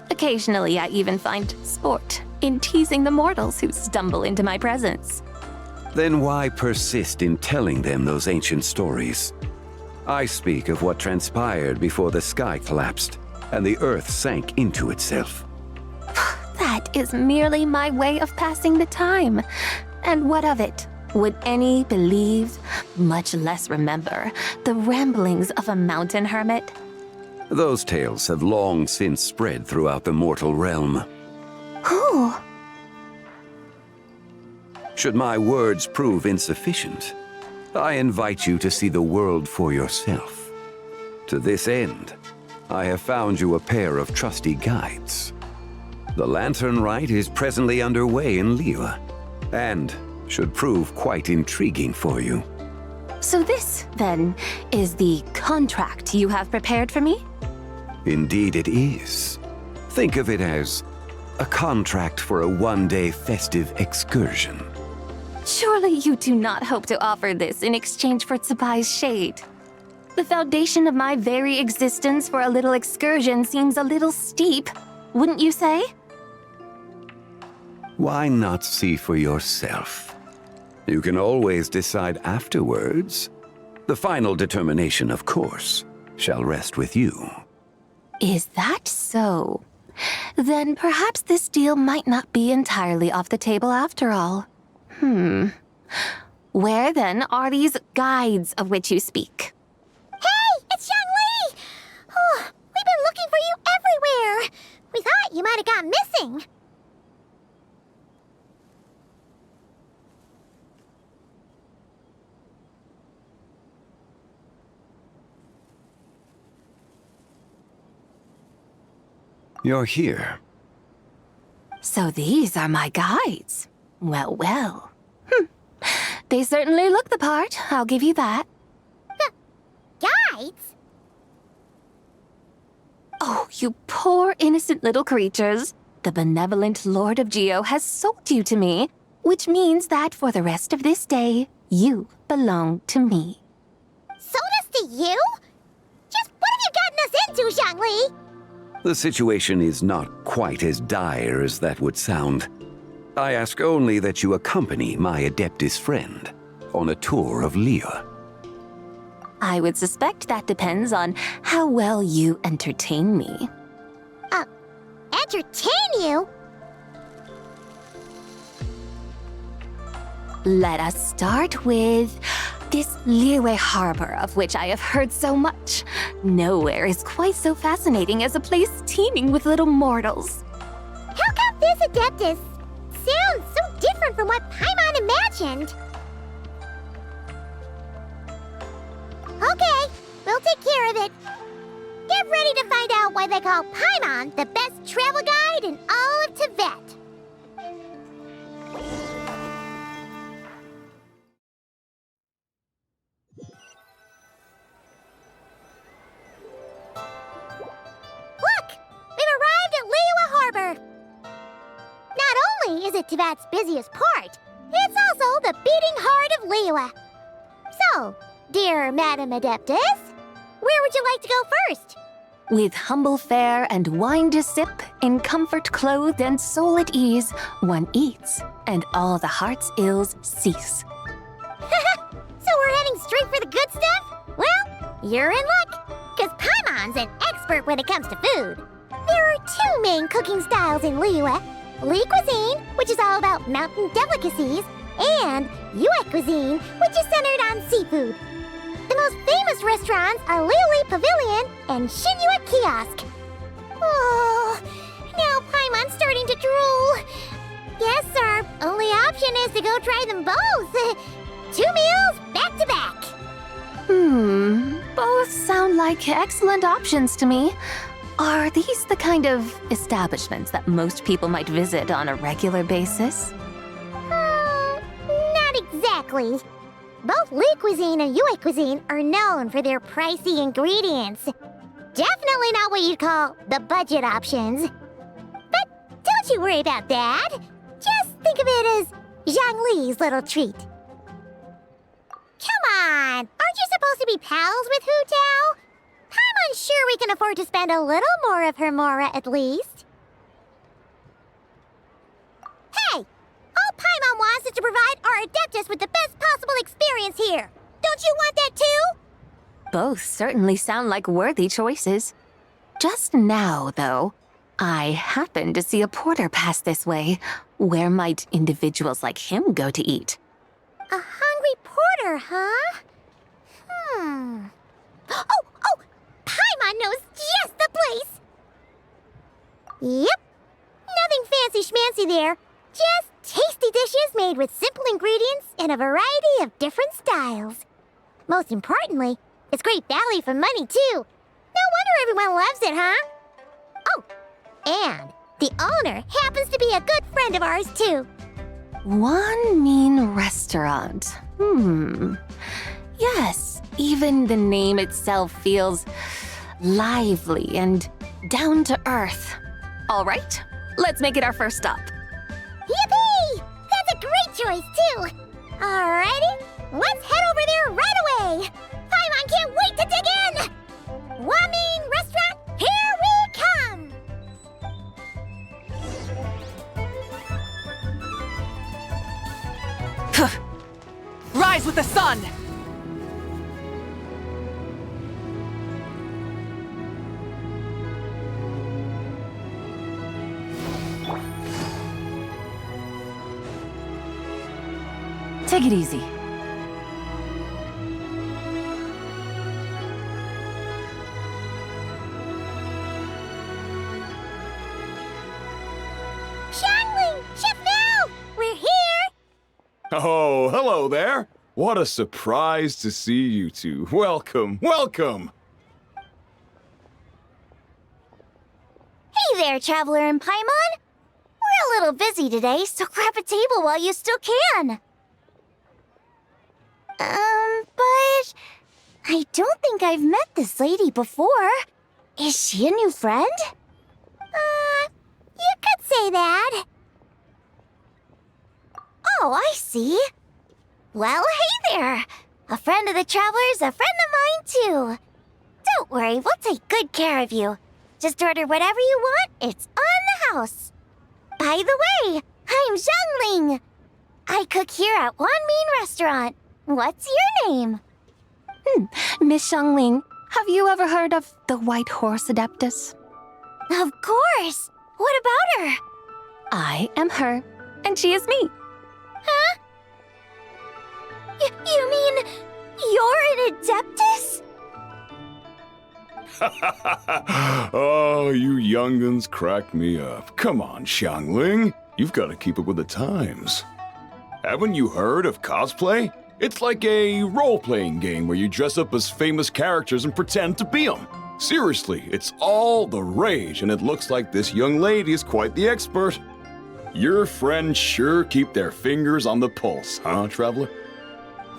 Occasionally, I even find sport in teasing the mortals who stumble into my presence. Then why persist in telling them those ancient stories? I speak of what transpired before the sky collapsed and the earth sank into itself. That is merely my way of passing the time. And what of it? Would any believe, much less remember, the ramblings of a mountain hermit? Those tales have long since spread throughout the mortal realm. Who? Should my words prove insufficient, I invite you to see the world for yourself. To this end, I have found you a pair of trusty guides. The Lanternlit is presently underway in Liyue, and Should prove quite intriguing for you. So this, then, is the contract you have prepared for me? Indeed it is. Think of it as a contract for a one-day festive excursion. Surely you do not hope to offer this in exchange for Tsubai's shade. The foundation of my very existence for a little excursion seems a little steep, wouldn't you say? Why not see for yourself? You can always decide afterwards. The final determination, of course, shall rest with you. Is that so? Then perhaps this deal might not be entirely off the table after all. Where then are these guides of which you speak? Hey, it's Zhangli! Oh, we've been looking for you everywhere. We thought you might have gone missing. You're here. So these are my guides. Well, well. They certainly look the part, I'll give you that. Guides? Oh, you poor innocent little creatures. The benevolent Lord of Geo has sold you to me, which means that for the rest of this day, you belong to me. Sold us to you? Just what have you gotten us into, Zhangli? The situation is not quite as dire as that would sound. I ask only that you accompany my Adeptus friend on a tour of Liyue. I would suspect that depends on how well you entertain me. Entertain you? Let us start with this Liyue harbor of which I have heard so much. Nowhere is quite so fascinating as a place teeming with little mortals. How come this Adeptus sounds so different from what Paimon imagined? Okay, we'll take care of it. Get ready to find out why they call Paimon the best travel guide in all of Tibet. Look! We've arrived at Liyue Harbor. Not only is it Tibet's busiest port, it's also the beating heart of Liyue. So, dear Madam Adeptus, where would you like to go first? With humble fare and wine to sip, in comfort clothed and soul at ease, one eats, and all the heart's ills cease. So we're heading straight for the good stuff? Well, you're in luck, because Paimon's an expert when it comes to food. There are two main cooking styles in Liyue. Li cuisine, which is all about mountain delicacies, and Yue cuisine, which is centered on seafood. The most famous restaurants are Liuli Pavilion and Shinyue Kiosk. Oh, now Paimon's starting to drool. Guess our only option is to go try them both. 2 meals back to back. Both sound like excellent options to me. Are these the kind of establishments that most people might visit on a regular basis? Not exactly. Both Li cuisine and Yue cuisine are known for their pricey ingredients. Definitely not what you'd call the budget options. But don't you worry about that. Just think of it as Zhangli's little treat. Come on, aren't you supposed to be pals with Hu Tao? I'm unsure we can afford to spend a little more of her mora at least. Hey! All Paimon wants is to provide our Adeptus with the best possible experience here. Don't you want that too? Both certainly sound like worthy choices. Just now, though, I happened to see a porter pass this way. Where might individuals like him go to eat? A hungry porter, huh? Oh! Paimon knows just the place! Yep. Nothing fancy schmancy there. Just tasty dishes made with simple ingredients in a variety of different styles. Most importantly, it's great value for money, too. No wonder everyone loves it, huh? Oh, and the owner happens to be a good friend of ours, too. One mean restaurant. Yes, even the name itself feels lively and down to earth. All right, let's make it our first stop. Yippee! That's a great choice, too! Alrighty, let's head over there right away! Paimon can't wait to dig in! Wamin Restaurant, here we come! Rise with the sun! Take it easy. Xiangling! Chef now! We're here! Oh, hello there. What a surprise to see you two. Welcome, welcome. Hey there, Traveler and Paimon! We're a little busy today, so grab a table while you still can. But I don't think I've met this lady before. Is she a new friend? You could say that. Oh, I see. Well, hey there. A friend of the Traveler's a friend of mine, too. Don't worry, we'll take good care of you. Just order whatever you want, it's on the house. By the way, I'm Xiangling. I cook here at Wanmin Restaurant. What's your name? Miss Xiangling, have you ever heard of the White Horse Adeptus? Of course. What about her? I am her, and she is me. Huh? You mean you're an Adeptus? Oh, you young'uns crack me up. Come on, Xiangling. You've got to keep up with the times. Haven't you heard of cosplay? It's like a role-playing game where you dress up as famous characters and pretend to be them. Seriously, it's all the rage, and it looks like this young lady is quite the expert. Your friends sure keep their fingers on the pulse, huh, Traveler?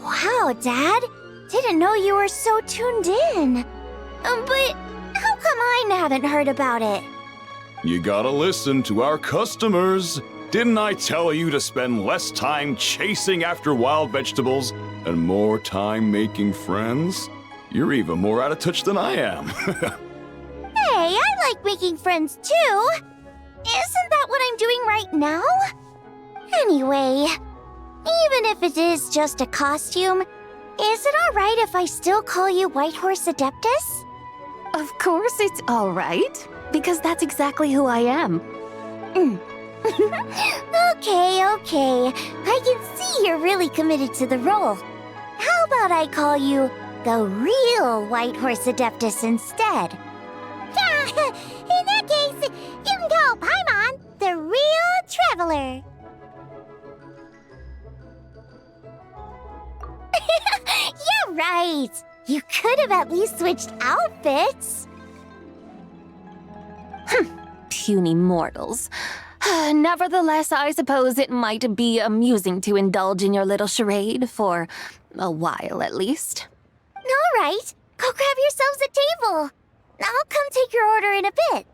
Wow, Dad. Didn't know you were so tuned in. But how come I haven't heard about it? You gotta listen to our customers. Didn't I tell you to spend less time chasing after wild vegetables and more time making friends? You're even more out of touch than I am. Hey, I like making friends too. Isn't that what I'm doing right now? Anyway, even if it is just a costume, is it alright if I still call you White Horse Adeptus? Of course it's all right, because that's exactly who I am. Okay. I can see you're really committed to the role. How about I call you the real White Horse Adeptus instead? In that case, you can call Paimon the real Traveler. You're right. You could have at least switched outfits. Puny mortals. Nevertheless, I suppose it might be amusing to indulge in your little charade for a while at least. All right, go grab yourselves a table. I'll come take your order in a bit.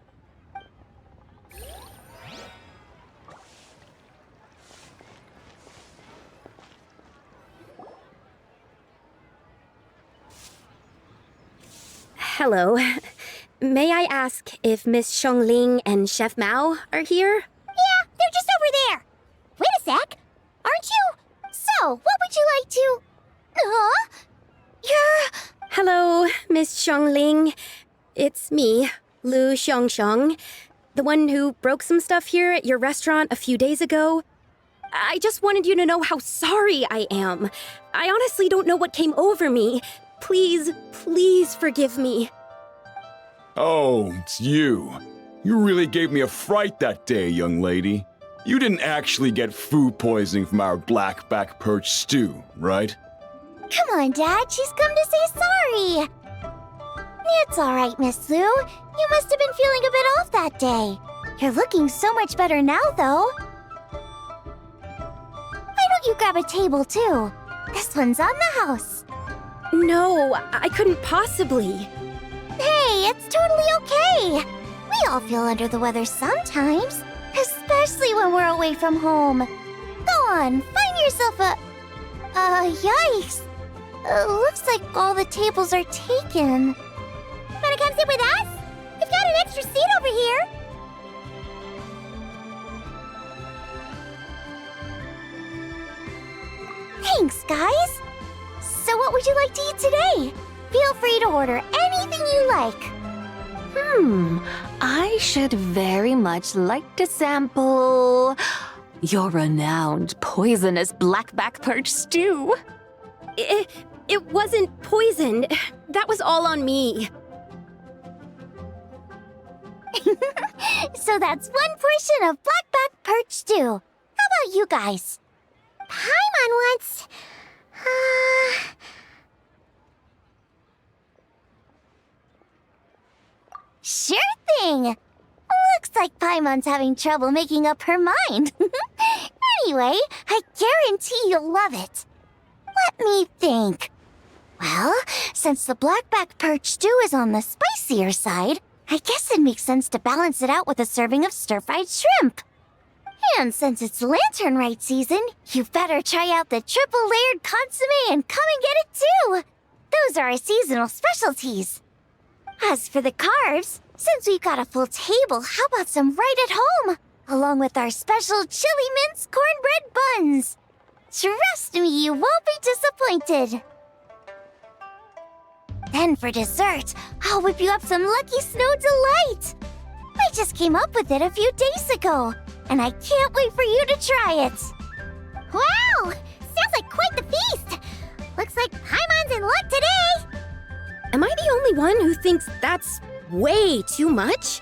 Hello. May I ask if Miss Xiangling and Chef Mao are here? Yeah, they're just over there. Wait a sec. Aren't you? So, what would you like to... You're... Hello, Miss Xiangling. It's me, Lu Xiangxiang, the one who broke some stuff here at your restaurant a few days ago. I just wanted you to know how sorry I am. I honestly don't know what came over me. Please forgive me. Oh, it's you. You really gave me a fright that day, young lady. You didn't actually get food poisoning from our black back perch stew, right? Come on, Dad. She's come to say sorry. It's all right, Miss Lu. You must have been feeling a bit off that day. You're looking so much better now, though. you grab a table too? This one's on the house. No, I couldn't possibly. Hey, it's totally okay. We all feel under the weather sometimes, especially when we're away from home. Go on, find yourself a... yikes. Looks like all the tables are taken. Wanna come sit with us? We've got an extra seat over here. Thanks, guys. So what would you like to eat today? Feel free to order anything you like. I should very much like to sample your renowned poisonous blackback perch stew. It wasn't poisoned. That was all on me. So that's one portion of blackback perch stew. How about you guys? Paimon wants... Sure thing. Looks like Paimon's having trouble making up her mind. Anyway, I guarantee you'll love it. Let me think. Well, since the blackback perch stew is on the spicier side, I guess it makes sense to balance it out with a serving of stir-fried shrimp. And since it's Lanternlit season, you better try out the triple-layered consommé and come and get it too. Those are our seasonal specialties. As for the carbs, since we've got a full table, how about some right at home? Along with our special chili mince cornbread buns. Trust me, you won't be disappointed. Then for dessert, I'll whip you up some Lucky Snow Delight. I just came up with it a few days ago, and I can't wait for you to try it. Wow! Sounds like quite the feast! Looks like Paimon's in luck today! Am I the only one who thinks that's way too much?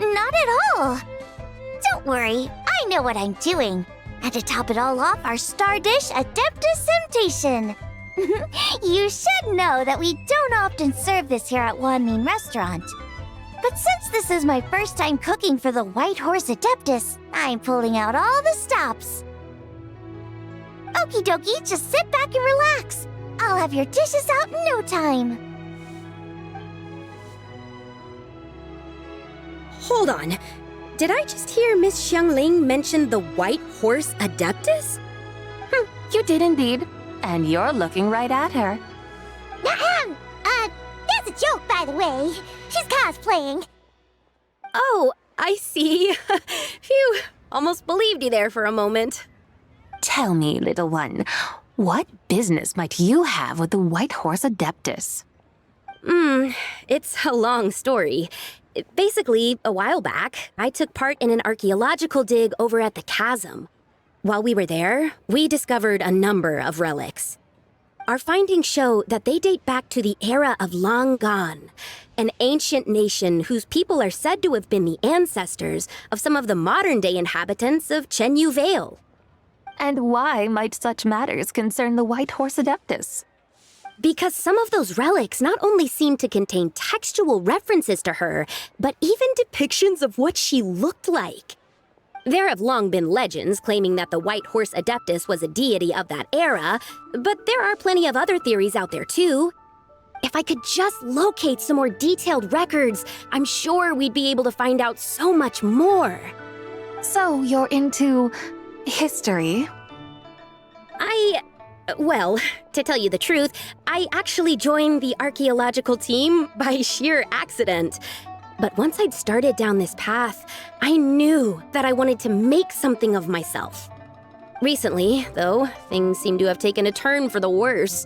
Not at all. Don't worry, I know what I'm doing. And to top it all off, our star dish, Adeptus Temptation. You should know that we don't often serve this here at Wanmin Restaurant. But since this is my first time cooking for the White Horse Adeptus, I'm pulling out all the stops. Okie dokie, just sit back and relax. I'll have your dishes out in no time. Hold on. Did I just hear Miss Xiangling mention the White Horse Adeptus? You did indeed. And you're looking right at her. That's a joke, by the way. She's cosplaying. Oh, I see. Phew, almost believed you there for a moment. Tell me, little one, what business might you have with the White Horse Adeptus? It's a long story. Basically, a while back, I took part in an archaeological dig over at the chasm. While we were there, we discovered a number of relics. Our findings show that they date back to the era of Long Gone, an ancient nation whose people are said to have been the ancestors of some of the modern-day inhabitants of Chenyu Vale. And why might such matters concern the White Horse Adeptus? Because some of those relics not only seem to contain textual references to her, but even depictions of what she looked like. There have long been legends claiming that the White Horse Adeptus was a deity of that era, but there are plenty of other theories out there too. If I could just locate some more detailed records, I'm sure we'd be able to find out so much more. So you're into history? Well, to tell you the truth, I actually joined the archaeological team by sheer accident. But once I'd started down this path, I knew that I wanted to make something of myself. Recently, though, things seem to have taken a turn for the worse.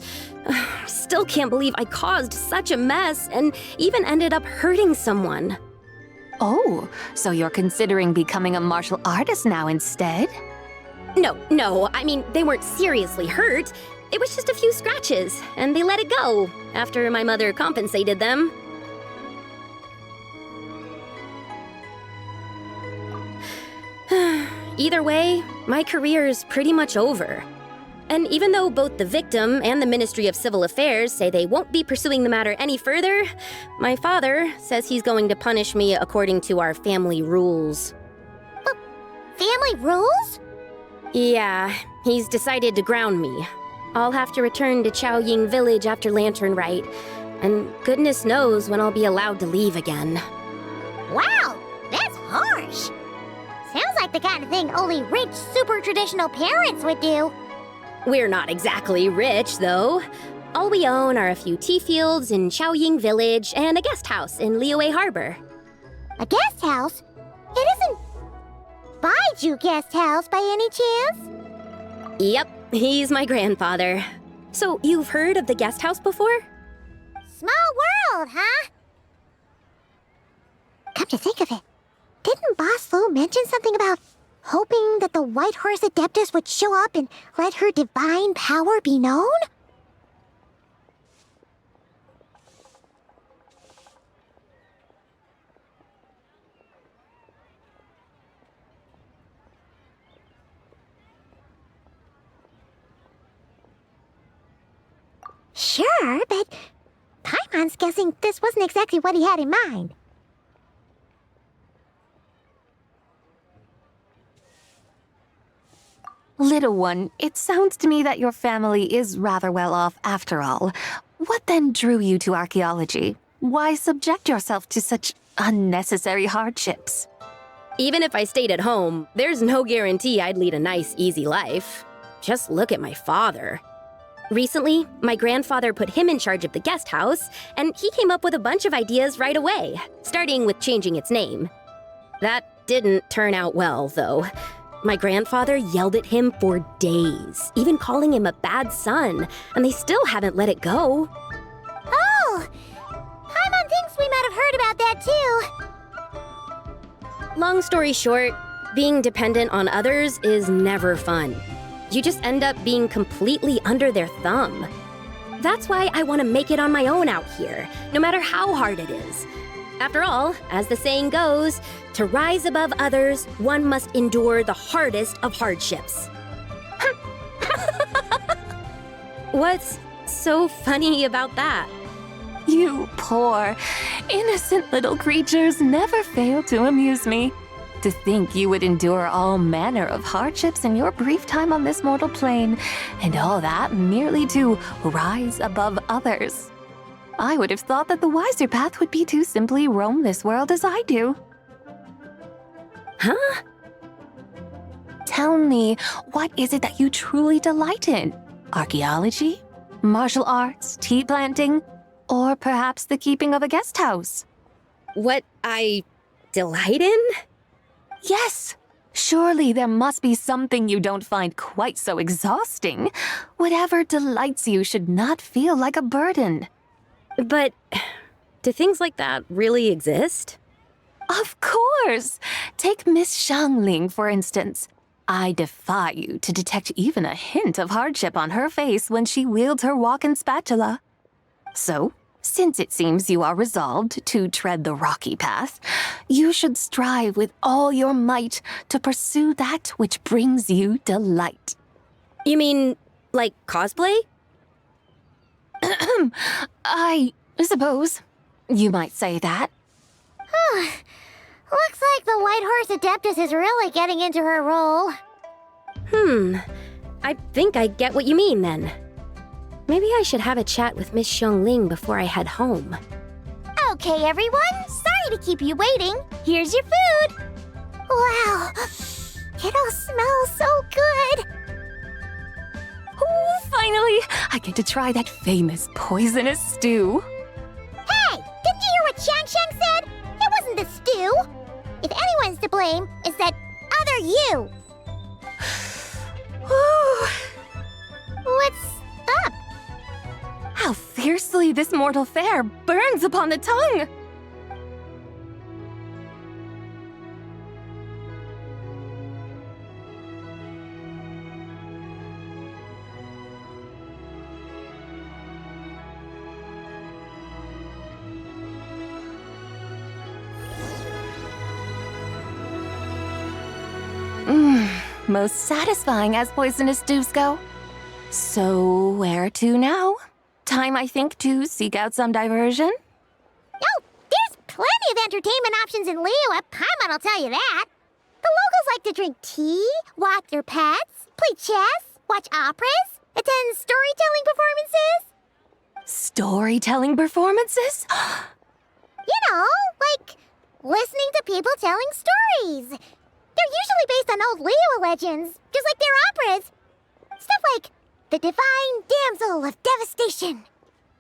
Still can't believe I caused such a mess and even ended up hurting someone. Oh, so you're considering becoming a martial artist now instead? No, I mean, they weren't seriously hurt. It was just a few scratches, and they let it go after my mother compensated them. Either way, my career's pretty much over. And even though both the victim and the Ministry of Civil Affairs say they won't be pursuing the matter any further, my father says he's going to punish me according to our family rules. Family rules? Yeah, He's decided to ground me. I'll have to return to Chaoying Village after Lanternlit, and goodness knows when I'll be allowed to leave again. Wow, that's harsh. Sounds like the kind of thing only rich, super traditional parents would do. We're not exactly rich, though. All we own are a few tea fields in Chaoying Village and a guest house in Liyue Harbor. A guest house? It isn't Baiju Guest House by any chance? Yep, he's my grandfather. So, you've heard of the guest house before? Small world, huh? Come to think of it, didn't Boss Lu mention something about hoping that the White Horse Adeptus would show up and let her divine power be known? Sure, but Paimon's guessing this wasn't exactly what he had in mind. Little one, it sounds to me that your family is rather well off after all. What then drew you to archaeology? Why subject yourself to such unnecessary hardships? Even if I stayed at home, there's no guarantee I'd lead a nice, easy life. Just look at my father. Recently, my grandfather put him in charge of the guest house, and he came up with a bunch of ideas right away, starting with changing its name. That didn't turn out well, though. My grandfather yelled at him for days, even calling him a bad son, and they still haven't let it go. Oh! Paimon thinks we might have heard about that too. Long story short, being dependent on others is never fun. You just end up being completely under their thumb. That's why I want to make it on my own out here, no matter how hard it is. After all, as the saying goes, to rise above others, one must endure the hardest of hardships. What's so funny about that? You poor, innocent little creatures never fail to amuse me. To think you would endure all manner of hardships in your brief time on this mortal plane, and all that merely to rise above others. I would have thought that the wiser path would be to simply roam this world as I do. Huh? Tell me, what is it that you truly delight in? Archaeology? Martial arts? Tea planting? Or perhaps the keeping of a guest house? What I delight in? Yes. Surely there must be something you don't find quite so exhausting. Whatever delights you should not feel like a burden. But do things like that really exist? Of course! Take Miss Xiangling, for instance. I defy you to detect even a hint of hardship on her face when she wields her walking spatula. So, since it seems you are resolved to tread the rocky path, you should strive with all your might to pursue that which brings you delight. You mean, like cosplay? I suppose you might say that. Looks like the White Horse Adeptus is really getting into her role. I think I get what you mean then. Maybe I should have a chat with Miss Xiangling before I head home. Okay, everyone. Sorry to keep you waiting. Here's your food. Wow. It all smells so good. Oh, finally! I get to try that famous poisonous stew. Hey! Didn't you hear what Shang said? It wasn't the stew. If anyone's to blame, it's that other you. What's up? How fiercely this mortal fare burns upon the tongue! Most satisfying as poisonous stews go. So, where to now? Time, I think, to seek out some diversion? Oh, there's plenty of entertainment options in Liyue. Paimon will tell you that. The locals like to drink tea, walk their pets, play chess. watch operas, attend storytelling performances. Storytelling performances? You know, like listening to people telling stories. They're usually based on old Liyue legends, just like their operas. Stuff like the Divine Damsel of Devastation,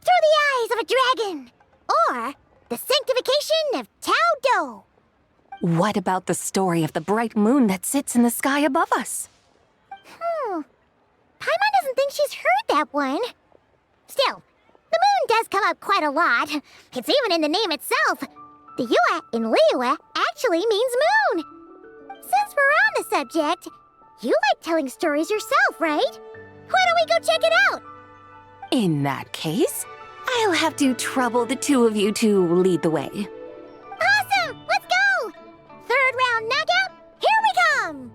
Through the Eyes of a Dragon, or the Sanctification of Tao Do. What about the story of the bright moon that sits in the sky above us? Paimon doesn't think she's heard that one. Still, the moon does come up quite a lot. It's even in the name itself. The Yue in Liyue actually means moon. Since we're on the subject, you like telling stories yourself, right? Why don't we go check it out? In that case, I'll have to trouble the two of you to lead the way. Awesome! Let's go! Third round knockout, here we come!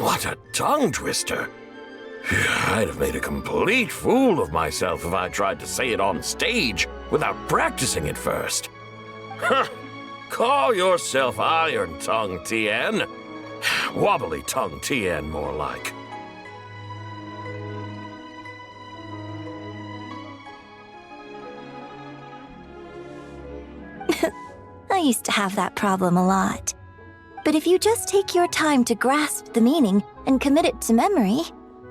What a tongue twister! I'd have made a complete fool of myself if I tried to say it on stage without practicing it first. Huh. Call yourself Iron Tongue, Tien. Wobbly Tongue, Tien, more like. I used to have that problem a lot. But if you just take your time to grasp the meaning and commit it to memory,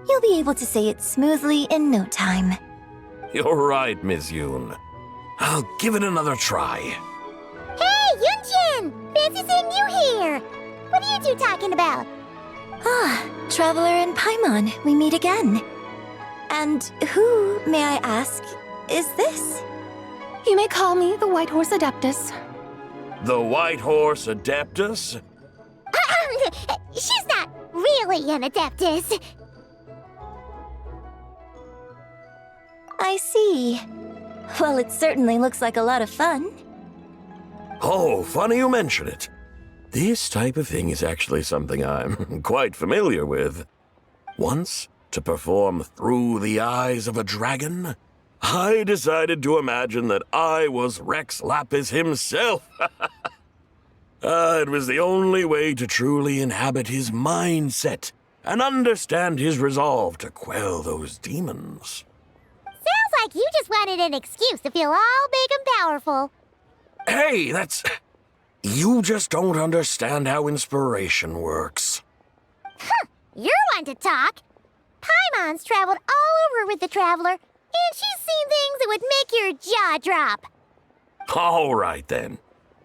you'll be able to say it smoothly in no time. You're right, Miss Yoon. I'll give it another try. Hey, Yunchin! Fancy seeing you here! What are you two talking about? Ah, Traveler and Paimon, we meet again. And who, may I ask, is this? You may call me the White Horse Adeptus. The White Horse Adeptus? She's not really an Adeptus. I see. Well, it certainly looks like a lot of fun. Oh, funny you mention it. This type of thing is actually something I'm quite familiar with. Once, to perform Through the Eyes of a Dragon, I decided to imagine that I was Rex Lapis himself. It was the only way to truly inhabit his mindset and understand his resolve to quell those demons. Sounds like you just wanted an excuse to feel all big and powerful. Hey, that's... You just don't understand how inspiration works. You're one to talk. Paimon's traveled all over with the Traveler, and she's seen things that would make your jaw drop. All right, then.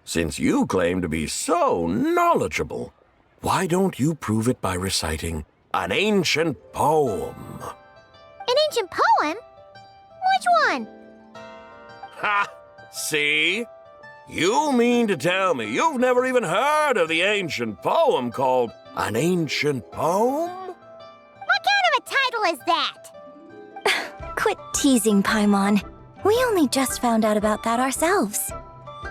Since you claim to be so knowledgeable, why don't you prove it by reciting an ancient poem? An ancient poem? Which one? Ha! See? You mean to tell me you've never even heard of the ancient poem called An Ancient Poem? What kind of a title is that? Quit teasing, Paimon. We only just found out about that ourselves.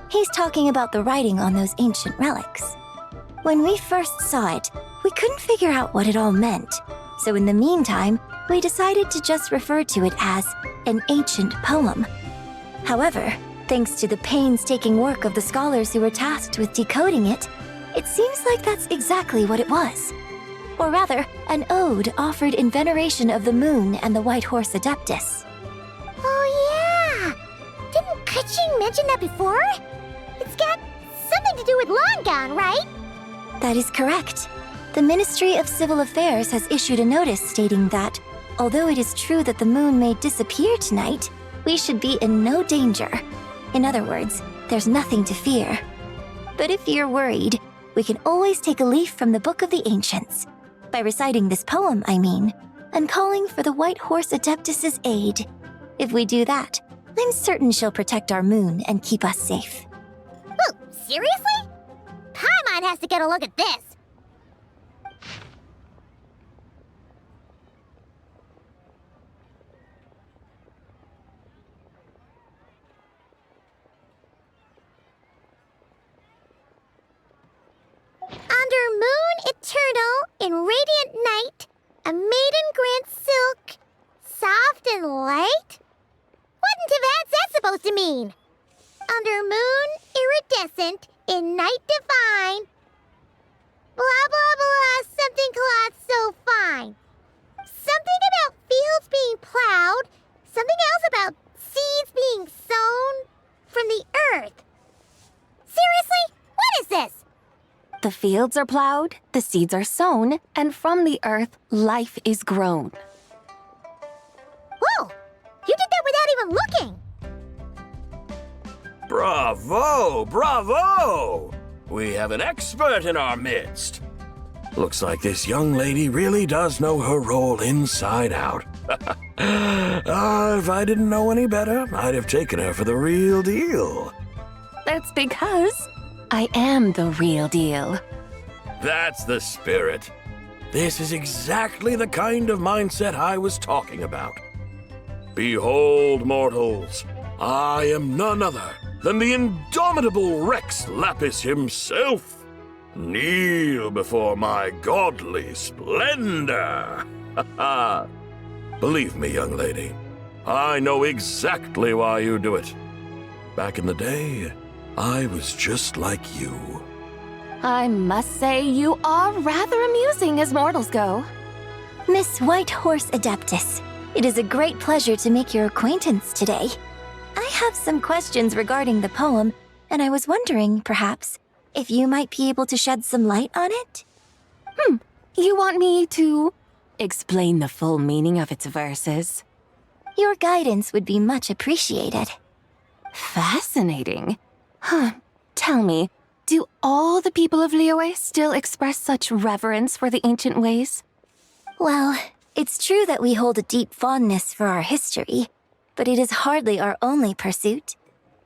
He's talking about the writing on those ancient relics. When we first saw it, we couldn't figure out what it all meant. So in the meantime, we decided to just refer to it as an ancient poem. However, thanks to the painstaking work of the scholars who were tasked with decoding it, it seems like that's exactly what it was. Or rather, an ode offered in veneration of the moon and the White Horse Adeptus. Oh yeah! Didn't Keqing mention that before? It's got something to do with Longan, right? That is correct. The Ministry of Civil Affairs has issued a notice stating that, although it is true that the moon may disappear tonight, we should be in no danger. In other words, there's nothing to fear. But if you're worried, we can always take a leaf from the Book of the Ancients. By reciting this poem, I mean, and calling for the White Horse Adeptus' aid. If we do that, I'm certain she'll protect our moon and keep us safe. Oh, seriously? Paimon has to get a look at this. Under moon mean? Under moon, iridescent, in night divine. Blah blah blah, something cloth so fine. Something about fields being plowed, something else about seeds being sown from the earth. Seriously? What is this? The fields are plowed, the seeds are sown, and from the earth, life is grown. Whoa! You did that without even looking! Bravo! Bravo! We have an expert in our midst. Looks like this young lady really does know her role inside out. If I didn't know any better, I'd have taken her for the real deal. That's because I am the real deal. That's the spirit. This is exactly the kind of mindset I was talking about. Behold, mortals, I am none other than the indomitable Rex Lapis himself. Kneel before my godly splendor. Believe me, young lady, I know exactly why you do it. Back in the day, I was just like you. I must say you are rather amusing as mortals go. Miss White Horse Adeptus, it is a great pleasure to make your acquaintance today. I have some questions regarding the poem, and I was wondering, perhaps, if you might be able to shed some light on it? You want me to explain the full meaning of its verses? Your guidance would be much appreciated. Fascinating. Tell me, do all the people of Liyue still express such reverence for the ancient ways? Well, it's true that we hold a deep fondness for our history, but it is hardly our only pursuit.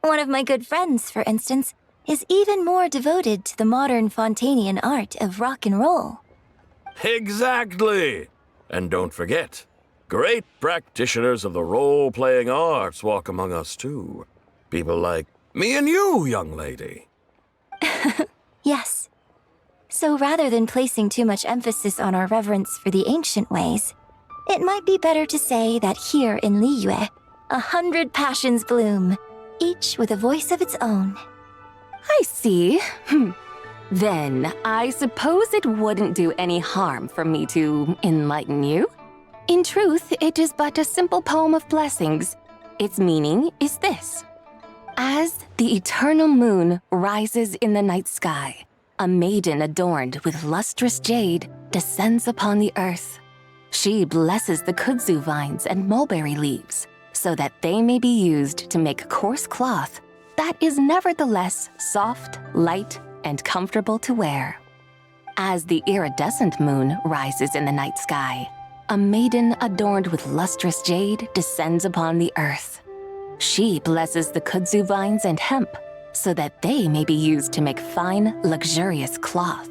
One of my good friends, for instance, is even more devoted to the modern Fontanian art of rock and roll. Exactly! And don't forget, great practitioners of the role-playing arts walk among us too. People like me and you, young lady. Yes. So rather than placing too much emphasis on our reverence for the ancient ways, it might be better to say that here in Liyue, 100 passions bloom, each with a voice of its own. I see. Then I suppose it wouldn't do any harm for me to enlighten you. In truth, it is but a simple poem of blessings. Its meaning is this. As the eternal moon rises in the night sky, a maiden adorned with lustrous jade descends upon the earth. She blesses the kudzu vines and mulberry leaves so that they may be used to make coarse cloth that is nevertheless soft, light, and comfortable to wear. As the iridescent moon rises in the night sky, a maiden adorned with lustrous jade descends upon the earth. She blesses the kudzu vines and hemp so that they may be used to make fine, luxurious cloth.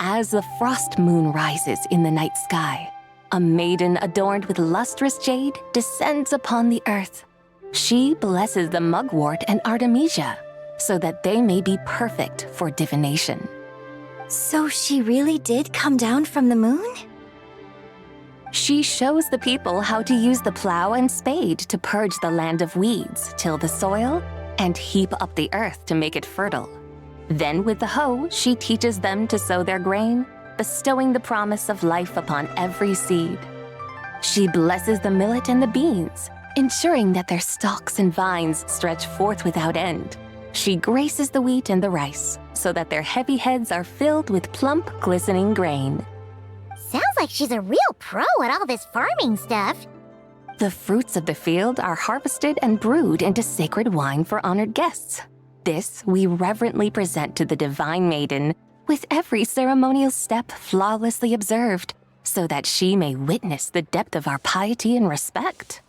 As the frost moon rises in the night sky, a maiden adorned with lustrous jade descends upon the earth. She blesses the mugwort and artemisia so that they may be perfect for divination. So she really did come down from the moon? She shows the people how to use the plow and spade to purge the land of weeds, till the soil, and heap up the earth to make it fertile. Then with the hoe, she teaches them to sow their grain, bestowing the promise of life upon every seed. She blesses the millet and the beans, ensuring that their stalks and vines stretch forth without end. She graces the wheat and the rice, so that their heavy heads are filled with plump, glistening grain. Sounds like she's a real pro at all this farming stuff. The fruits of the field are harvested and brewed into sacred wine for honored guests. This we reverently present to the divine maiden, with every ceremonial step flawlessly observed, so that she may witness the depth of our piety and respect.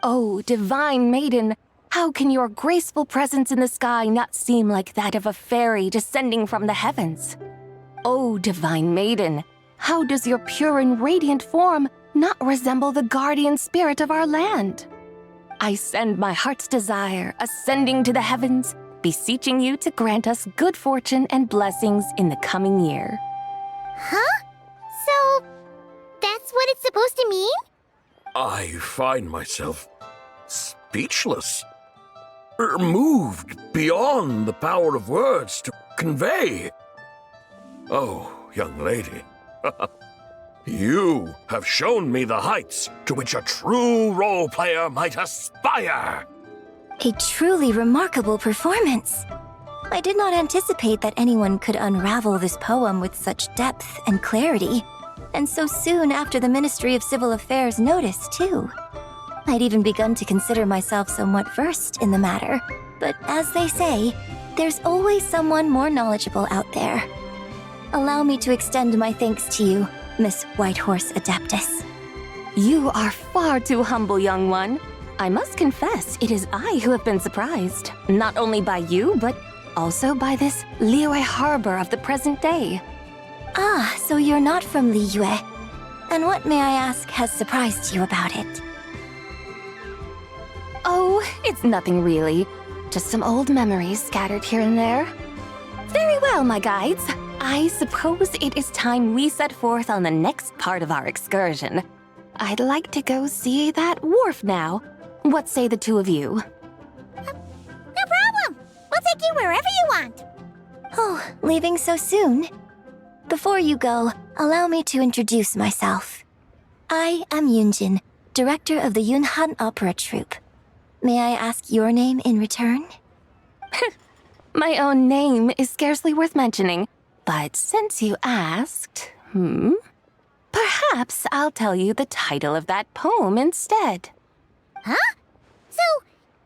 Oh, divine maiden, how can your graceful presence in the sky not seem like that of a fairy descending from the heavens? Oh, divine maiden, how does your pure and radiant form not resemble the guardian spirit of our land? I send my heart's desire, ascending to the heavens, beseeching you to grant us good fortune and blessings in the coming year. Huh? So, that's what it's supposed to mean? I find myself speechless. moved beyond the power of words to convey. Oh, young lady, you have shown me the heights to which a true role player might aspire. A truly remarkable performance. I did not anticipate that anyone could unravel this poem with such depth and clarity, and so soon after the Ministry of Civil Affairs noticed, too. I'd even begun to consider myself somewhat versed in the matter, but as they say, there's always someone more knowledgeable out there. Allow me to extend my thanks to you, Miss Whitehorse Adeptus. You are far too humble, young one. I must confess, it is I who have been surprised, not only by you, but also by this Liyue harbor of the present day. Ah, so you're not from Liyue. And what, may I ask, has surprised you about it? Oh, it's nothing really. Just some old memories scattered here and there. Very well, my guides. I suppose it is time we set forth on the next part of our excursion. I'd like to go see that wharf now. What say the two of you? No problem! We'll take you wherever you want. Oh, leaving so soon? Before you go, allow me to introduce myself. I am Yunjin, director of the Yunhan Opera Troupe. May I ask your name in return? My own name is scarcely worth mentioning, but since you asked, perhaps I'll tell you the title of that poem instead. Huh? So,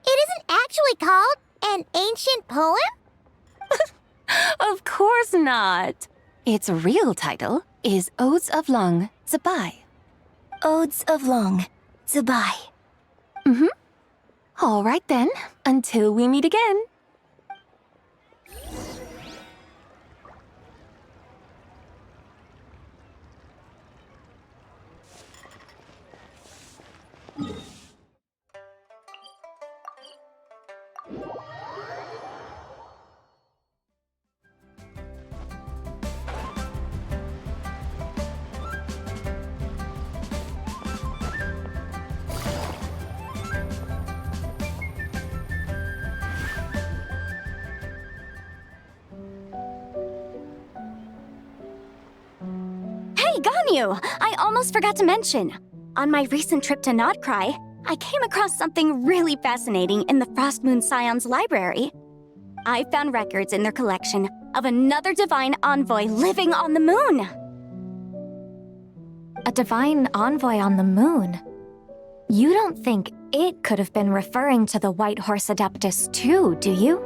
it isn't actually called an ancient poem? Of course not. Its real title is Odes of Long Zibai. Odes of Long Zibai. All right then, until we meet again. Hey, Ganyu! I almost forgot to mention. On my recent trip to Nodcry, I came across something really fascinating in the Frost Moon Scion's library. I found records in their collection of another divine envoy living on the moon. A divine envoy on the moon? You don't think it could have been referring to the White Horse Adeptus too, do you?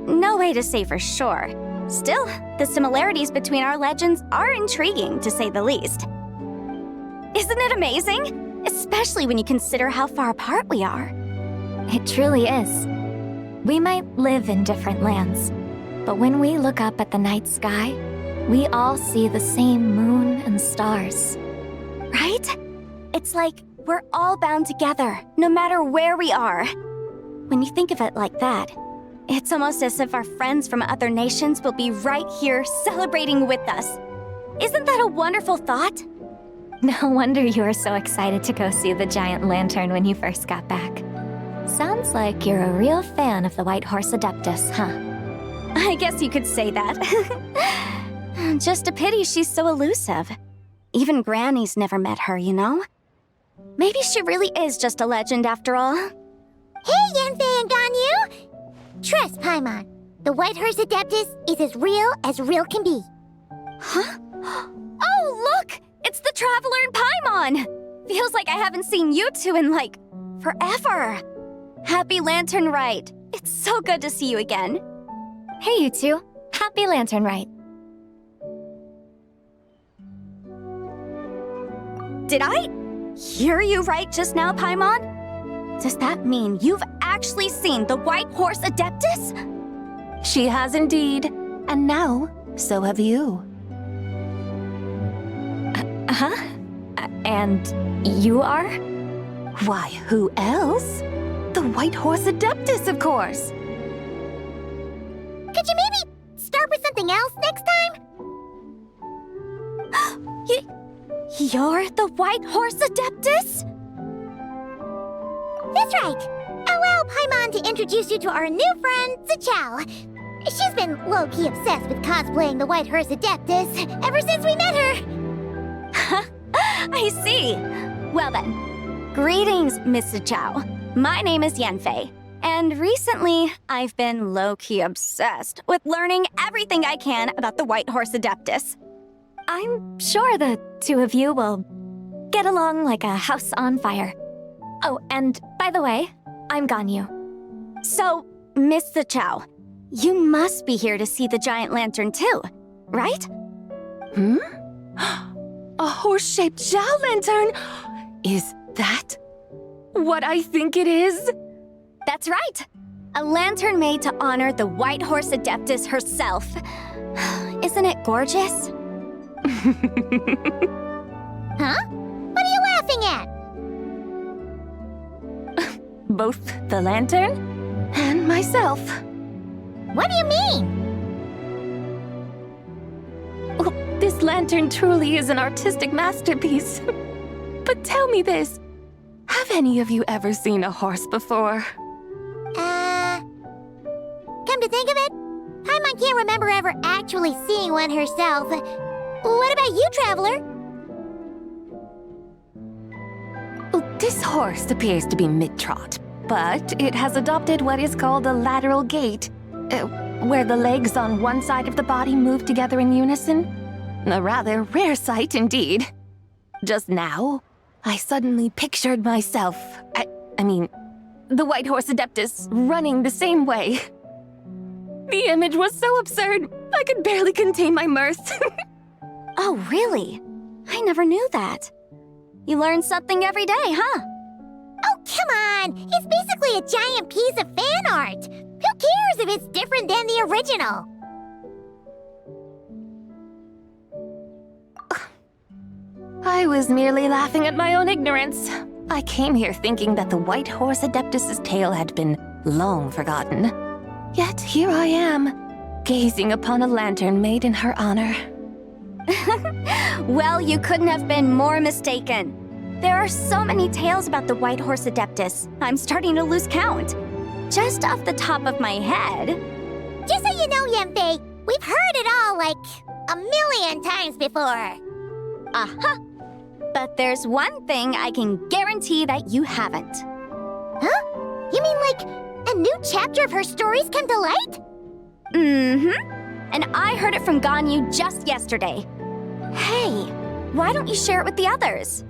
No way to say for sure. Still, the similarities between our legends are intriguing, to say the least. Isn't it amazing? Especially when you consider how far apart we are. It truly is. We might live in different lands, but when we look up at the night sky, we all see the same moon and stars. Right? It's like we're all bound together, no matter where we are. When you think of it like that, it's almost as if our friends from other nations will be right here celebrating with us. Isn't that a wonderful thought? No wonder you were so excited to go see the giant lantern when you first got back. Sounds like you're a real fan of the White Horse Adeptus, huh? I guess you could say that. Just a pity she's so elusive. Even Granny's never met her, you know? Maybe she really is just a legend after all. Hey, Yanfei and Ganyu! Trust, Paimon. The White Horse Adeptus is as real can be. Huh? Oh, look! It's the Traveler and Paimon! Feels like I haven't seen you two in, like, forever. Happy Lantern Rite. It's so good to see you again. Hey, you two. Happy Lantern Rite. Did I hear you right just now, Paimon? Does that mean you've actually seen the White Horse Adeptus? She has indeed. And now, so have you. And you are? Why, who else? The White Horse Adeptus, of course. Could you maybe start with something else next time? You're the White Horse Adeptus? That's right. Oh well, Paimon to introduce you to our new friend, Zichao. She's been low-key obsessed with cosplaying the White Hearse Adeptus ever since we met her. I see. Well then, greetings, Mr. Chow. My name is Yanfei, and recently I've been low-key obsessed with learning everything I can about the White Horse Adeptus. I'm sure the two of you will get along like a house on fire. Oh, and by the way, I'm Ganyu. So, Mr. Chow, you must be here to see the giant lantern too, right? A horse-shaped Zhao lantern? Is that what I think it is? That's right. A lantern made to honor the White Horse Adeptus herself. Isn't it gorgeous? Huh? What are you laughing at? Both the lantern and myself. What do you mean? Well, this lantern truly is an artistic masterpiece. But tell me this, have any of you ever seen a horse before? Come to think of it, Paimon can't remember ever actually seeing one herself. What about you, Traveler? This horse appears to be mid-trot, but it has adopted what is called a lateral gait, where the legs on one side of the body move together in unison. A rather rare sight indeed. Just now, I suddenly pictured myself, I mean, the White Horse Adeptus running the same way. The image was so absurd, I could barely contain my mirth. Oh, really? I never knew that. You learn something every day, huh? Oh, come on! It's basically a giant piece of fan art! Who cares if it's different than the original? I was merely laughing at my own ignorance. I came here thinking that the White Horse Adeptus's tale had been long forgotten. Yet here I am, gazing upon a lantern made in her honor. Well, you couldn't have been more mistaken. There are so many tales about the White Horse Adeptus, I'm starting to lose count. Just off the top of my head... Just so you know, Yanfei, we've heard it all like a million times before. Uh-huh. But there's one thing I can guarantee that you haven't. Huh? You mean like a new chapter of her stories come to light? Mm-hmm. And I heard it from Ganyu just yesterday. Hey, why don't you share it with the others?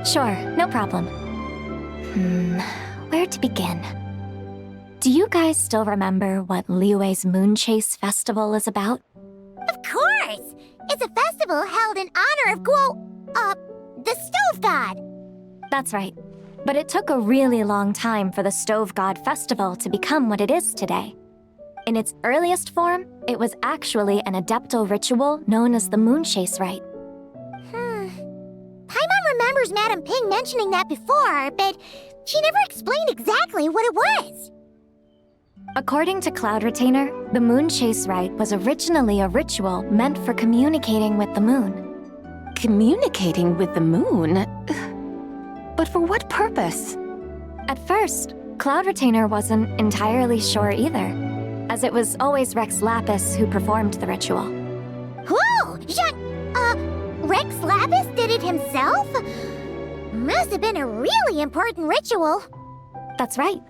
Sure, no problem. Where to begin? Do you guys still remember what Liyue's Moon Chase Festival is about? Of course! It's a festival held in honor of the Stove God. That's right. But it took a really long time for the Stove God Festival to become what it is today. In its earliest form, it was actually an adeptal ritual known as the Moon Chase Rite. Paimon remembers Madame Ping mentioning that before, but she never explained exactly what it was. According to Cloud Retainer, the Moon Chase Rite was originally a ritual meant for communicating with the moon. Communicating with the moon? But for what purpose? At first, Cloud Retainer wasn't entirely sure either, as it was always Rex Lapis who performed the ritual. Whoa! Rex Lapis did it himself? Must have been a really important ritual. That's right.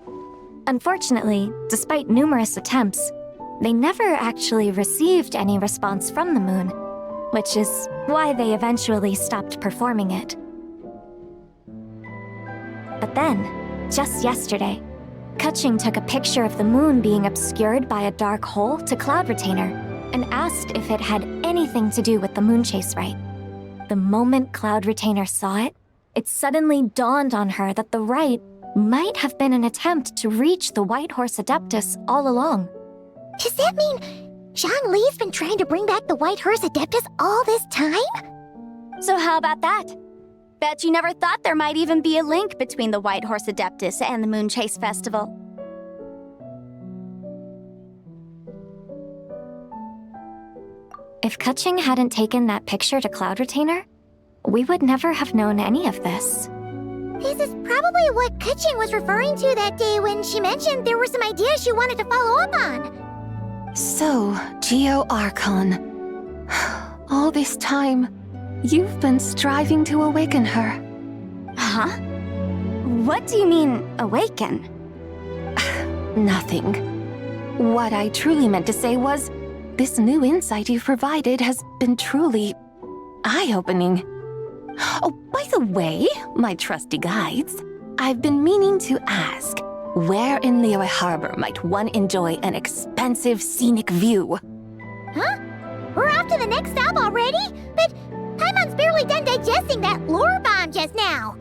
Unfortunately, despite numerous attempts, they never actually received any response from the moon, which is why they eventually stopped performing it. But then, just yesterday, Keqing took a picture of the moon being obscured by a dark hole to Cloud Retainer and asked if it had anything to do with the Moon Chase Rite. The moment Cloud Retainer saw it, it suddenly dawned on her that the rite might have been an attempt to reach the White Horse Adeptus all along. Does that mean Zhang Li's been trying to bring back the White Horse Adeptus all this time? So how about that? Bet you never thought there might even be a link between the White Horse Adeptus and the Moon Chase Festival. If Keqing hadn't taken that picture to Cloud Retainer, we would never have known any of this. This is probably what Kuchin was referring to that day when she mentioned there were some ideas she wanted to follow up on. So, Geo Archon. All this time, you've been striving to awaken her. Huh? What do you mean, awaken? Nothing. What I truly meant to say was, this new insight you've provided has been truly eye-opening. Oh, by the way, my trusty guides, I've been meaning to ask, where in Liyue Harbor might one enjoy an expansive scenic view? Huh? We're off to the next stop already? But Paimon's barely done digesting that lore bomb just now.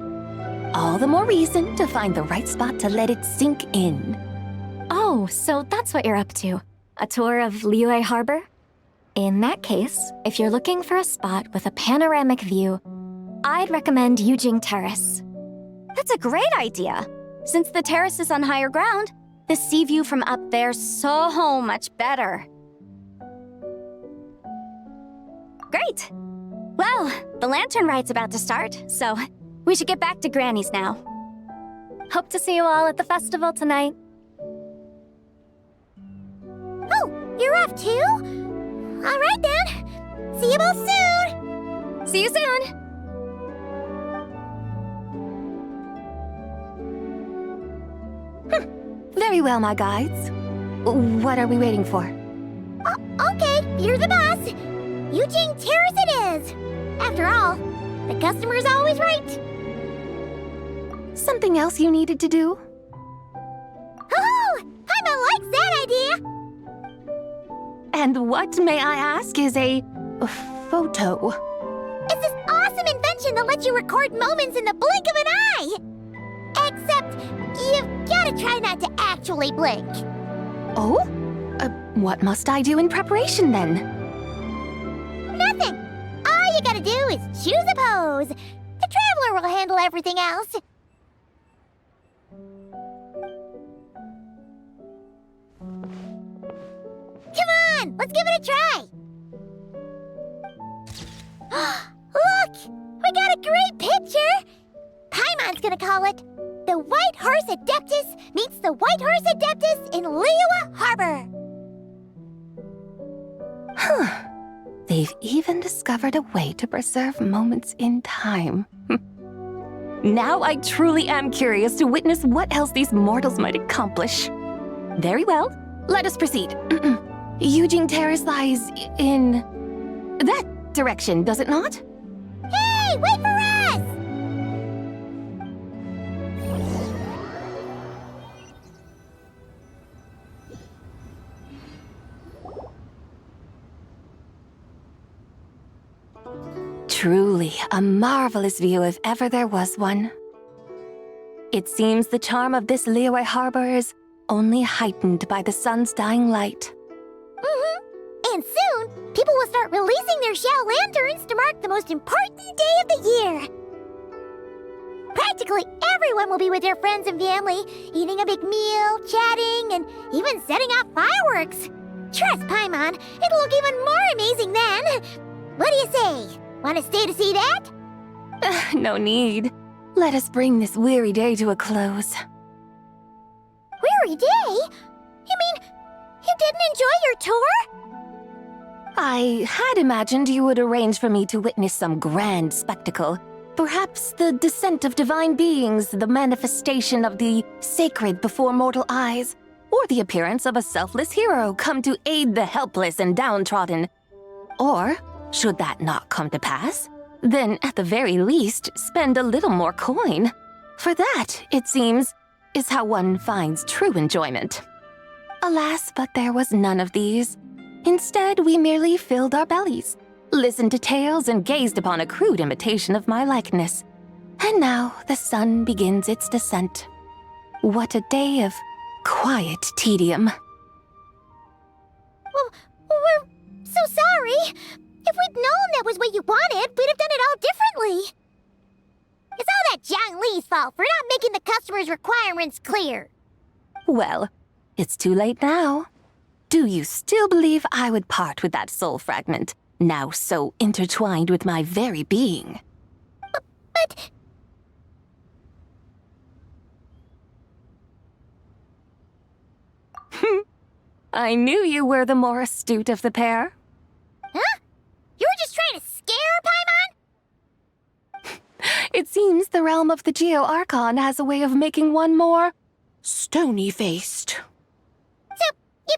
All the more reason to find the right spot to let it sink in. Oh, so that's what you're up to. A tour of Liyue Harbor? In that case, if you're looking for a spot with a panoramic view, I'd recommend Yujing Terrace. That's a great idea. Since the terrace is on higher ground, the sea view from up there's so much better. Great! Well, the Lantern Rite's about to start, so we should get back to Granny's now. Hope to see you all at the festival tonight. Oh, you're off too? All right then. See you both soon. See you soon. Very well, my guides. What are we waiting for? Okay, you're the boss. Yujing Terrace it is. After all, the customer's always right. Something else you needed to do? Oh, Paimon likes that idea. And what, may I ask, is a photo? It's this awesome invention that lets you record moments in the blink of an eye. Except, you've gotta try not to actually blink. Oh? What must I do in preparation then? Nothing. All you gotta do is choose a pose. The Traveler will handle everything else. Come on, let's give it a try. Look, we got a great picture. Paimon's gonna call it The White Horse Adeptus Meets the White Horse Adeptus in Liyue Harbor. Huh. They've even discovered a way to preserve moments in time. Now I truly am curious to witness what else these mortals might accomplish. Very well, let us proceed. Yujing Terrace lies in that direction, does it not? Hey, wait for us! Truly a marvelous view if ever there was one. It seems the charm of this Liyue Harbor is only heightened by the sun's dying light. And soon, people will start releasing their shell lanterns to mark the most important day of the year. Practically everyone will be with their friends and family, eating a big meal, chatting, and even setting off fireworks. Trust Paimon, it'll look even more amazing then. What do you say? Want to stay to see that? No need. Let us bring this weary day to a close. Weary day? You mean you didn't enjoy your tour? I had imagined you would arrange for me to witness some grand spectacle. Perhaps the descent of divine beings, the manifestation of the sacred before mortal eyes, or the appearance of a selfless hero come to aid the helpless and downtrodden. Or, should that not come to pass, then at the very least spend a little more coin. For that, it seems, is how one finds true enjoyment. Alas, but there was none of these. Instead, we merely filled our bellies, listened to tales, and gazed upon a crude imitation of my likeness. And now the sun begins its descent. What a day of quiet tedium. Well, we're so sorry. If we'd known that was what you wanted, we'd have done it all differently. It's all that Jiang Li's fault for not making the customer's requirements clear. Well, it's too late now. Do you still believe I would part with that soul fragment, now so intertwined with my very being? But... I knew you were the more astute of the pair. Huh? You were just trying to scare Paimon? It seems the realm of the Geo-Archon has a way of making one more stony-faced. So, you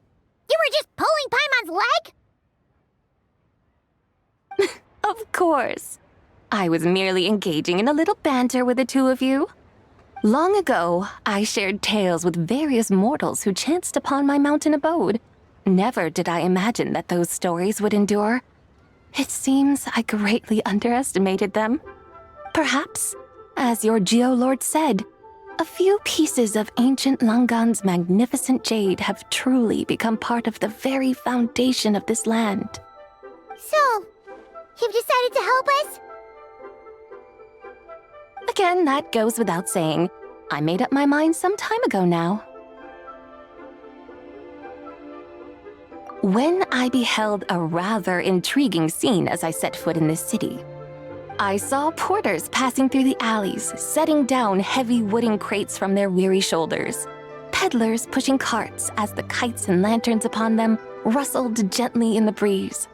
were just pulling Paimon's leg? Of course. I was merely engaging in a little banter with the two of you. Long ago, I shared tales with various mortals who chanced upon my mountain abode. Never did I imagine that those stories would endure. It seems I greatly underestimated them. Perhaps, as your Geolord said, a few pieces of ancient Langan's magnificent jade have truly become part of the very foundation of this land. So, you've decided to help us? Again, that goes without saying. I made up my mind some time ago now. When I beheld a rather intriguing scene as I set foot in this city, I saw porters passing through the alleys, setting down heavy wooden crates from their weary shoulders. Peddlers pushing carts as the kites and lanterns upon them rustled gently in the breeze.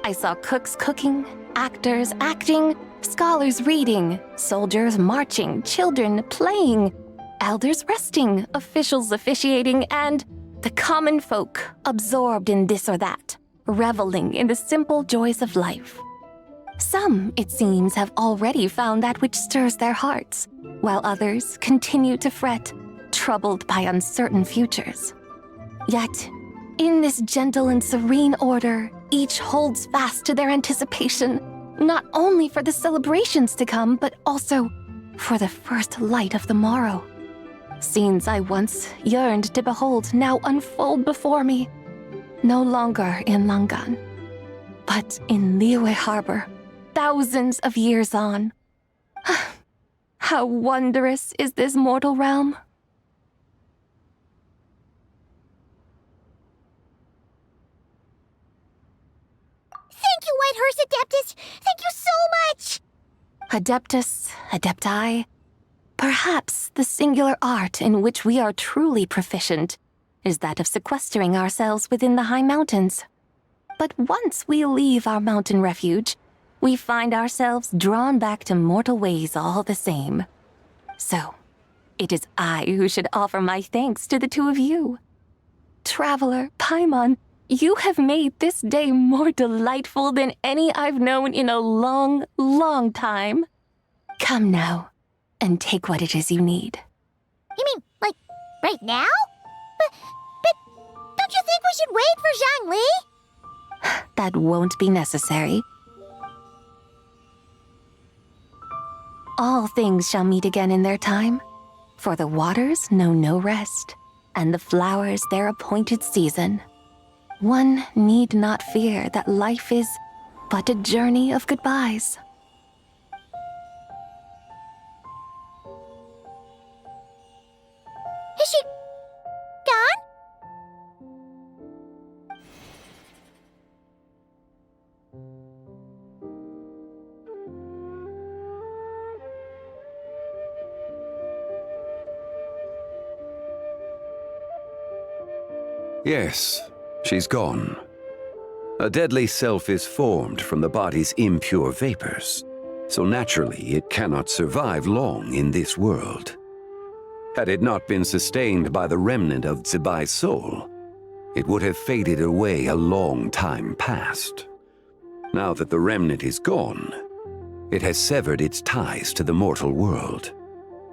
I saw cooks cooking, actors acting, scholars reading, soldiers marching, children playing, elders resting, officials officiating, and the common folk absorbed in this or that, reveling in the simple joys of life. Some, it seems, have already found that which stirs their hearts, while others continue to fret, troubled by uncertain futures. Yet, in this gentle and serene order, each holds fast to their anticipation, not only for the celebrations to come, but also for the first light of the morrow. Scenes I once yearned to behold now unfold before me, no longer in Langan, but in Liyue Harbor, thousands of years on. How wondrous is this mortal realm! Thank you, Whitehorse Adeptus! Thank you so much! Adeptus, Adepti, perhaps the singular art in which we are truly proficient is that of sequestering ourselves within the high mountains. But once we leave our mountain refuge, we find ourselves drawn back to mortal ways all the same. So, it is I who should offer my thanks to the two of you. Traveler, Paimon, you have made this day more delightful than any I've known in a long, long time. Come now, and take what it is you need. You mean, like, right now? But don't you think we should wait for Zhangli? That won't be necessary. All things shall meet again in their time, for the waters know no rest, and the flowers their appointed season. One need not fear that life is but a journey of goodbyes. Is she gone? Yes, she's gone. A deadly self is formed from the body's impure vapors, so naturally it cannot survive long in this world. Had it not been sustained by the remnant of Zibai's soul, it would have faded away a long time past. Now that the remnant is gone, it has severed its ties to the mortal world.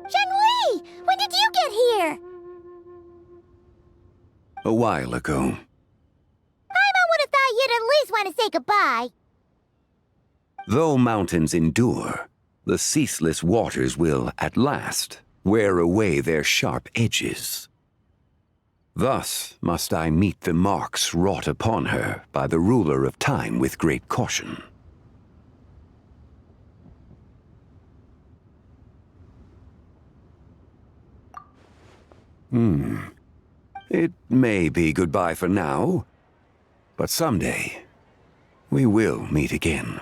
Zhangli! When did you get here? A while ago. Paimon would have thought you'd at least want to say goodbye. Though mountains endure, the ceaseless waters will, at last, wear away their sharp edges. Thus must I meet the marks wrought upon her by the ruler of time with great caution. It may be goodbye for now, but someday we will meet again.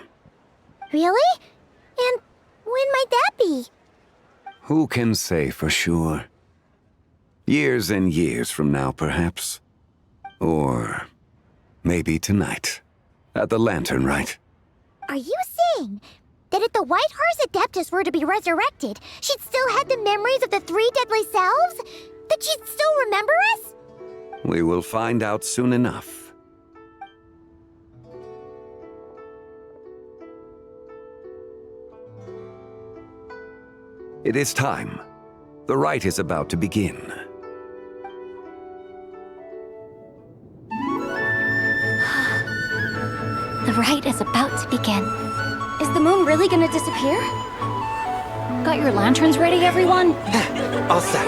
Really? And when might that be? Who can say for sure? Years and years from now, perhaps. Or maybe tonight, at the Lanternlit. Are you saying that if the White Horse Adeptus were to be resurrected, she'd still have the memories of the 3 deadly selves? That she'd still remember us? We will find out soon enough. It is time. The rite is about to begin. The rite is about to begin. Is the moon really gonna disappear? Got your lanterns ready, everyone? All set.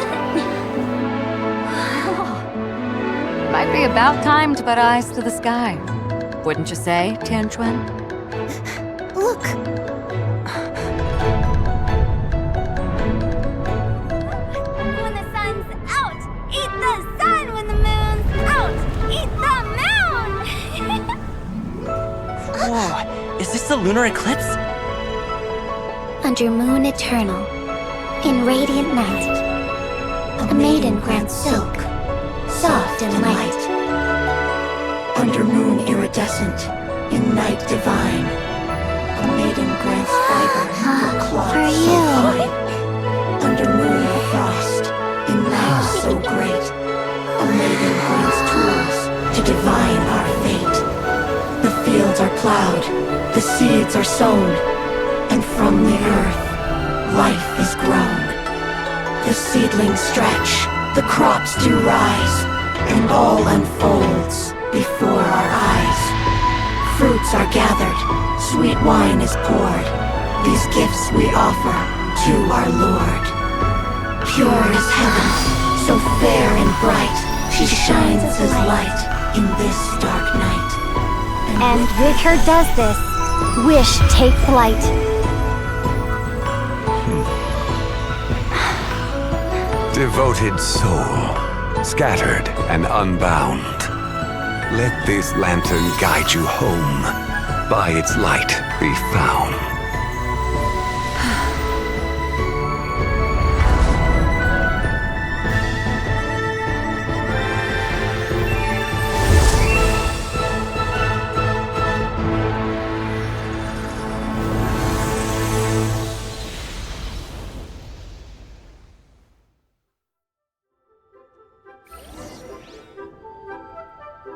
Might be about time to put eyes to the sky. Wouldn't you say, Tianchuan? Look! When the sun's out, eat the sun. When the moon's out, eat the moon. Whoa, is this the lunar eclipse? Under moon eternal, in radiant night, a maiden grants silk, soft and light. Under moon iridescent, in night divine, a maiden grants fiber for cloth For so you. fine. Under moon of frost, in night so great, a maiden grants tools to divine our fate. The fields are plowed, the seeds are sown, and from the earth, life is grown. The seedlings stretch, the crops do rise, and all unfolds before our eyes. Fruits are gathered, sweet wine is poured. These gifts we offer to our Lord. Pure is heaven, so fair and bright, she shines as light in this dark night. And with her does this, wish take flight. Devoted soul, scattered and unbound. Let this lantern guide you home. By its light be found.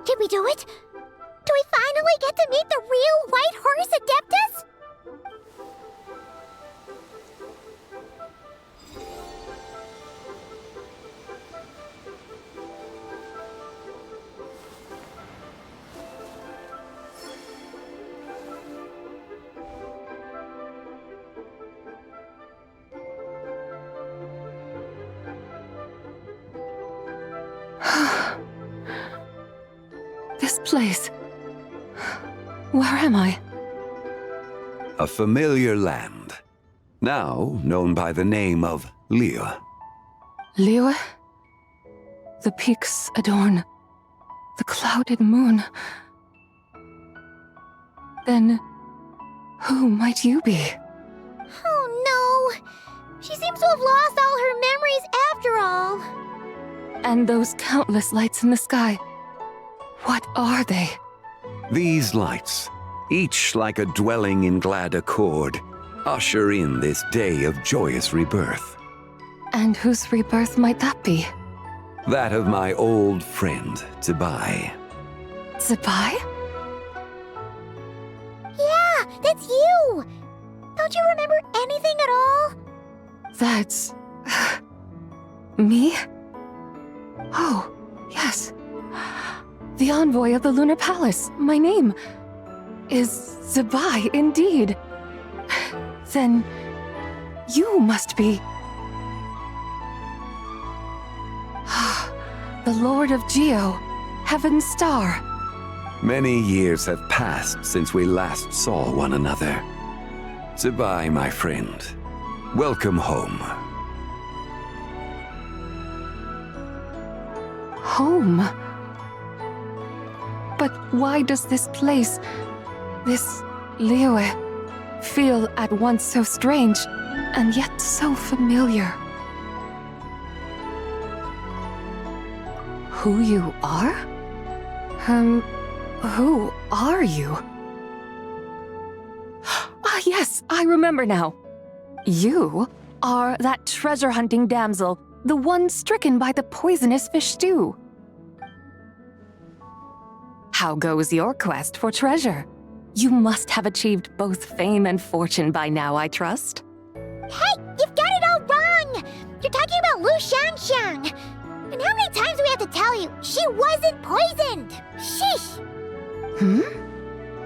Did we do it? Do we finally get to meet the real White Horse Adeptus? This place. Where am I? A familiar land, now known by the name of Liyue. Liyue? The peaks adorn the clouded moon. Then, who might you be? Oh no! She seems to have lost all her memories after all. And those countless lights in the sky. What are they? These lights, each like a dwelling in glad accord, usher in this day of joyous rebirth. And whose rebirth might that be? That of my old friend, Zibai. Zibai? Yeah, that's you! Don't you remember anything at all? That's... me? Oh, yes. The envoy of the Lunar Palace. My name is Zibai, indeed. Then you must be... the Lord of Geo, Heaven's Star. Many years have passed since we last saw one another. Zibai, my friend, welcome home. Home? But why does this place, this Liyue, feel at once so strange and yet so familiar? Who you are? Who are you? Ah, yes, I remember now. You are that treasure-hunting damsel, the one stricken by the poisonous fish stew. How goes your quest for treasure? You must have achieved both fame and fortune by now, I trust. Hey, you've got it all wrong! You're talking about Lu Xiangxiang. And how many times do we have to tell you? She wasn't poisoned! Sheesh!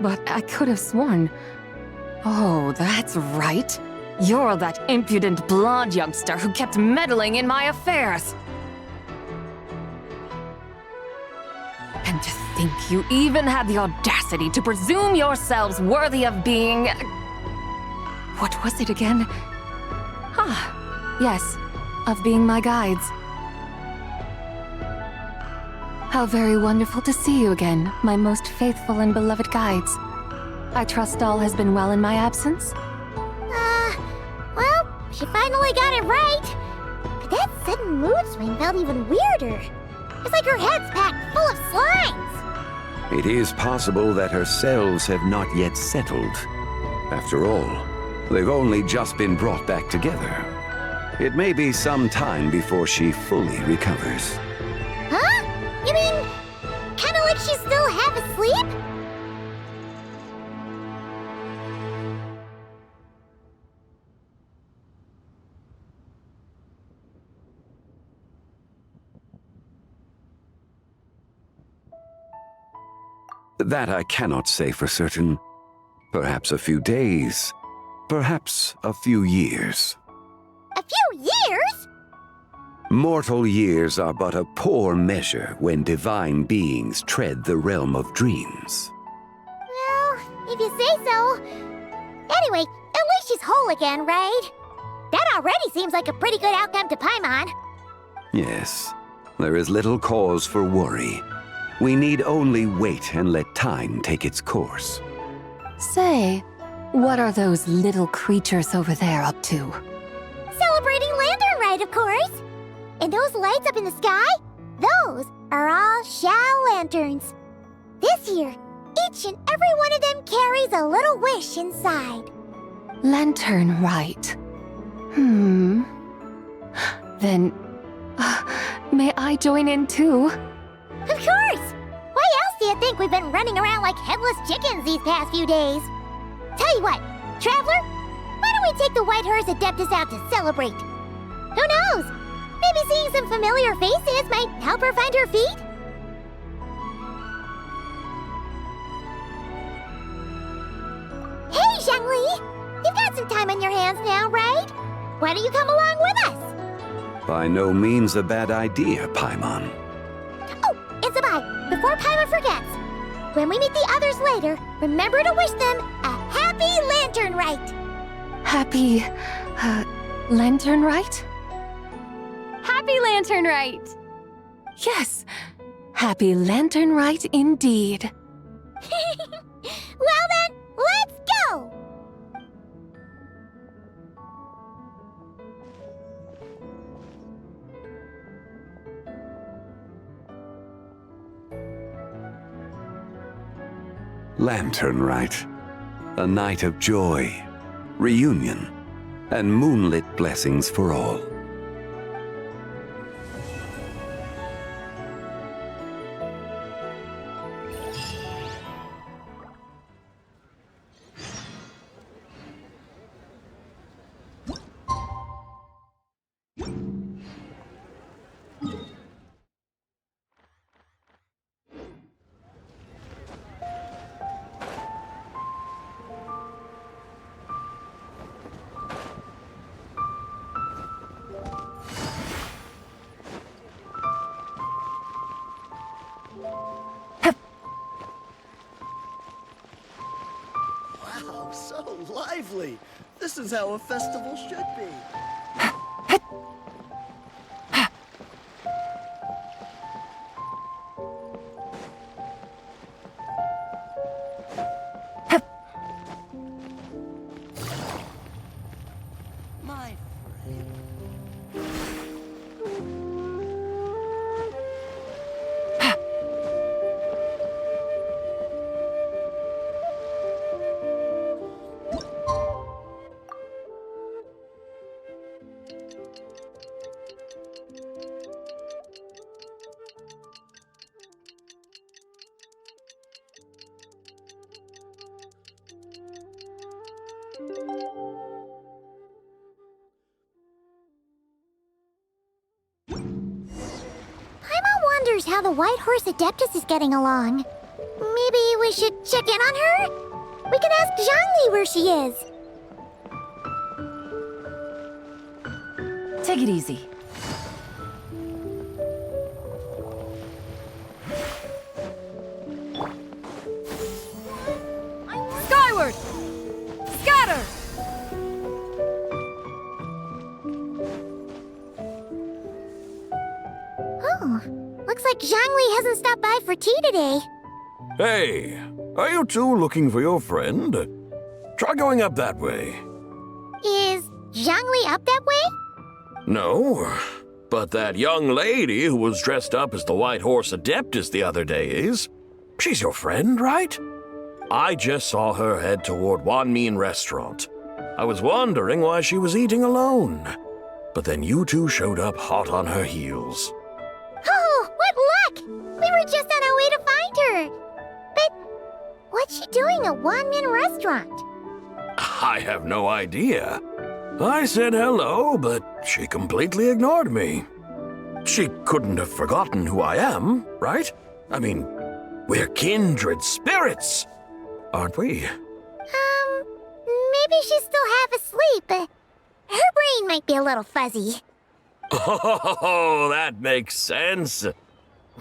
But I could have sworn... Oh, that's right. You're that impudent blonde youngster who kept meddling in my affairs. And to think you even had the audacity to presume yourselves worthy of being... What was it again? Ah, yes, of being my guides. How very wonderful to see you again, my most faithful and beloved guides. I trust all has been well in my absence? Well, she finally got it right. But that sudden mood swing felt even weirder. It's like her head's packed full of slimes. It is possible that her cells have not yet settled. After all, they've only just been brought back together. It may be some time before she fully recovers. Huh? You mean, kinda like she's still half asleep? That I cannot say for certain. Perhaps a few days, perhaps a few years. A few years? Mortal years are but a poor measure when divine beings tread the realm of dreams. Well, if you say so. Anyway, at least she's whole again, right? That already seems like a pretty good outcome to Paimon. Yes, there is little cause for worry. We need only wait and let time take its course. Say, what are those little creatures over there up to? Celebrating Lanternlit, of course! And those lights up in the sky? Those are all Shao lanterns. This year, each and every one of them carries a little wish inside. Lanternlit. Then, may I join in too? Of course! Why else do you think we've been running around like headless chickens these past few days? Tell you what, Traveler, why don't we take the White Horse Adeptus out to celebrate? Who knows? Maybe seeing some familiar faces might help her find her feet? Hey, Zhangli! You've got some time on your hands now, right? Why don't you come along with us? By no means a bad idea, Paimon. Oh, and Sabai, before Paimon forgets, when we meet the others later, remember to wish them a happy Lanternlit! Happy... Lanternlit? Happy Lanternlit! Yes, happy Lanternlit indeed. Well then, let's go! Lanternlit. A night of joy, reunion, and moonlit blessings for all. Wow, so lively! This is how a festival should be. My friend. how the White Horse Adeptus is getting along. Maybe we should check in on her? We can ask Zhangli where she is. Take it easy. Skyward! Scatter! Oh, looks like Zhangli hasn't stopped by for tea today. Hey, are you two looking for your friend? Try going up that way. Is Zhangli up that way? No, but that young lady who was dressed up as the White Horse Adeptus the other day is. She's your friend, right? I just saw her head toward Wanmin Restaurant. I was wondering why she was eating alone. But then you two showed up hot on her heels. Oh, what luck! We were just on our way to find her. But what's she doing at Wanmin Restaurant? I have no idea. I said hello, but she completely ignored me. She couldn't have forgotten who I am, right? I mean, we're kindred spirits, aren't we? Maybe she's still half asleep, but her brain might be a little fuzzy. Oh, that makes sense.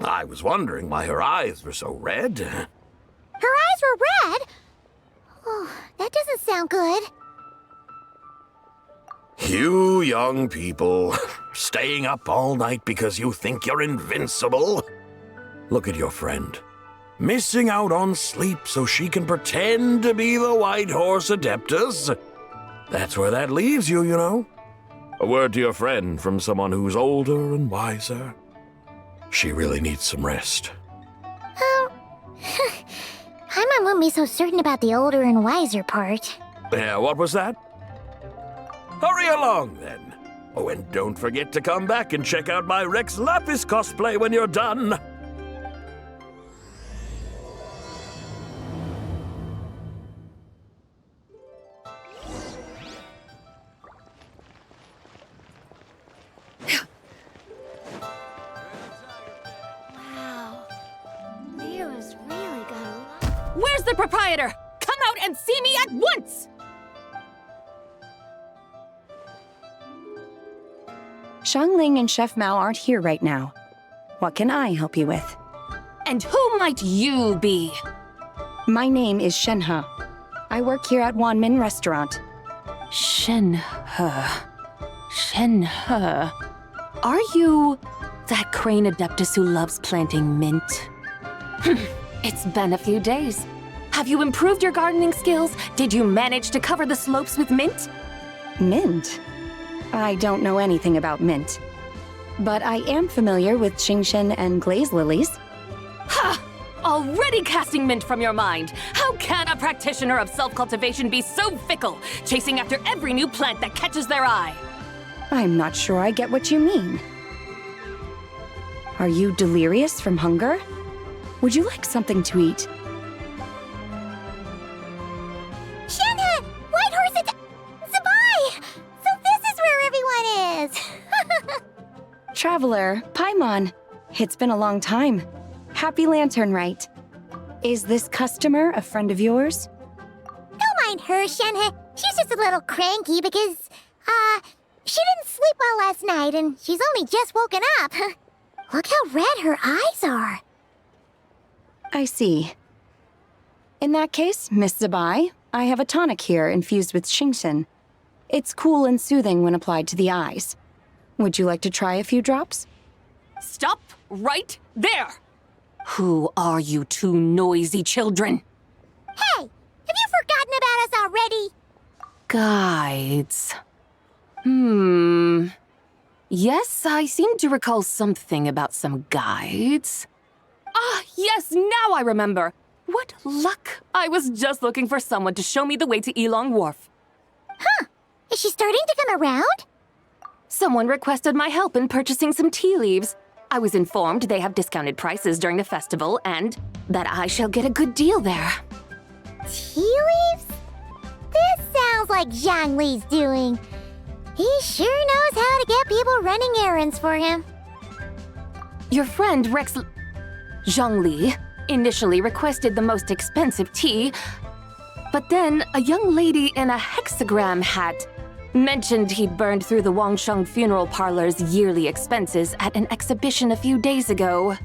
I was wondering why her eyes were so red. Her eyes were red? Oh, that doesn't sound good. You young people, staying up all night because you think you're invincible. Look at your friend, missing out on sleep so she can pretend to be the White Horse Adeptus. That's where that leaves you, you know. A word to your friend from someone who's older and wiser. She really needs some rest. Paimon won't be so certain about the older and wiser part. Yeah, what was that? Hurry along, then. Oh, and don't forget to come back and check out my Rex Lapis cosplay when you're done. Wow. Leo's really got a lot. Where's the proprietor? Come out and see me at once! Xiangling and Chef Mao aren't here right now. What can I help you with? And who might you be? My name is Shenhe. I work here at Wanmin Restaurant. Shenhe. Are you that crane adeptus who loves planting mint? It's been a few days. Have you improved your gardening skills? Did you manage to cover the slopes with mint? Mint? I don't know anything about mint. But I am familiar with Qingshen and glaze lilies. Ha! Already casting mint from your mind. How can a practitioner of self-cultivation be so fickle, chasing after every new plant that catches their eye? I'm not sure I get what you mean. Are you delirious from hunger? Would you like something to eat? Shenhe! White Horse Zabai! So this is where everyone is! Traveler, Paimon. It's been a long time. Happy Lanternlit. Is this customer a friend of yours? Don't mind her, Shenhe. She's just a little cranky because, she didn't sleep well last night and she's only just woken up. Look how red her eyes are. I see. In that case, Miss Zabai, I have a tonic here infused with Qingshen. It's cool and soothing when applied to the eyes. Would you like to try a few drops? Stop right there! Who are you two noisy children? Hey, have you forgotten about us already? Guides. Yes, I seem to recall something about some guides. Ah, yes, now I remember. What luck! I was just looking for someone to show me the way to Elong Wharf. Huh. Is she starting to come around? Someone requested my help in purchasing some tea leaves. I was informed they have discounted prices during the festival and that I shall get a good deal there. Tea leaves? This sounds like Zhangli's doing. He sure knows how to get people running errands for him. Your friend Rex... Zhongli initially requested the most expensive tea, but then a young lady in a hexagram hat mentioned he'd burned through the Wangsheng funeral parlor's yearly expenses at an exhibition a few days ago.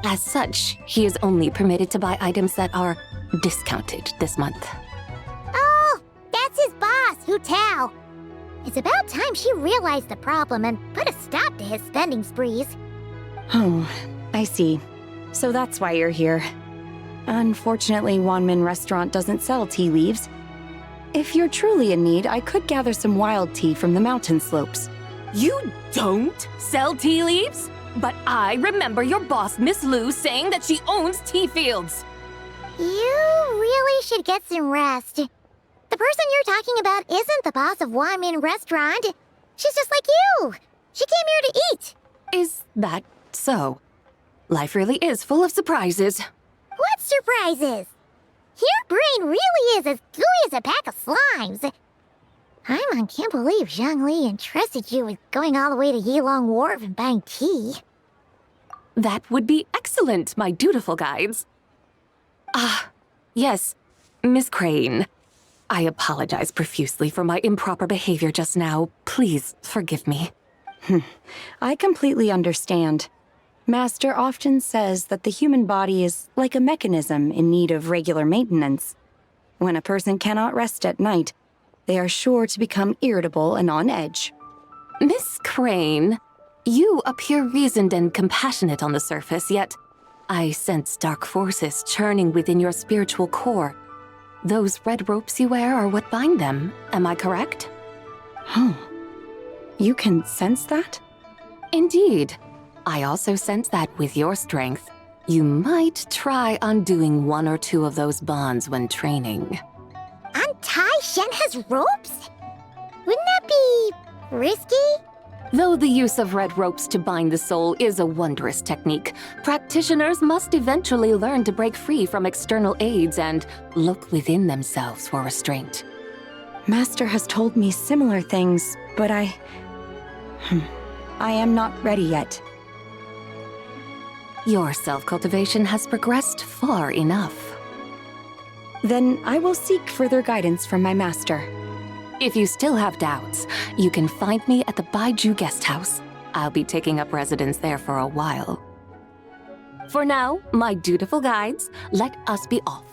As such, he is only permitted to buy items that are discounted this month. Oh, that's his boss, Hu Tao. It's about time she realized the problem and put a stop to his spending sprees. Oh, I see. So that's why you're here. Unfortunately, Wanmin Restaurant doesn't sell tea leaves. If you're truly in need, I could gather some wild tea from the mountain slopes. You don't sell tea leaves? But I remember your boss, Miss Lu, saying that she owns tea fields. You really should get some rest. The person you're talking about isn't the boss of Wanmin Restaurant. She's just like you. She came here to eat. Is that so? Life really is full of surprises. What surprises? Your brain really is as gooey as a pack of slimes. Paimon can't believe Zhongli entrusted you with going all the way to Yilong Wharf and buying tea. That would be excellent, my dutiful guides. Yes, Miss Crane. I apologize profusely for my improper behavior just now. Please forgive me. I completely understand. Master often says that the human body is like a mechanism in need of regular maintenance. When a person cannot rest at night, they are sure to become irritable and on edge. Miss Crane, you appear reasoned and compassionate on the surface, yet I sense dark forces churning within your spiritual core. Those red ropes you wear are what bind them, am I correct? Oh, you can sense that? Indeed. I also sense that with your strength, you might try undoing one or two of those bonds when training. Untie Shen has ropes? Wouldn't that be risky? Though the use of red ropes to bind the soul is a wondrous technique, practitioners must eventually learn to break free from external aids and look within themselves for restraint. Master has told me similar things, but I am not ready yet. Your self-cultivation has progressed far enough. Then I will seek further guidance from my master. If you still have doubts, you can find me at the Baiju Guest House. I'll be taking up residence there for a while. For now, my dutiful guides, let us be off.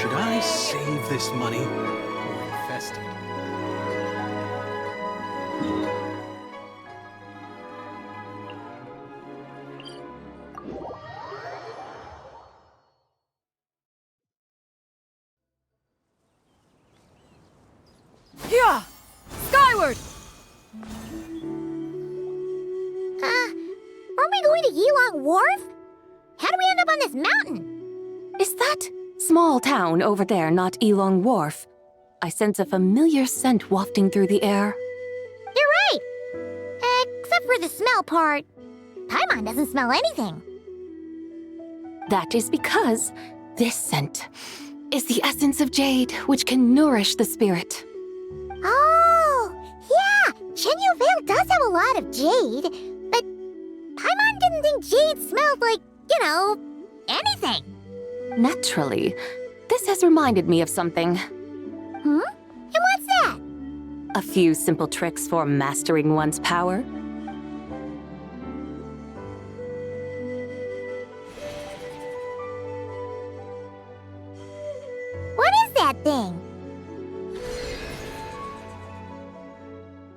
Should I save this money or invest it? Yeah! Skyward! Aren't we going to Yilong Wharf? How do we end up on this mountain? Is that small town over there not Yilong Wharf? I sense a familiar scent wafting through the air. You're right! Except for the smell part. Paimon doesn't smell anything. That is because this scent is the essence of jade, which can nourish the spirit. Oh, yeah! Shenyu Vale does have a lot of jade, but Paimon didn't think jade smelled like, anything. Naturally, this has reminded me of something. And what's that? A few simple tricks for mastering one's power. What is that thing?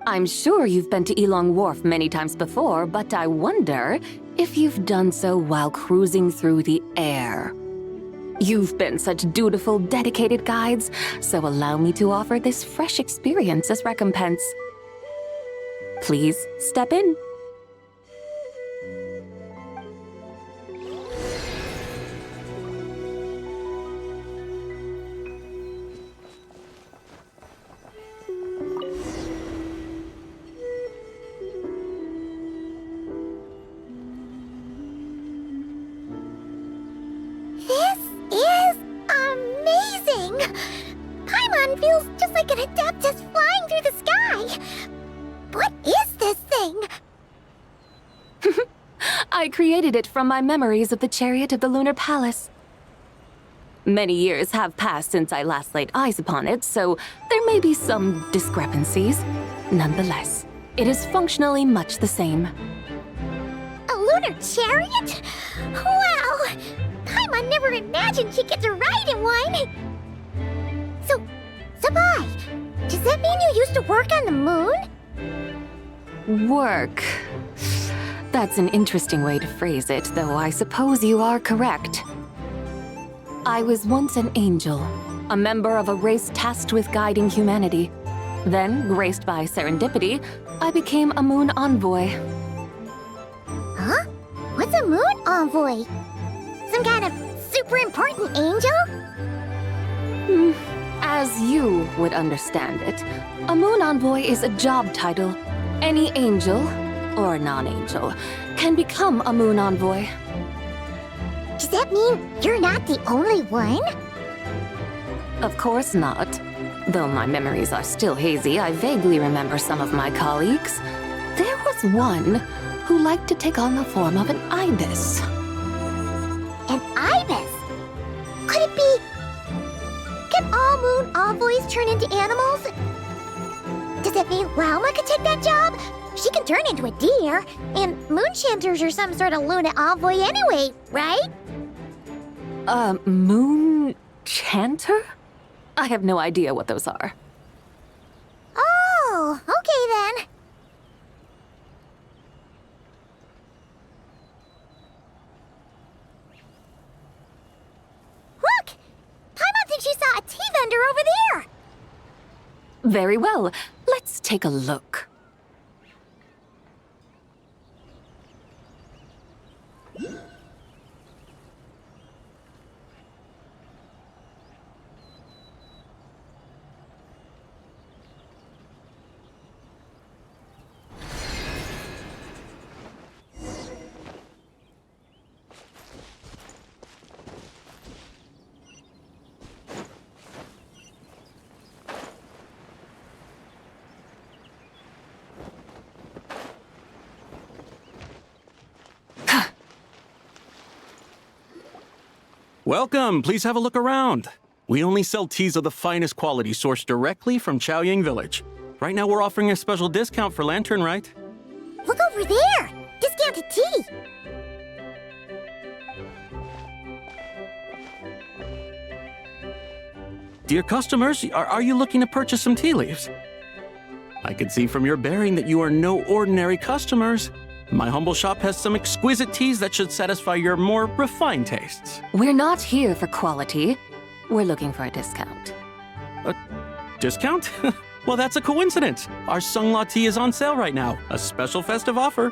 I'm sure you've been to Yilong Wharf many times before, but I wonder if you've done so while cruising through the air. You've been such dutiful, dedicated guides, so allow me to offer this fresh experience as recompense. Please step in. an Adeptus flying through the sky! What is this thing? I created it from my memories of the chariot of the Lunar Palace. Many years have passed since I last laid eyes upon it, so there may be some discrepancies. Nonetheless, it is functionally much the same. A lunar chariot? Wow! Paimon never imagined she'd get to ride in one! So, Sabai, does that mean you used to work on the moon? Work. That's an interesting way to phrase it, though I suppose you are correct. I was once an angel, a member of a race tasked with guiding humanity. Then, graced by serendipity, I became a moon envoy. Huh? What's a moon envoy? Some kind of super important angel? As you would understand it, a moon envoy is a job title. Any angel, or non-angel, can become a moon envoy. Does that mean you're not the only one? Of course not. Though my memories are still hazy, I vaguely remember some of my colleagues. There was one who liked to take on the form of an ibis. An ibis? Could it be... Can all moon envoys turn into animals? Does that mean Lauma could take that job? She can turn into a deer, and moonchanters are some sort of Luna envoy anyway, right? Moon chanter? I have no idea what those are. Oh, okay then. Look! Paimon thinks she saw a tea vendor over there! Very well. Let's take a look. Welcome, please have a look around. We only sell teas of the finest quality sourced directly from Chaoyang Village. Right now we're offering a special discount for Lanternlit. Look over there! Discounted tea! Dear customers, are you looking to purchase some tea leaves? I can see from your bearing that you are no ordinary customers. My humble shop has some exquisite teas that should satisfy your more refined tastes. We're not here for quality. We're looking for a discount. A discount? Well, that's a coincidence. Our Sungla tea is on sale right now. A special festive offer.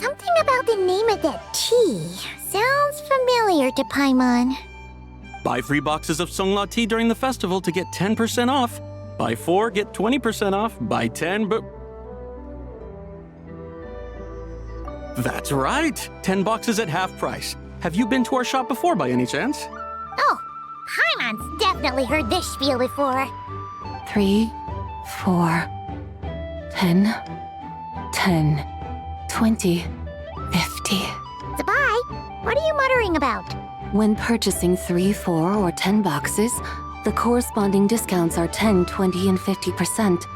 Something about the name of that tea sounds familiar to Paimon. Buy 3 boxes of Sungla tea during the festival to get 10% off. Buy 4, get 20% off. Buy 10, but... That's right! 10 boxes at half price. Have you been to our shop before by any chance? Oh, Paimon's definitely heard this spiel before. 3, 4, 10, 10, 20, 50. Sabai, what are you muttering about? When purchasing 3, 4, or 10 boxes, the corresponding discounts are 10, 20, and 50%.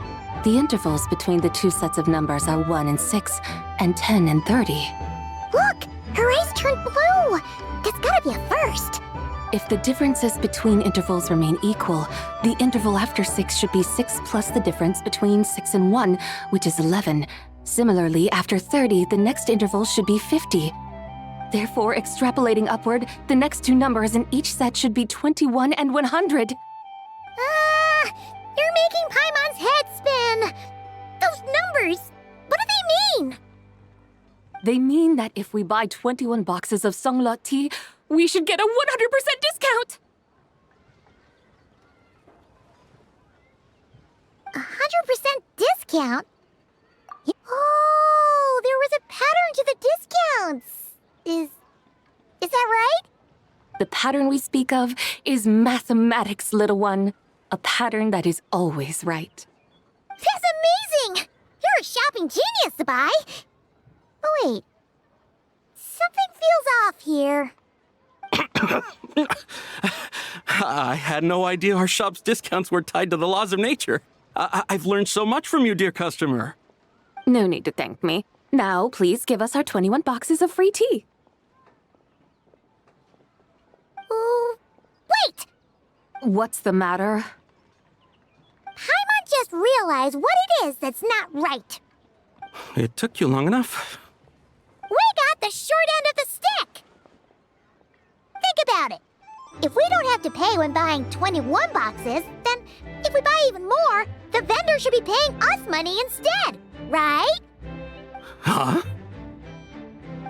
The intervals between the two sets of numbers are 1 and 6, and 10 and 30. Look! Her eyes turned blue! That's gotta be a first! If the differences between intervals remain equal, the interval after 6 should be 6 plus the difference between 6 and 1, which is 11. Similarly, after 30, the next interval should be 50. Therefore, extrapolating upward, the next two numbers in each set should be 21 and 100. You're making Paimon's head spin! Those numbers, what do they mean? They mean that if we buy 21 boxes of Sungla tea, we should get a 100% discount! 100% discount? Oh, there was a pattern to the discounts! Is that right? The pattern we speak of is mathematics, little one. a pattern that is always right. That's amazing! You're a shopping genius, Sabai! Oh wait. Something feels off here. I had no idea our shop's discounts were tied to the laws of nature. I've learned so much from you, dear customer. No need to thank me. Now, please give us our 21 boxes of free tea. Oh, wait! What's the matter? Paimon just realized what it is that's not right. It took you long enough. We got the short end of the stick! Think about it. If we don't have to pay when buying 21 boxes, then if we buy even more, the vendor should be paying us money instead, right? Huh?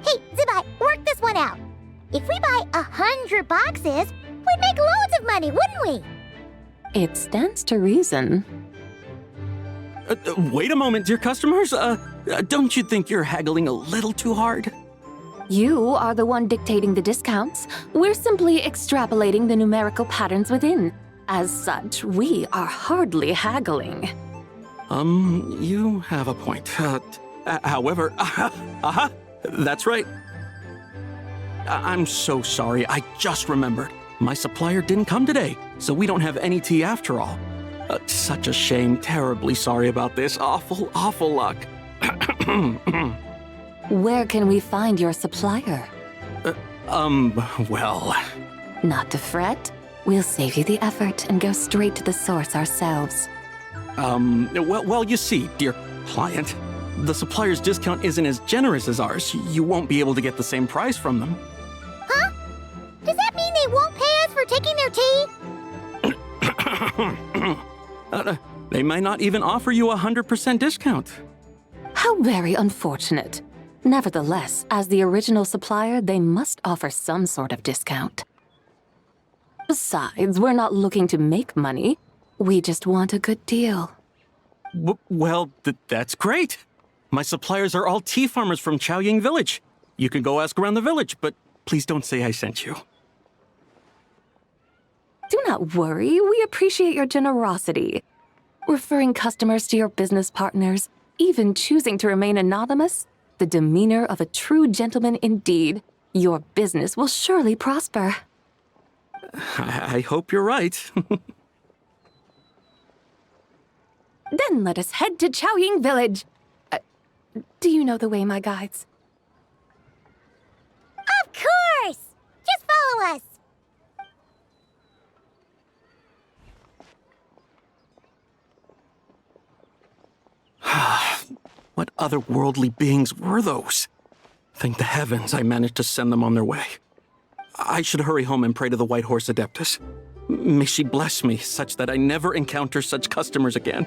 Hey, Zibai, work this one out. If we buy 100 boxes, we'd make loads of money, wouldn't we? It stands to reason. Wait a moment, dear customers. Don't you think you're haggling a little too hard? You are the one dictating the discounts. We're simply extrapolating the numerical patterns within. As such, we are hardly haggling. You have a point. However, that's right. I'm so sorry. I just remembered. My supplier didn't come today, so we don't have any tea after all. Such a shame. Terribly sorry about this. Awful luck. Where can we find your supplier? Well... Not to fret. We'll save you the effort and go straight to the source ourselves. Well, you see, dear client, the supplier's discount isn't as generous as ours. You won't be able to get the same price from them. Huh? Does that mean they won't pay us for taking their tea? They might not even offer you a 100% discount. How very unfortunate. Nevertheless, as the original supplier, they must offer some sort of discount. Besides, we're not looking to make money. We just want a good deal. Well, that's great. My suppliers are all tea farmers from Chaoying Village. You can go ask around the village, but please don't say I sent you. Do not worry, we appreciate your generosity. Referring customers to your business partners, even choosing to remain anonymous, the demeanor of a true gentleman indeed. Your business will surely prosper. I hope you're right. Then let us head to Chaoying Village. Do you know the way, my guides? Of course! Just follow us! What otherworldly beings were those? Thank the heavens I managed to send them on their way. I should hurry home and pray to the White Horse Adeptus. May she bless me such that I never encounter such customers again.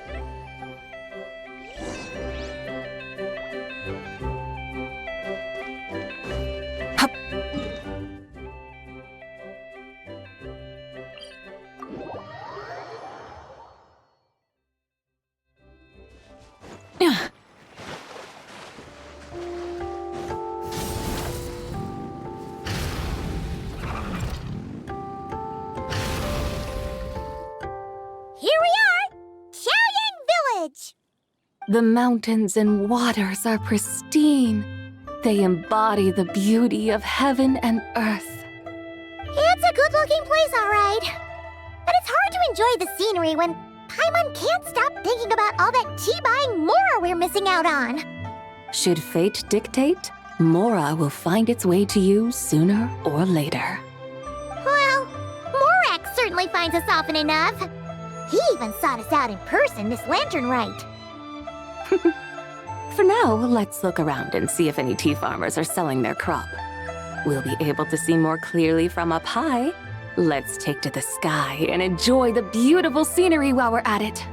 Here we are! Chaoying Village! The mountains and waters are pristine. They embody the beauty of heaven and earth. It's a good-looking place, all right. But it's hard to enjoy the scenery when Paimon can't stop thinking about all that tea-buying Mora we're missing out on. Should fate dictate, Mora will find its way to you sooner or later. Well, Morak certainly finds us often enough. He even sought us out in person this Lanternlit. For now, let's look around and see if any tea farmers are selling their crop. We'll be able to see more clearly from up high. Let's take to the sky and enjoy the beautiful scenery while we're at it.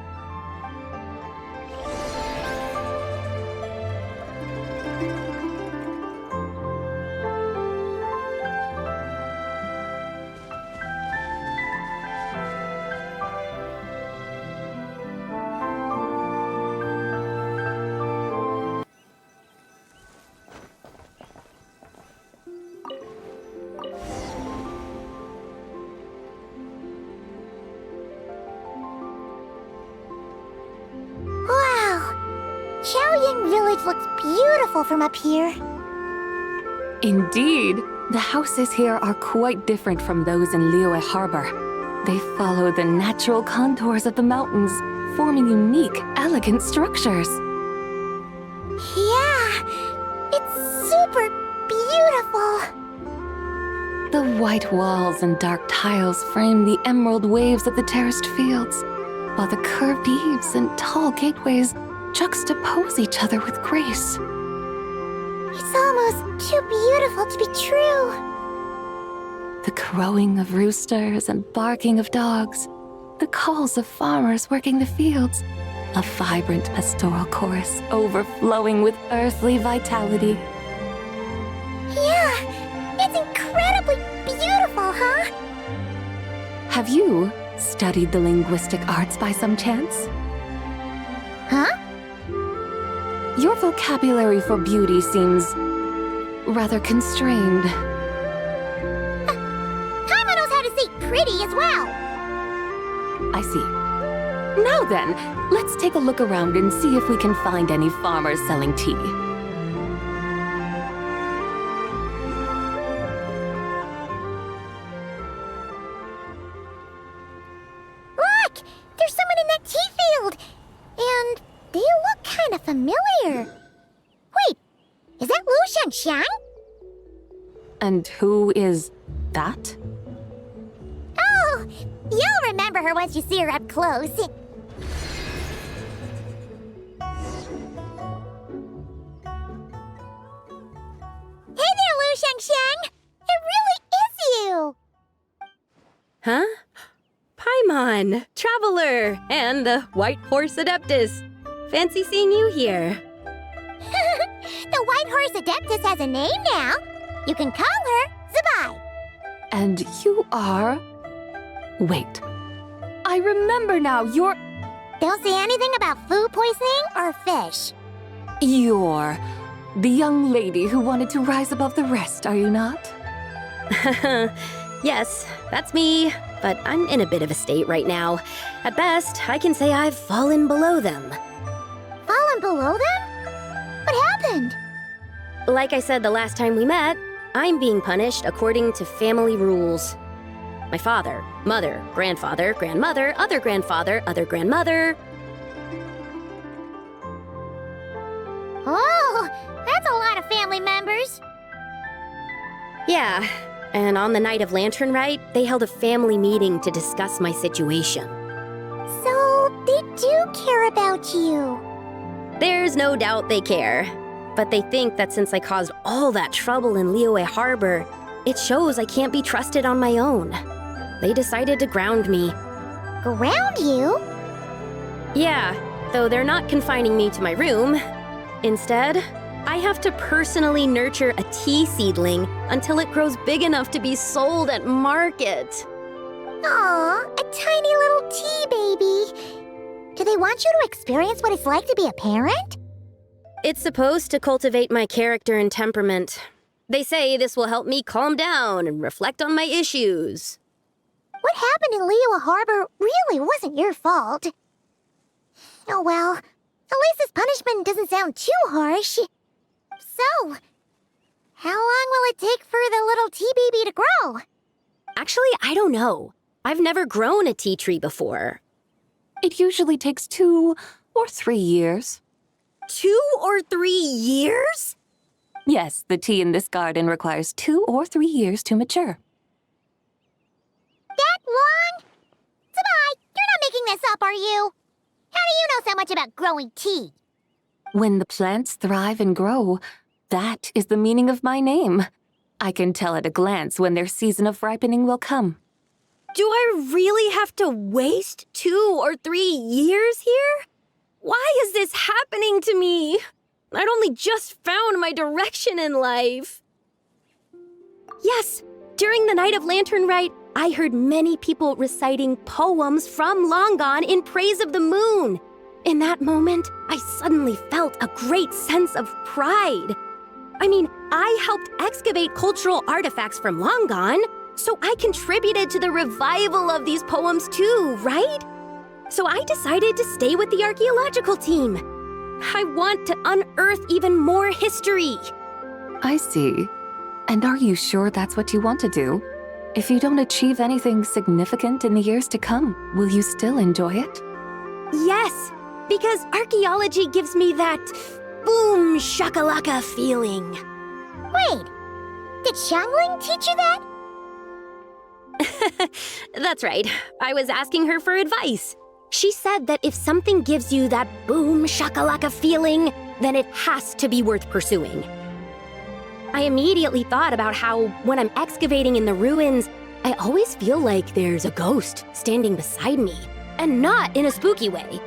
Xiaoying village looks beautiful from up here. Indeed, the houses here are quite different from those in Liyue Harbor. They follow the natural contours of the mountains, forming unique, elegant structures. Yeah, it's super beautiful. The white walls and dark tiles frame the emerald waves of the terraced fields, while the curved eaves and tall gateways juxtapose each other with grace. It's almost too beautiful to be true. The crowing of roosters and barking of dogs, the calls of farmers working the fields, a vibrant pastoral chorus overflowing with earthly vitality. Yeah, it's incredibly beautiful, huh? Have you studied the linguistic arts by some chance? Huh? Your vocabulary for beauty seems rather constrained. Paimon knows how to say pretty as well. I see. Now then, let's take a look around and see if we can find any farmers selling tea. Look! There's someone in that tea field! And they look kind of familiar. Wait, is that Lu Shanxiang? And who is that? Oh, you'll remember her once you see her up close. Hey there, Lu Shanxiang! It really is you! Huh? Paimon, Traveler, and the White Horse Adeptus. Fancy seeing you here. The White Horse Adeptus has a name now. You can call her Zabai. And you are... Wait. I remember now, you're... Don't say anything about food poisoning or fish. You're the young lady who wanted to rise above the rest, are you not? Yes, that's me, but I'm in a bit of a state right now. At best, I can say I've fallen below them. Fallen below them? What happened? Like I said the last time we met, I'm being punished according to family rules. My father, mother, grandfather, grandmother, other grandfather, other grandmother. Oh, that's a lot of family members. Yeah, and on the night of Lanternlit, they held a family meeting to discuss my situation. So, they do care about you. There's no doubt they care. But they think that since I caused all that trouble in Liyue Harbor, it shows I can't be trusted on my own. They decided to ground me. Ground you? Yeah, though they're not confining me to my room. Instead, I have to personally nurture a tea seedling until it grows big enough to be sold at market. Aw, a tiny little tea baby. Do they want you to experience what it's like to be a parent? It's supposed to cultivate my character and temperament. They say this will help me calm down and reflect on my issues. What happened in Liyue Harbor really wasn't your fault. Oh well, at least this punishment doesn't sound too harsh. So, how long will it take for the little tea baby to grow? Actually, I don't know. I've never grown a tea tree before. It usually takes 2 or 3 years. 2 or 3 years? Yes, the tea in this garden requires 2 or 3 years to mature. That long? Zabai, you're not making this up, are you? How do you know so much about growing tea? When the plants thrive and grow, that is the meaning of my name. I can tell at a glance when their season of ripening will come. Do I really have to waste 2 or 3 years here? Why is this happening to me? I'd only just found my direction in life. Yes, during the night of Lanternlit, I heard many people reciting poems from long gone in praise of the moon. In that moment, I suddenly felt a great sense of pride. I mean, I helped excavate cultural artifacts from long gone, so I contributed to the revival of these poems too, right? So I decided to stay with the archaeological team. I want to unearth even more history. I see. And are you sure that's what you want to do? If you don't achieve anything significant in the years to come, will you still enjoy it? Yes, because archaeology gives me that boom shakalaka feeling. Wait, did Xiangling teach you that? That's right. I was asking her for advice. She said that if something gives you that boom shakalaka feeling, then it has to be worth pursuing. I immediately thought about how, when I'm excavating in the ruins, I always feel like there's a ghost standing beside me, and not in a spooky way.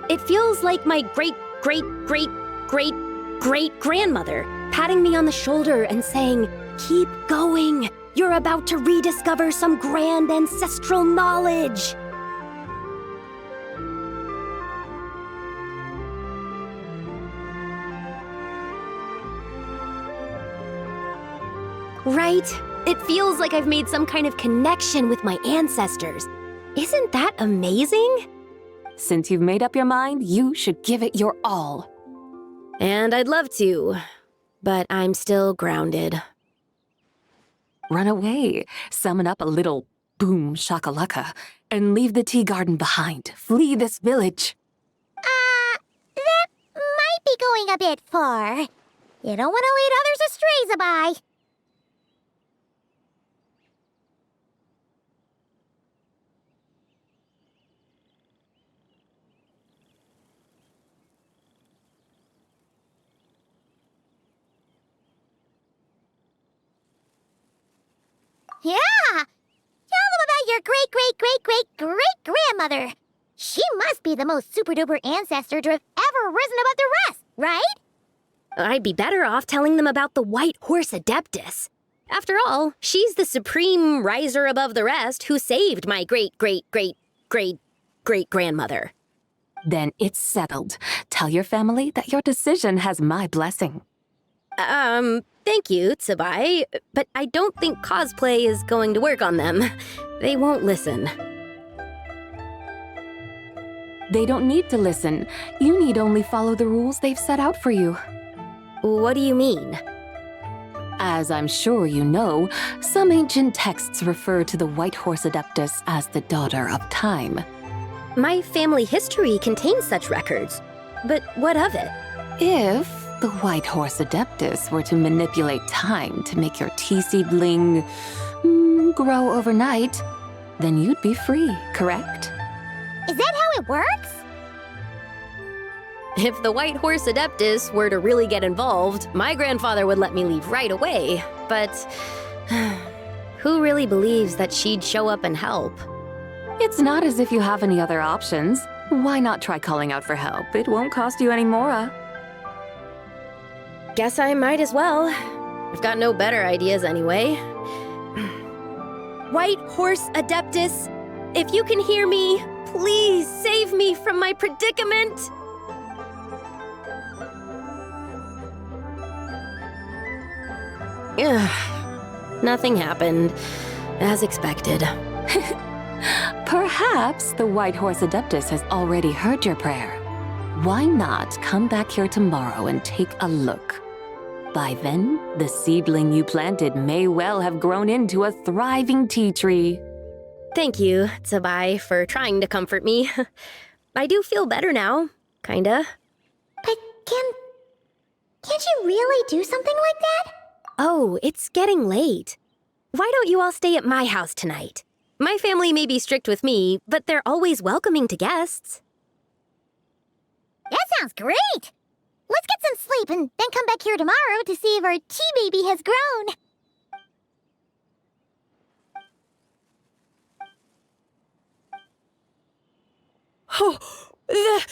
It feels like my great-great-great-great-great-grandmother patting me on the shoulder and saying, "Keep going. You're about to rediscover some grand ancestral knowledge." Right? It feels like I've made some kind of connection with my ancestors. Isn't that amazing? Since you've made up your mind, you should give it your all. And I'd love to, but I'm still grounded. Run away, summon up a little boom shakalaka, and leave the tea garden behind. Flee this village. That might be going a bit far. You don't want to lead others astray, Zabai. Yeah! Tell them about your great-great-great-great-great-grandmother. She must be the most super-duper ancestor to have ever risen above the rest, right? I'd be better off telling them about the White Horse Adeptus. After all, she's the supreme riser above the rest who saved my great-great-great-great-great-grandmother. Then it's settled. Tell your family that your decision has my blessing. Thank you, Tsubai, but I don't think cosplay is going to work on them. They won't listen. They don't need to listen. You need only follow the rules they've set out for you. What do you mean? As I'm sure you know, some ancient texts refer to the White Horse Adeptus as the Daughter of Time. My family history contains such records, but what of it? If the White Horse Adeptus were to manipulate time to make your tea seedling grow overnight, then you'd be free, correct? Is that how it works? If the White Horse Adeptus were to really get involved, my grandfather would let me leave right away, but who really believes that she'd show up and help? It's not as if you have any other options. Why not try calling out for help? It won't cost you any more. Guess I might as well. I've got no better ideas anyway. White Horse Adeptus, if you can hear me, please save me from my predicament. Ugh. Nothing happened, as expected. Perhaps the White Horse Adeptus has already heard your prayer. Why not come back here tomorrow and take a look? By then, the seedling you planted may well have grown into a thriving tea tree. Thank you, Tsubai, for trying to comfort me. I do feel better now, kinda. But can't you really do something like that? Oh, it's getting late. Why don't you all stay at my house tonight? My family may be strict with me, but they're always welcoming to guests. That sounds great! Let's get some sleep and then come back here tomorrow to see if our tea baby has grown. Oh, the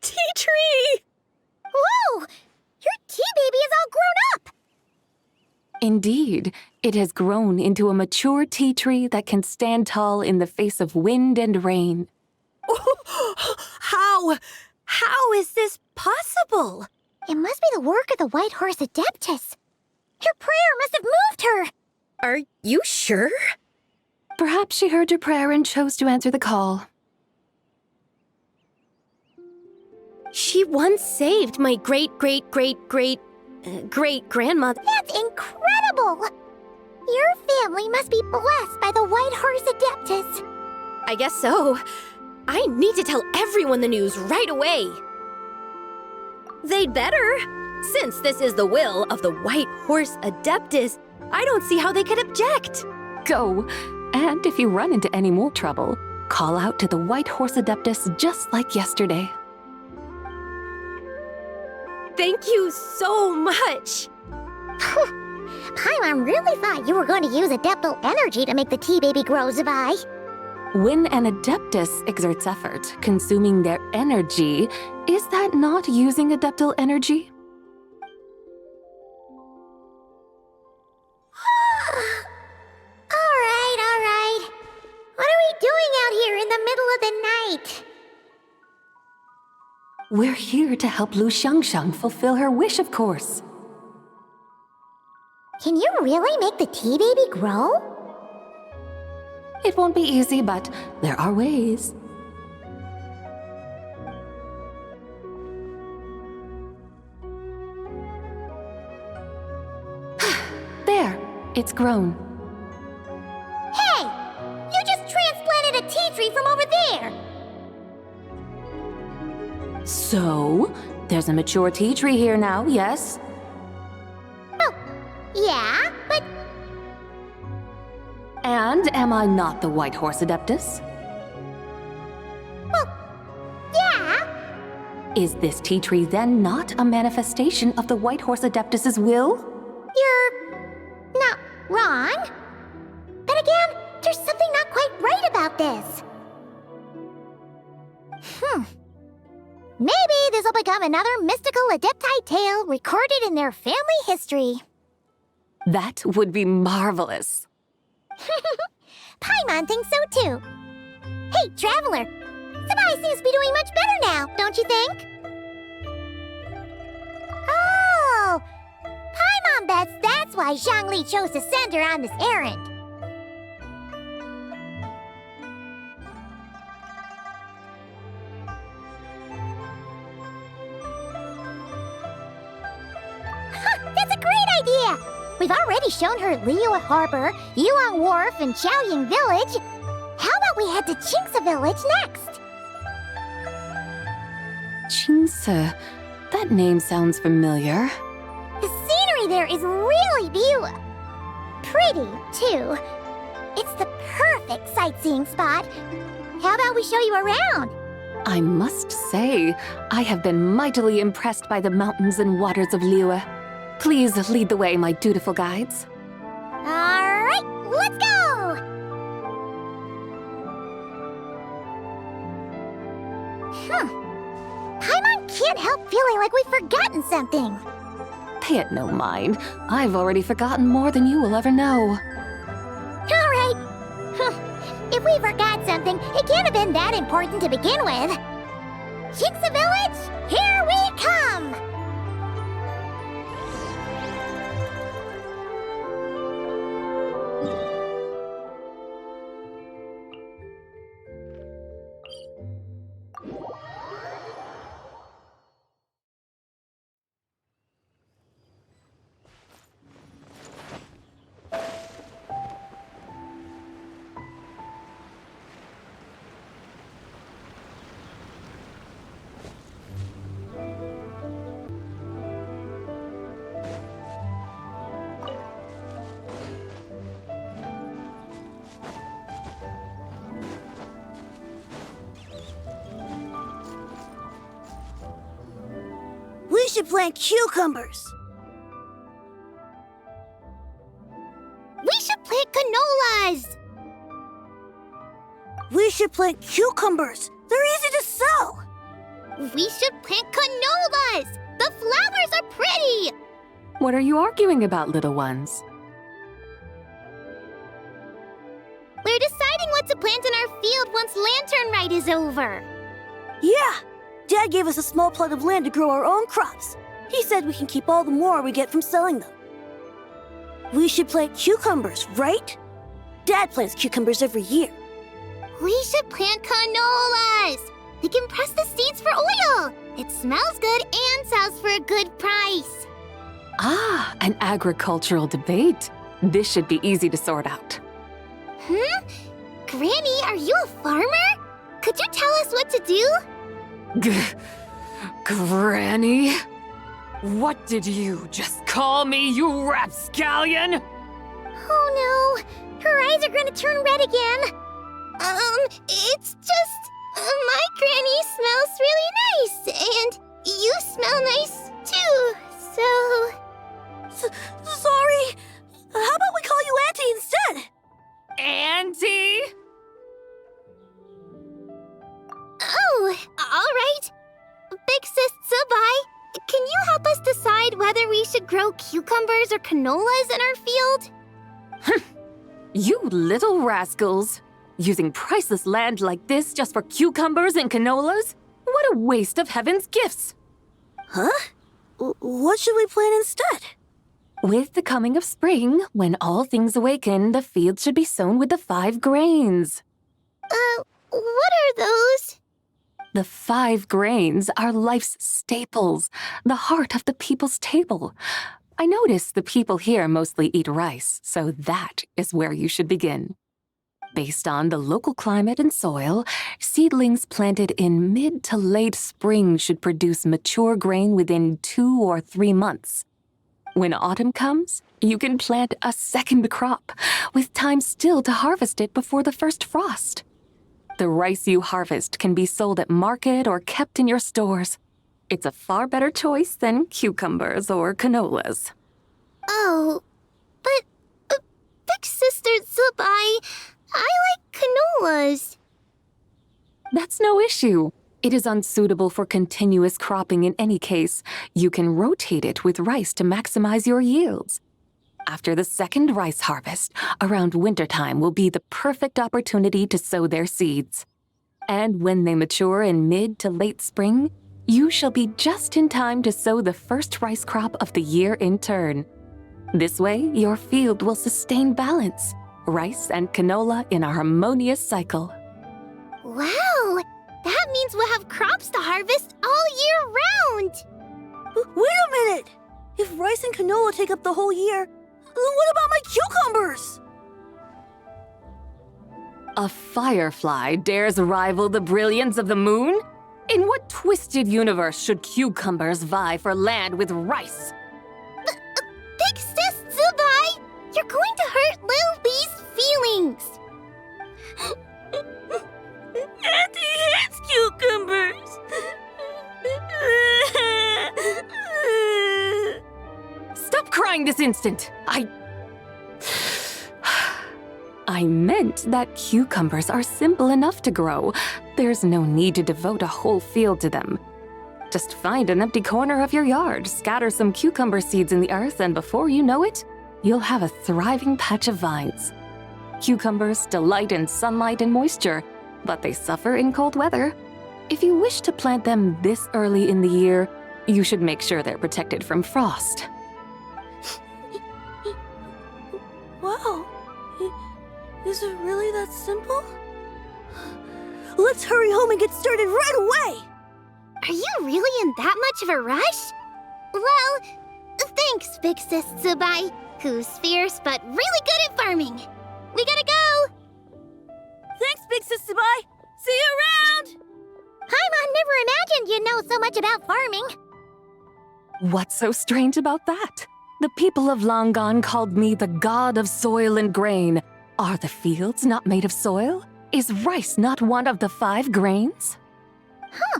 tea tree! Whoa! Your tea baby is all grown up! Indeed, it has grown into a mature tea tree that can stand tall in the face of wind and rain. How is this possible? It must be the work of the White Horse Adeptus. Her prayer must have moved her. Are you sure? Perhaps she heard your prayer and chose to answer the call. She once saved my great-great-great-great-great-grandmother. That's incredible! Your family must be blessed by the White Horse Adeptus. I guess so. I need to tell everyone the news right away. They'd better. Since this is the will of the White Horse Adeptus, I don't see how they could object. Go. And if you run into any more trouble, call out to the White Horse Adeptus just like yesterday. Thank you so much. Paimon really thought you were going to use Adeptal energy to make the tea baby grow, Zabai. When an Adeptus exerts effort, consuming their energy, is that not using Adeptal energy? All right. What are we doing out here in the middle of the night? We're here to help Lu Xiangxiang fulfill her wish, of course. Can you really make the tea baby grow? It won't be easy, but there are ways. There, it's grown. Hey! You just transplanted a tea tree from over there! So, there's a mature tea tree here now, yes? Yeah, but... And am I not the White Horse Adeptus? Well, yeah. Is this tea tree then not a manifestation of the White Horse Adeptus's will? You're... not wrong. But again, there's something not quite right about this. Maybe this will become another mystical Adepti tale recorded in their family history. That would be marvelous. Paimon thinks so too. Hey, Traveler! Zabai seems to be doing much better now, don't you think? Oh! Paimon bets that's why Zhongli chose to send her on this errand. That's a great idea! We've already shown her Liyue Harbor, Yulong Wharf, and Xiaoying Village. How about we head to Qingce Village next? Qingce. That name sounds familiar. The scenery there is really beautiful. Pretty, too. It's the perfect sightseeing spot. How about we show you around? I must say, I have been mightily impressed by the mountains and waters of Liyue. Please lead the way, my dutiful guides. All right, let's go! Paimon can't help feeling like we've forgotten something. Pay it no mind. I've already forgotten more than you will ever know. All right. If we forgot something, it can't have been that important to begin with. Qingce Village, here we come! We should plant cucumbers. We should plant canolas! We should plant cucumbers. They're easy to sow. We should plant canolas! The flowers are pretty! What are you arguing about, little ones? We're deciding what to plant in our field once Lanternlit is over. Yeah. Dad gave us a small plot of land to grow our own crops. He said we can keep all the more we get from selling them. We should plant cucumbers, right? Dad plants cucumbers every year. We should plant canolas! We can press the seeds for oil! It smells good and sells for a good price. Ah, an agricultural debate. This should be easy to sort out. Granny, are you a farmer? Could you tell us what to do? Granny? What did you just call me, you rapscallion? Oh no, her eyes are gonna turn red again. It's just, my granny smells really nice, and you smell nice too, so... Sorry. How about we call you Auntie instead? Auntie? Oh, alright. Big Sis Zubai, can you help us decide whether we should grow cucumbers or canolas in our field? You little rascals. Using priceless land like this just for cucumbers and canolas? What a waste of heaven's gifts! Huh? What should we plant instead? With the coming of spring, when all things awaken, the field should be sown with the 5 grains. What are those? The 5 grains are life's staples, the heart of the people's table. I notice the people here mostly eat rice, so that is where you should begin. Based on the local climate and soil, seedlings planted in mid to late spring should produce mature grain within 2 or 3 months. When autumn comes, you can plant a second crop, with time still to harvest it before the first frost. The rice you harvest can be sold at market or kept in your stores. It's a far better choice than cucumbers or canolas. Oh, but Big Sister Zubai, I like canolas. That's no issue. It is unsuitable for continuous cropping in any case. You can rotate it with rice to maximize your yields. After the second rice harvest, around wintertime will be the perfect opportunity to sow their seeds. And when they mature in mid to late spring, you shall be just in time to sow the first rice crop of the year in turn. This way, your field will sustain balance, rice and canola in a harmonious cycle. Wow, that means we'll have crops to harvest all year round. Wait a minute! If rice and canola take up the whole year, what about my cucumbers? A firefly dares rival the brilliance of the moon? In what twisted universe should cucumbers vie for land with rice? Big Sis Zubai, you're going to hurt Lil Bee's feelings. Auntie hates cucumbers. Stop crying this instant! I meant that cucumbers are simple enough to grow. There's no need to devote a whole field to them. Just find an empty corner of your yard, scatter some cucumber seeds in the earth, and before you know it, you'll have a thriving patch of vines. Cucumbers delight in sunlight and moisture, but they suffer in cold weather. If you wish to plant them this early in the year, you should make sure they're protected from frost. Wow. Is it really that simple? Let's hurry home and get started right away! Are you really in that much of a rush? Well, thanks, Big Sis Zubai, who's fierce but really good at farming. We gotta go! Thanks, Big Sis Zubai! See you around! Paimon never imagined you'd know so much about farming. What's so strange about that? The people of Langan called me the god of soil and grain. Are the fields not made of soil? Is rice not one of the 5 grains? Huh.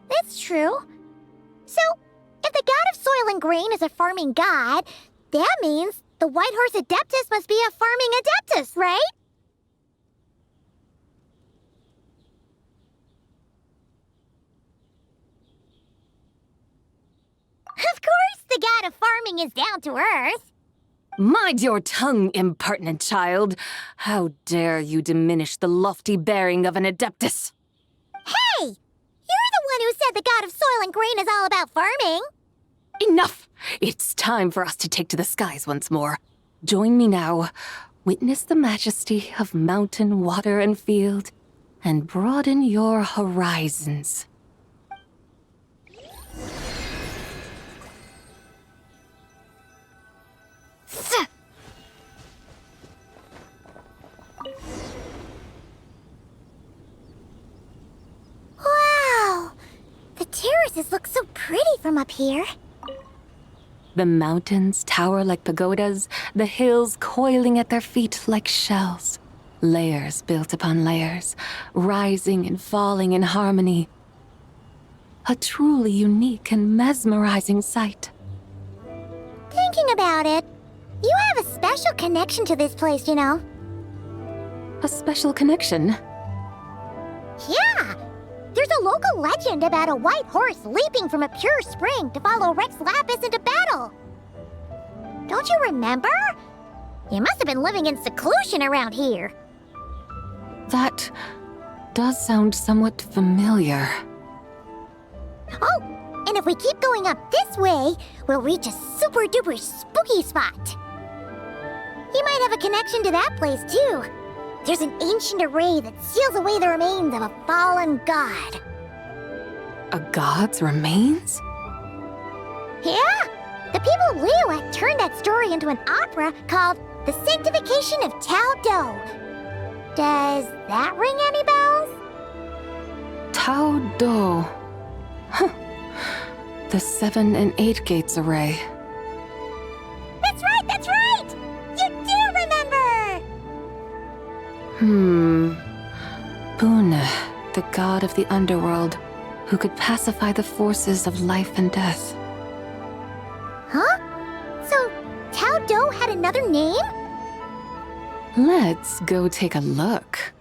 That's true. So, if the god of soil and grain is a farming god, that means the White Horse Adeptus must be a farming adeptus, right? Of course the god of farming is down to earth. Mind your tongue, impertinent child. How dare you diminish the lofty bearing of an adeptus? Hey! You're the one who said the god of soil and grain is all about farming. Enough! It's time for us to take to the skies once more. Join me now. Witness the majesty of mountain, water, and field, and broaden your horizons. Wow! The terraces look so pretty from up here. The mountains tower like pagodas, the hills coiling at their feet like shells. Layers built upon layers, rising and falling in harmony. A truly unique and mesmerizing sight. Thinking about it, you have a special connection to this place, you know. A special connection? Yeah! There's a local legend about a white horse leaping from a pure spring to follow Rex Lapis into battle. Don't you remember? You must have been living in seclusion around here. That does sound somewhat familiar. Oh, and if we keep going up this way, we'll reach a super duper spooky spot. You might have a connection to that place too. There's an ancient array that seals away the remains of a fallen god. A god's remains? Yeah! The people of Liyue turned that story into an opera called The Sanctification of Tao Do. Does that ring any bells? Tao Do. Huh. The 7 and 8 gates array. That's right, that's right! You do remember! Buna, the god of the underworld, who could pacify the forces of life and death. Huh? So, Tao Do had another name? Let's go take a look.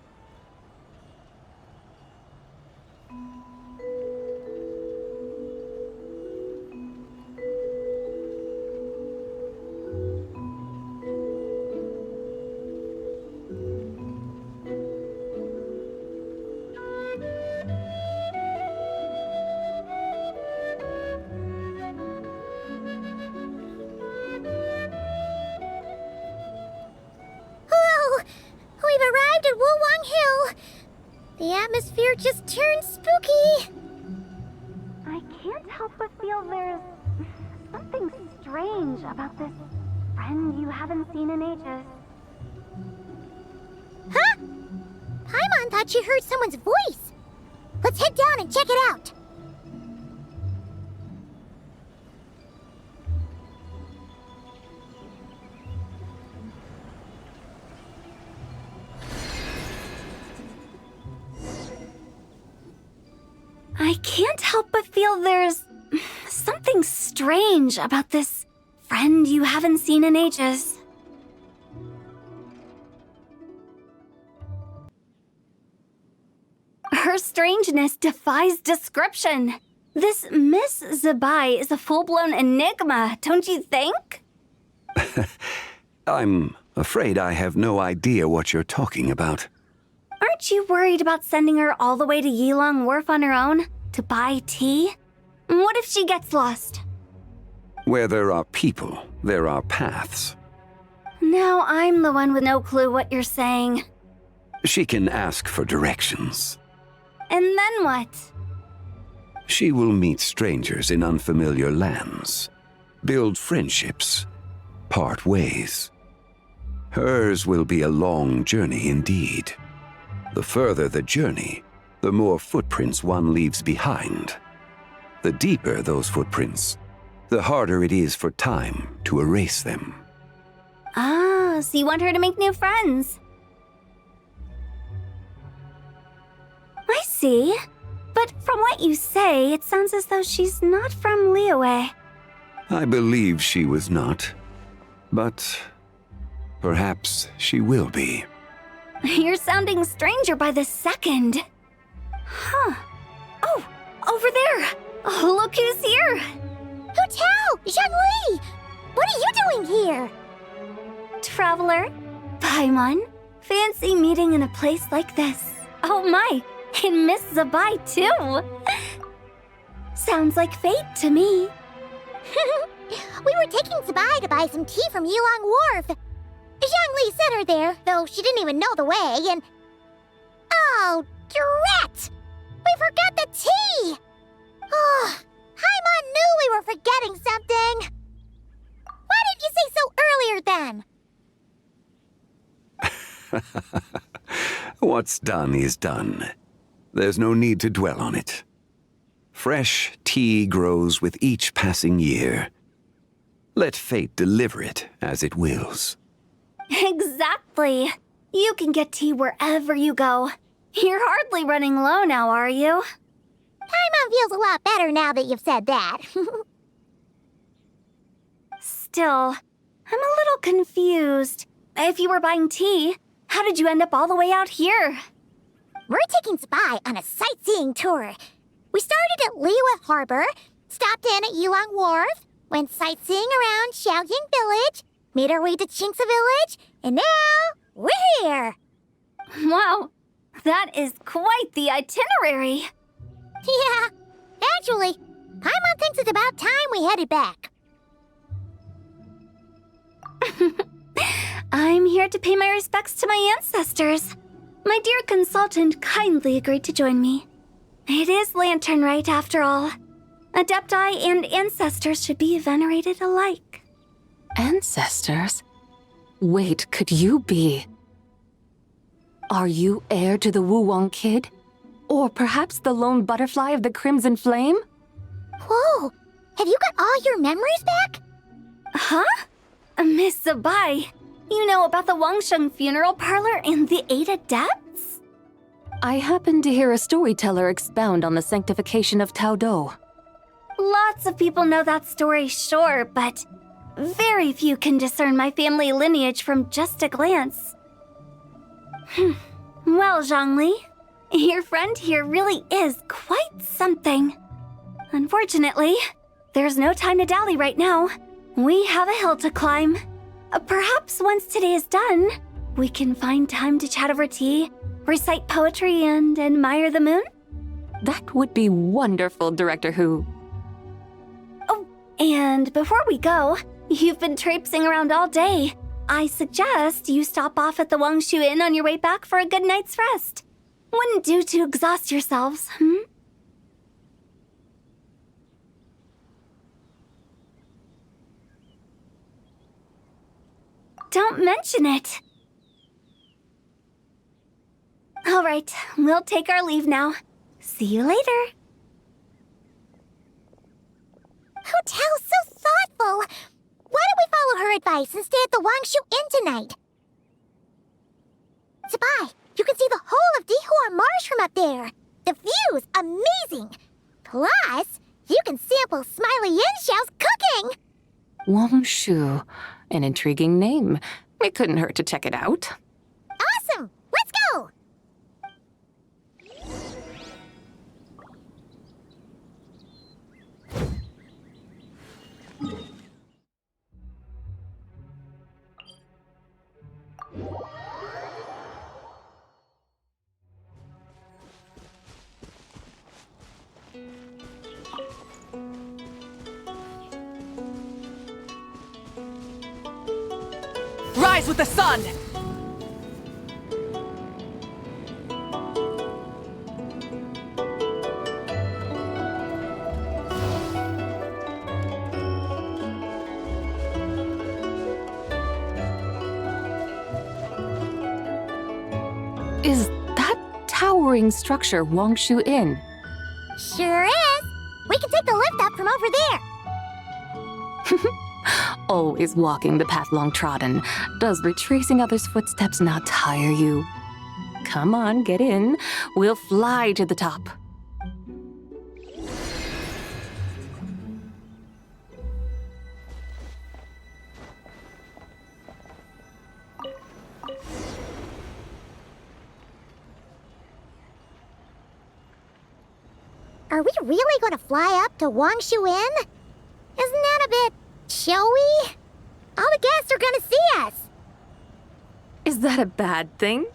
We've arrived at Wulwang Hill. The atmosphere just turned spooky. I can't help but feel there's something strange about this friend you haven't seen in ages. Huh? Paimon thought she heard someone's voice. Let's head down and check it out. I can't help but feel there's something strange about this friend you haven't seen in ages. Her strangeness defies description. This Miss Zabai is a full-blown enigma, don't you think? I'm afraid I have no idea what you're talking about. Aren't you worried about sending her all the way to Yilong Wharf on her own to buy tea? What if she gets lost? Where there are people, there are paths. Now I'm the one with no clue what you're saying. She can ask for directions. And then what? She will meet strangers in unfamiliar lands, build friendships, part ways. Hers will be a long journey indeed. The further the journey, the more footprints one leaves behind. The deeper those footprints, the harder it is for time to erase them. Ah, so you want her to make new friends? I see. But from what you say, it sounds as though she's not from Liyue. I believe she was not, but perhaps she will be. You're sounding stranger by the second. Huh. Oh, over there. Oh, look who's here. Hu Tao! Zhongli! What are you doing here? Traveler, Paimon, fancy meeting in a place like this. Oh my, and Miss Zabai too. Sounds like fate to me. We were taking Zabai to buy some tea from Yilong Wharf. Zhongli sent her there, though she didn't even know the way, and... Oh, drat! We forgot the tea! Oh, Paimon knew we were forgetting something! Why didn't you say so earlier then? What's done is done. There's no need to dwell on it. Fresh tea grows with each passing year. Let fate deliver it as it wills. Exactly. You can get tea wherever you go. You're hardly running low now, are you? Paimon feels a lot better now that you've said that. Still, I'm a little confused. If you were buying tea, how did you end up all the way out here? We're taking Spy on a sightseeing tour. We started at Liyue Harbor, stopped in at Yulong Wharf, went sightseeing around Xiaoying Village, made our way to Qingce Village, and now we're here. Wow, that is quite the itinerary. Yeah, actually, Paimon thinks it's about time we headed back. I'm here to pay my respects to my ancestors. My dear consultant kindly agreed to join me. It is Lanternlit, after all. Adepti and ancestors should be venerated alike. Ancestors? Wait, could you be? Are you heir to the Wu-Wong kid? Or perhaps the lone butterfly of the Crimson Flame? Whoa! Have you got all your memories back? Huh? Miss Zabai, you know about the Wangsheng funeral parlor and the 8 adepts? I happened to hear a storyteller expound on the sanctification of Tao Do. Lots of people know that story, sure, but very few can discern my family lineage from just a glance. Well, Zhongli, your friend here really is quite something. Unfortunately, there's no time to dally right now. We have a hill to climb. Perhaps once today is done, we can find time to chat over tea, recite poetry, and admire the moon? That would be wonderful, Director Hu. Oh, and before we go, you've been traipsing around all day. I suggest you stop off at the Wangshu Inn on your way back for a good night's rest. Wouldn't do to exhaust yourselves, Don't mention it. All right, we'll take our leave now. See you later. Hotel's so thoughtful. Why don't we follow her advice and stay at the Wangshu Inn tonight? Zabai, you can see the whole of Dihua Marsh from up there. The view's amazing. Plus, you can sample Smiley Yin-Xiao's cooking. Wangshu, an intriguing name. It couldn't hurt to check it out. Awesome! Let's go! Rise with the sun! Is that towering structure Wangshu Inn? Sure is. We can take the lift up from over there. Always walking the path long trodden. Does retracing others' footsteps not tire you? Come on, get in. We'll fly to the top. Are we really going to fly up to Wangshu Inn? Isn't that a bit showy? All the guests are going to see us. Is that a bad thing?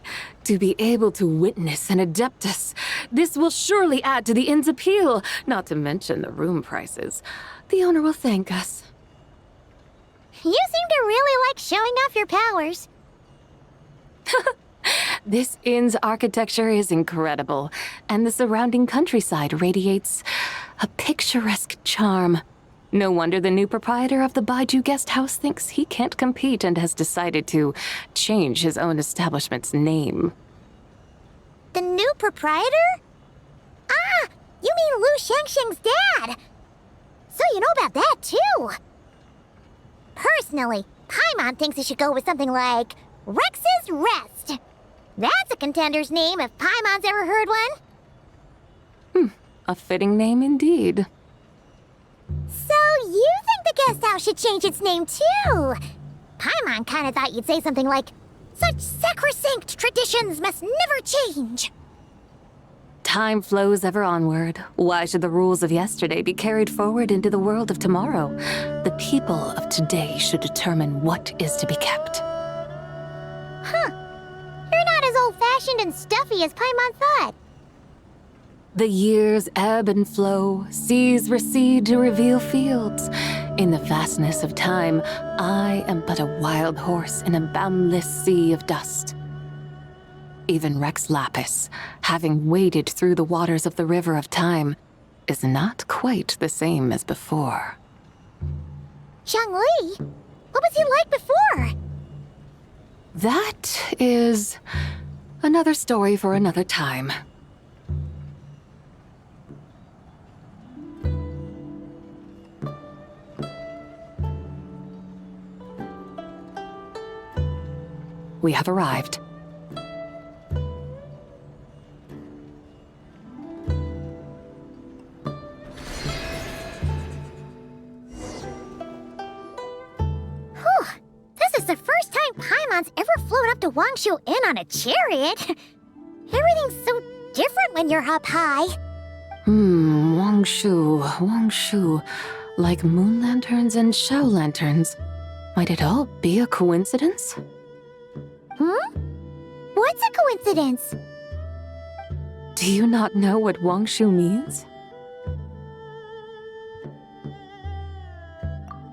To be able to witness an Adeptus. This will surely add to the inn's appeal, not to mention the room prices. The owner will thank us. You seem to really like showing off your powers. This inn's architecture is incredible, and the surrounding countryside radiates a picturesque charm. No wonder the new proprietor of the Baiju Guest House thinks he can't compete and has decided to change his own establishment's name. The new proprietor? Ah, you mean Lu Shengsheng's dad. So you know about that, too. Personally, Paimon thinks it should go with something like Rex's Rest. That's a contender's name if Paimon's ever heard one. A fitting name indeed. So you think the guest house should change its name, too? Paimon kinda thought you'd say something like, such sacrosanct traditions must never change. Time flows ever onward. Why should the rules of yesterday be carried forward into the world of tomorrow? The people of today should determine what is to be kept. Huh. You're not as old-fashioned and stuffy as Paimon thought. The years ebb and flow, seas recede to reveal fields. In the vastness of time, I am but a wild horse in a boundless sea of dust. Even Rex Lapis, having waded through the waters of the river of time, is not quite the same as before. Xiangli? What was he like before? That is another story for another time. We have arrived. This is the first time Paimon's ever flown up to Wangshu Inn on a chariot. Everything's so different when you're up high. Wangshu. Like moon lanterns and Shao lanterns. Might it all be a coincidence? What's a coincidence? Do you not know what Wangshu means?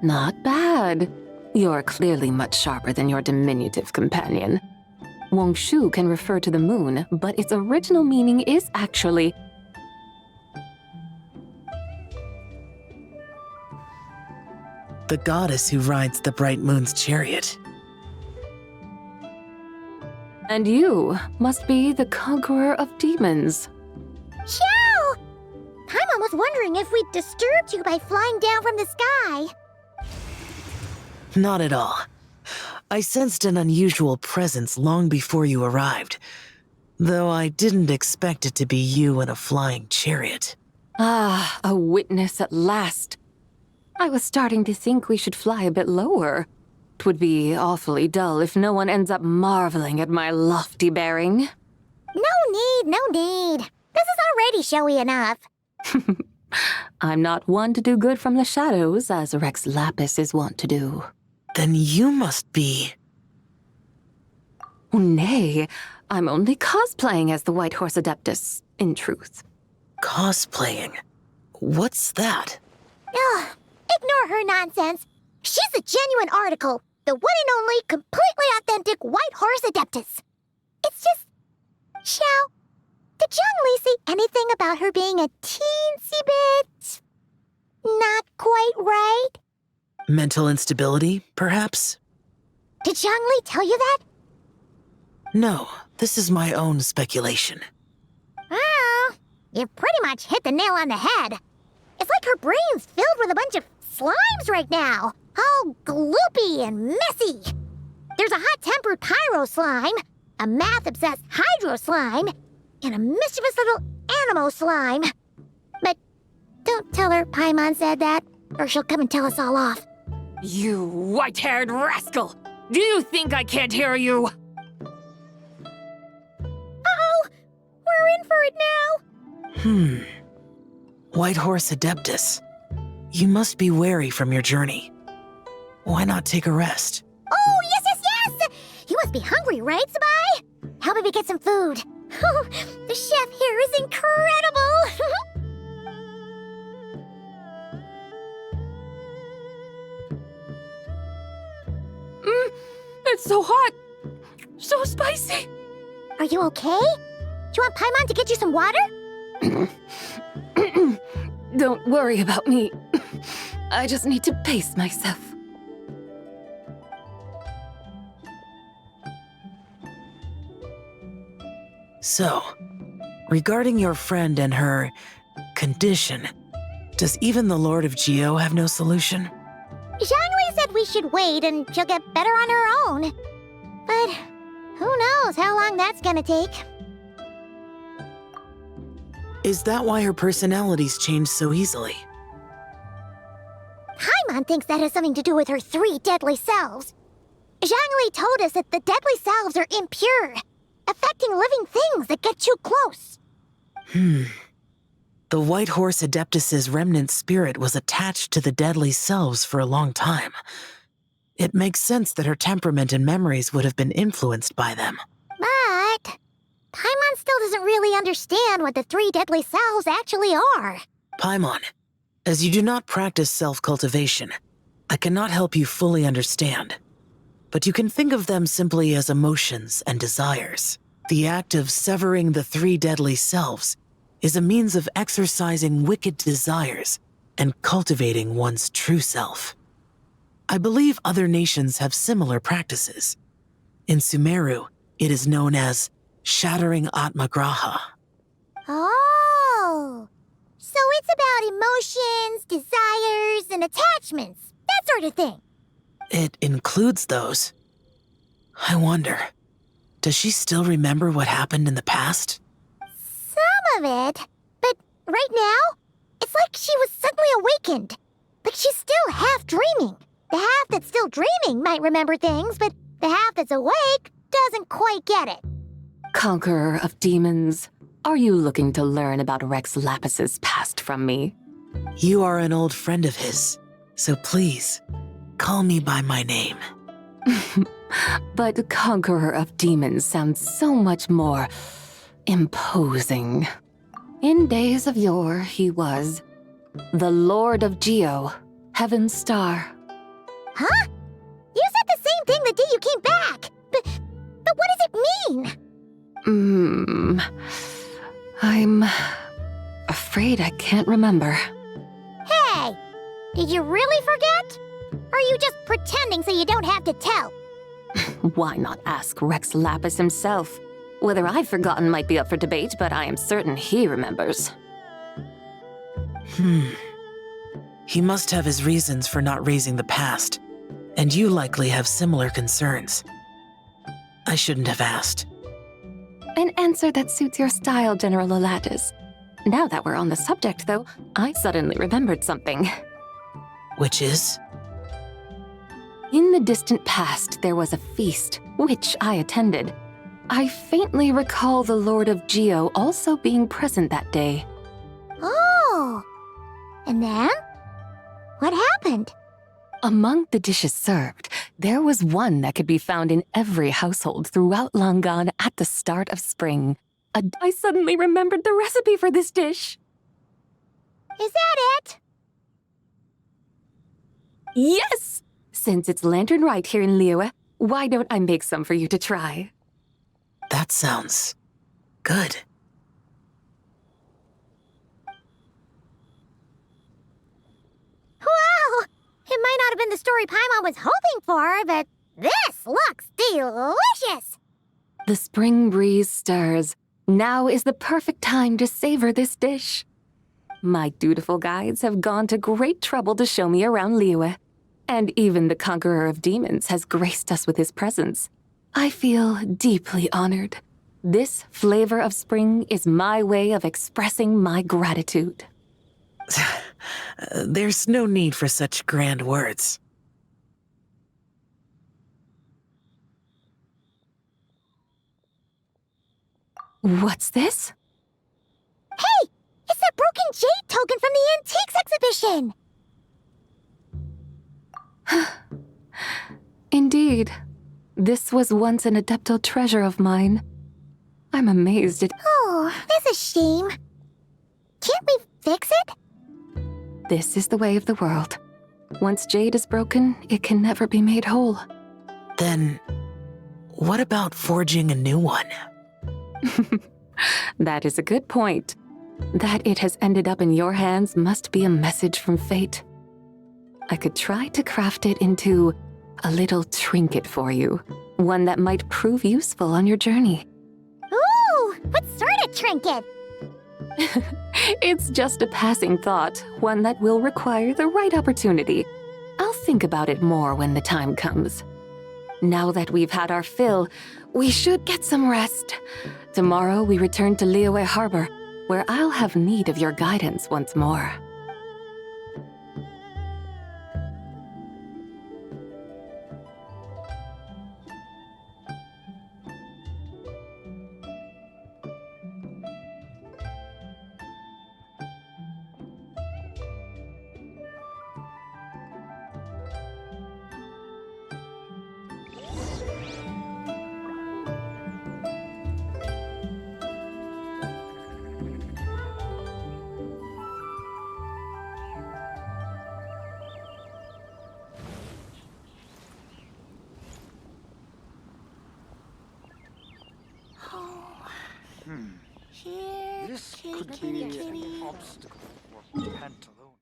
Not bad. You're clearly much sharper than your diminutive companion. Wangshu can refer to the moon, but its original meaning is actually... The goddess who rides the bright moon's chariot. And you must be the conqueror of demons. Xiao! Paimon was wondering if we'd disturbed you by flying down from the sky. Not at all. I sensed an unusual presence long before you arrived, though I didn't expect it to be you in a flying chariot. Ah, a witness at last. I was starting to think we should fly a bit lower. 'Twould be awfully dull if no one ends up marveling at my lofty bearing. No need. This is already showy enough. I'm not one to do good from the shadows, as Rex Lapis is wont to do. Then you must be... Nay, I'm only cosplaying as the White Horse Adeptus, in truth. Cosplaying? What's that? Ugh, ignore her nonsense. She's a genuine article. The one and only, completely authentic White Horse Adeptus. It's just... Xiao, did Zhongli say anything about her being a teensy bit... not quite right? Mental instability, perhaps? Did Zhongli tell you that? No, this is my own speculation. Oh, you pretty much hit the nail on the head. It's like her brain's filled with a bunch of slimes right now. All gloopy and messy. There's a hot-tempered pyro slime, a math-obsessed hydro slime, and a mischievous little animo slime. But don't tell her Paimon said that, or she'll come and tell us all off. You white-haired rascal! Do you think I can't hear you? Uh-oh! We're in for it now! White Horse Adeptus. You must be wary from your journey. Why not take a rest? Oh, yes! You must be hungry, right, Sabai? How about we get some food? Oh, the chef here is incredible! It's so hot! So spicy! Are you okay? Do you want Paimon to get you some water? Don't worry about me. I just need to pace myself. So, regarding your friend and her condition, does even the Lord of Geo have no solution? Zhangli said we should wait and she'll get better on her own. But who knows how long that's gonna take. Is that why her personalities change so easily? Paimon thinks that has something to do with her 3 deadly selves. Zhangli told us that the deadly selves are impure, affecting living things that get too close. The White Horse Adeptus's remnant spirit was attached to the deadly selves for a long time. It makes sense that her temperament and memories would have been influenced by them. But Paimon still doesn't really understand what the 3 deadly selves actually are. Paimon, as you do not practice self-cultivation, I cannot help you fully understand. But you can think of them simply as emotions and desires. The act of severing the 3 deadly selves is a means of exercising wicked desires and cultivating one's true self. I believe other nations have similar practices. In Sumeru, it is known as shattering Atmagraha. Oh, so it's about emotions, desires, and attachments, that sort of thing. It includes those. I wonder, does she still remember what happened in the past? Some of it, but right now, it's like she was suddenly awakened. Like she's still half dreaming. The half that's still dreaming might remember things, but the half that's awake doesn't quite get it. Conqueror of demons, are you looking to learn about Rex Lapis's past from me? You are an old friend of his, so please, call me by my name. But Conqueror of Demons sounds so much more imposing. In days of yore, he was the Lord of Geo, Heaven's Star. Huh? You said the same thing the day you came back, but what does it mean? I'm afraid I can't remember. Hey, did you really forget? Or are you just pretending so you don't have to tell? Why not ask Rex Lapis himself? Whether I've forgotten might be up for debate, but I am certain he remembers. He must have his reasons for not raising the past, and you likely have similar concerns. I shouldn't have asked. An answer that suits your style, General Olatis. Now that we're on the subject, though, I suddenly remembered something. Which is? In the distant past, there was a feast, which I attended. I faintly recall the Lord of Geo also being present that day. Oh! And then? What happened? Among the dishes served, there was one that could be found in every household throughout Langan at the start of spring. I suddenly remembered the recipe for this dish. Is that it? Yes! Since it's Lanternlit here in Liyue, why don't I make some for you to try? That sounds good. Wow! It might not have been the story Paimon was hoping for, but this looks delicious! The spring breeze stirs. Now is the perfect time to savor this dish. My dutiful guides have gone to great trouble to show me around Liyue, and even the Conqueror of Demons has graced us with his presence. I feel deeply honored. This flavor of spring is my way of expressing my gratitude. There's no need for such grand words. What's this? Hey! It's that broken jade token from the antiques exhibition! Indeed. This was once an Adeptal treasure of mine. I'm amazed it. Oh, that's a shame. Can't we fix it? This is the way of the world. Once jade is broken, it can never be made whole. Then, what about forging a new one? That is a good point. That it has ended up in your hands must be a message from fate. I could try to craft it into a little trinket for you. One that might prove useful on your journey. Ooh, what sort of trinket? It's just a passing thought, one that will require the right opportunity. I'll think about it more when the time comes. Now that we've had our fill, we should get some rest. Tomorrow we return to Liyue Harbor, where I'll have need of your guidance once more. This could be an obstacle for Pantaloon.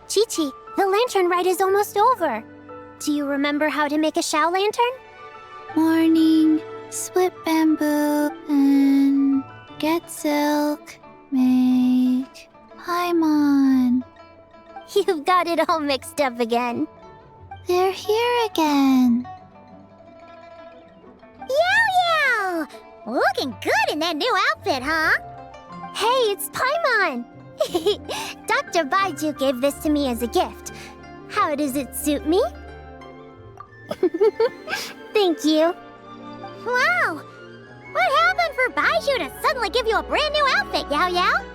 Chi-Chi, the lantern rite is almost over. Do you remember how to make a Xiao lantern? Morning, split bamboo, and get silk, make Paimon. You've got it all mixed up again. They're here again. Yow! Looking good in that new outfit, huh? Hey, it's Paimon! Dr. Baiju gave this to me as a gift. How does it suit me? Thank you. Wow! What happened for Baiju to suddenly give you a brand new outfit, Yao Yao?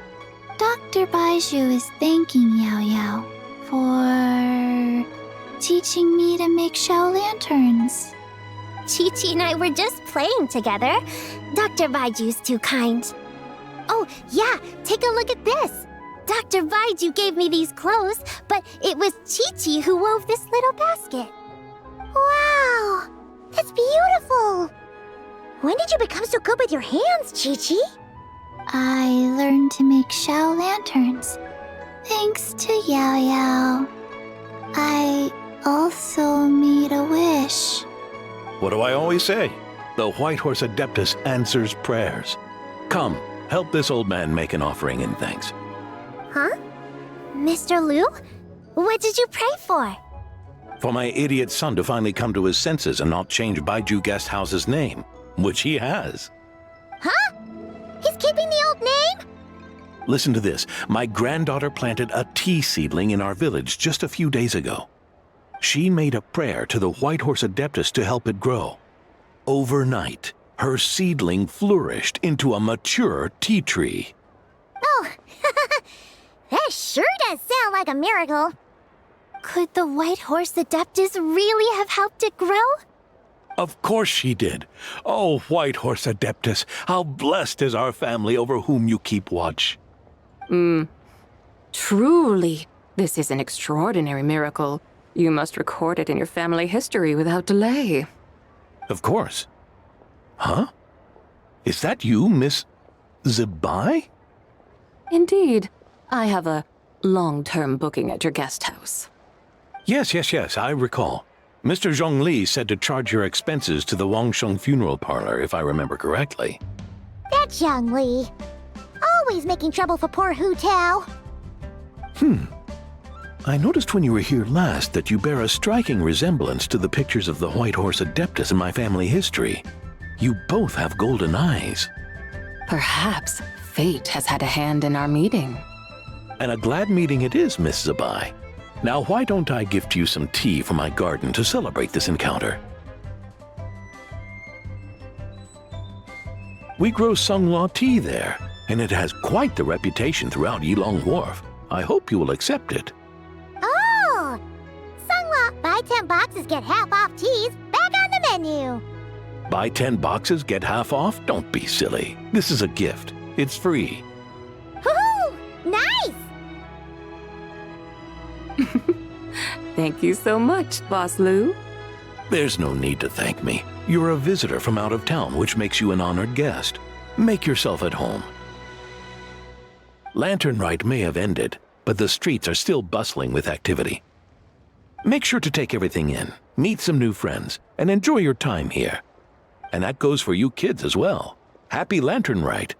Dr. Baiju is thanking Yao Yao for teaching me to make Xiao lanterns. Chi-Chi and I were just playing together. Dr. Baiju's too kind. Oh, yeah, take a look at this. Dr. Baiju gave me these clothes, but it was Chi-Chi who wove this little basket. Wow! That's beautiful! When did you become so good with your hands, Chi-Chi? I learned to make Xiao lanterns, thanks to Yao Yao. I also made a wish. What do I always say? The White Horse Adeptus answers prayers. Come, help this old man make an offering in thanks. Huh? Mr. Liu? What did you pray for? For my idiot son to finally come to his senses and not change Baiju Guest House's name, which he has. Huh? He's keeping the old name? Listen to this. My granddaughter planted a tea seedling in our village just a few days ago. She made a prayer to the White Horse Adeptus to help it grow. Overnight, her seedling flourished into a mature tea tree. Oh, that sure does sound like a miracle. Could the White Horse Adeptus really have helped it grow? Of course she did. Oh, White Horse Adeptus, how blessed is our family over whom you keep watch. Truly, this is an extraordinary miracle. You must record it in your family history without delay. Of course. Huh? Is that you, Miss Zibai? Indeed. I have a long-term booking at your guest house. Yes, I recall. Mr. Zhongli said to charge your expenses to the Wangsheng funeral parlor, if I remember correctly. That Zhongli. Always making trouble for poor Hu Tao. I noticed when you were here last that you bear a striking resemblance to the pictures of the White Horse Adeptus in my family history. You both have golden eyes. Perhaps fate has had a hand in our meeting. And a glad meeting it is, Miss Zibai. Now, why don't I gift you some tea from my garden to celebrate this encounter? We grow Sunghua tea there, and it has quite the reputation throughout Yilong Wharf. I hope you will accept it. Oh! Sunghua, buy 10 boxes, get half off teas, back on the menu. Buy 10 boxes, get half off? Don't be silly. This is a gift. It's free. Woohoo! Nice! Thank you so much, Boss Lou. There's no need to thank me. You're a visitor from out of town, which makes you an honored guest. Make yourself at home. Lanternlit may have ended, but the streets are still bustling with activity. Make sure to take everything in, meet some new friends, and enjoy your time here. And that goes for you kids as well. Happy Lanternlit.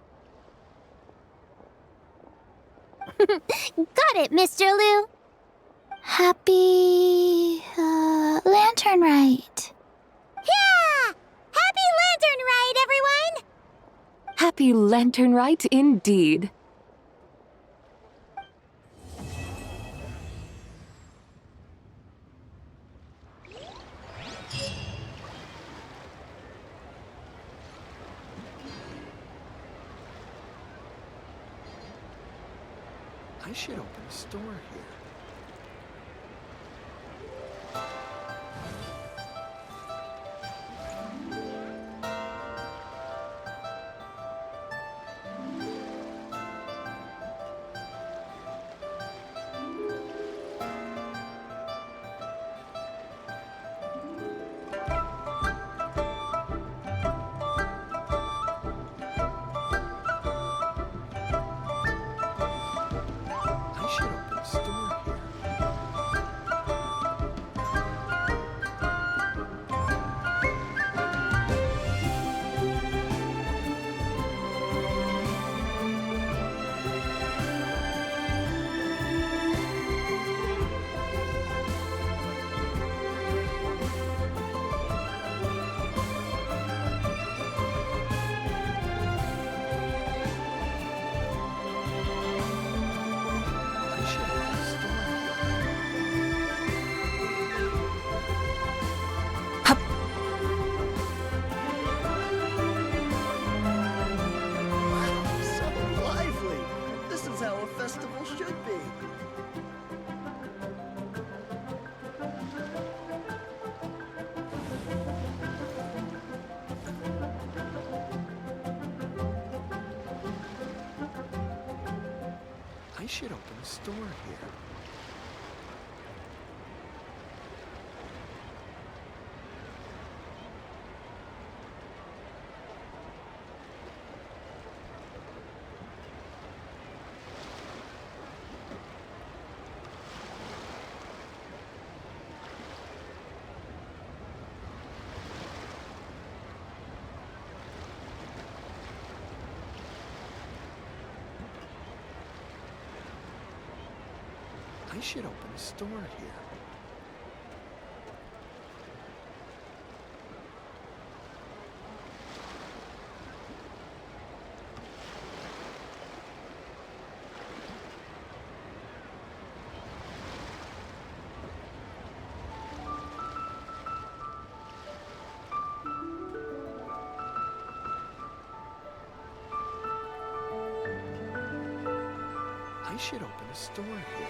Got it, Mr. Lou. Happy... Lanternlit. Yeah! Happy Lanternlit, everyone! Happy Lanternlit indeed. I should open a store here. I should open a store here. I should open a store here. I should open a store here.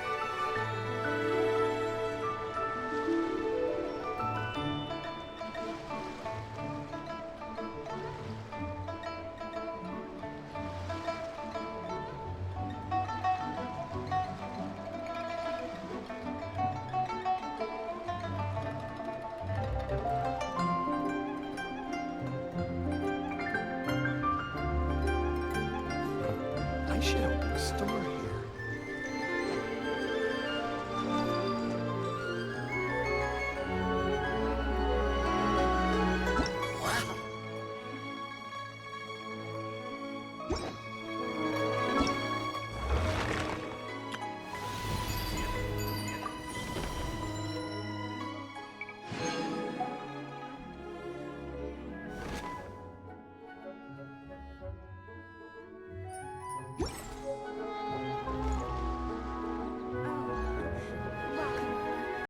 I should open a store here. Wow.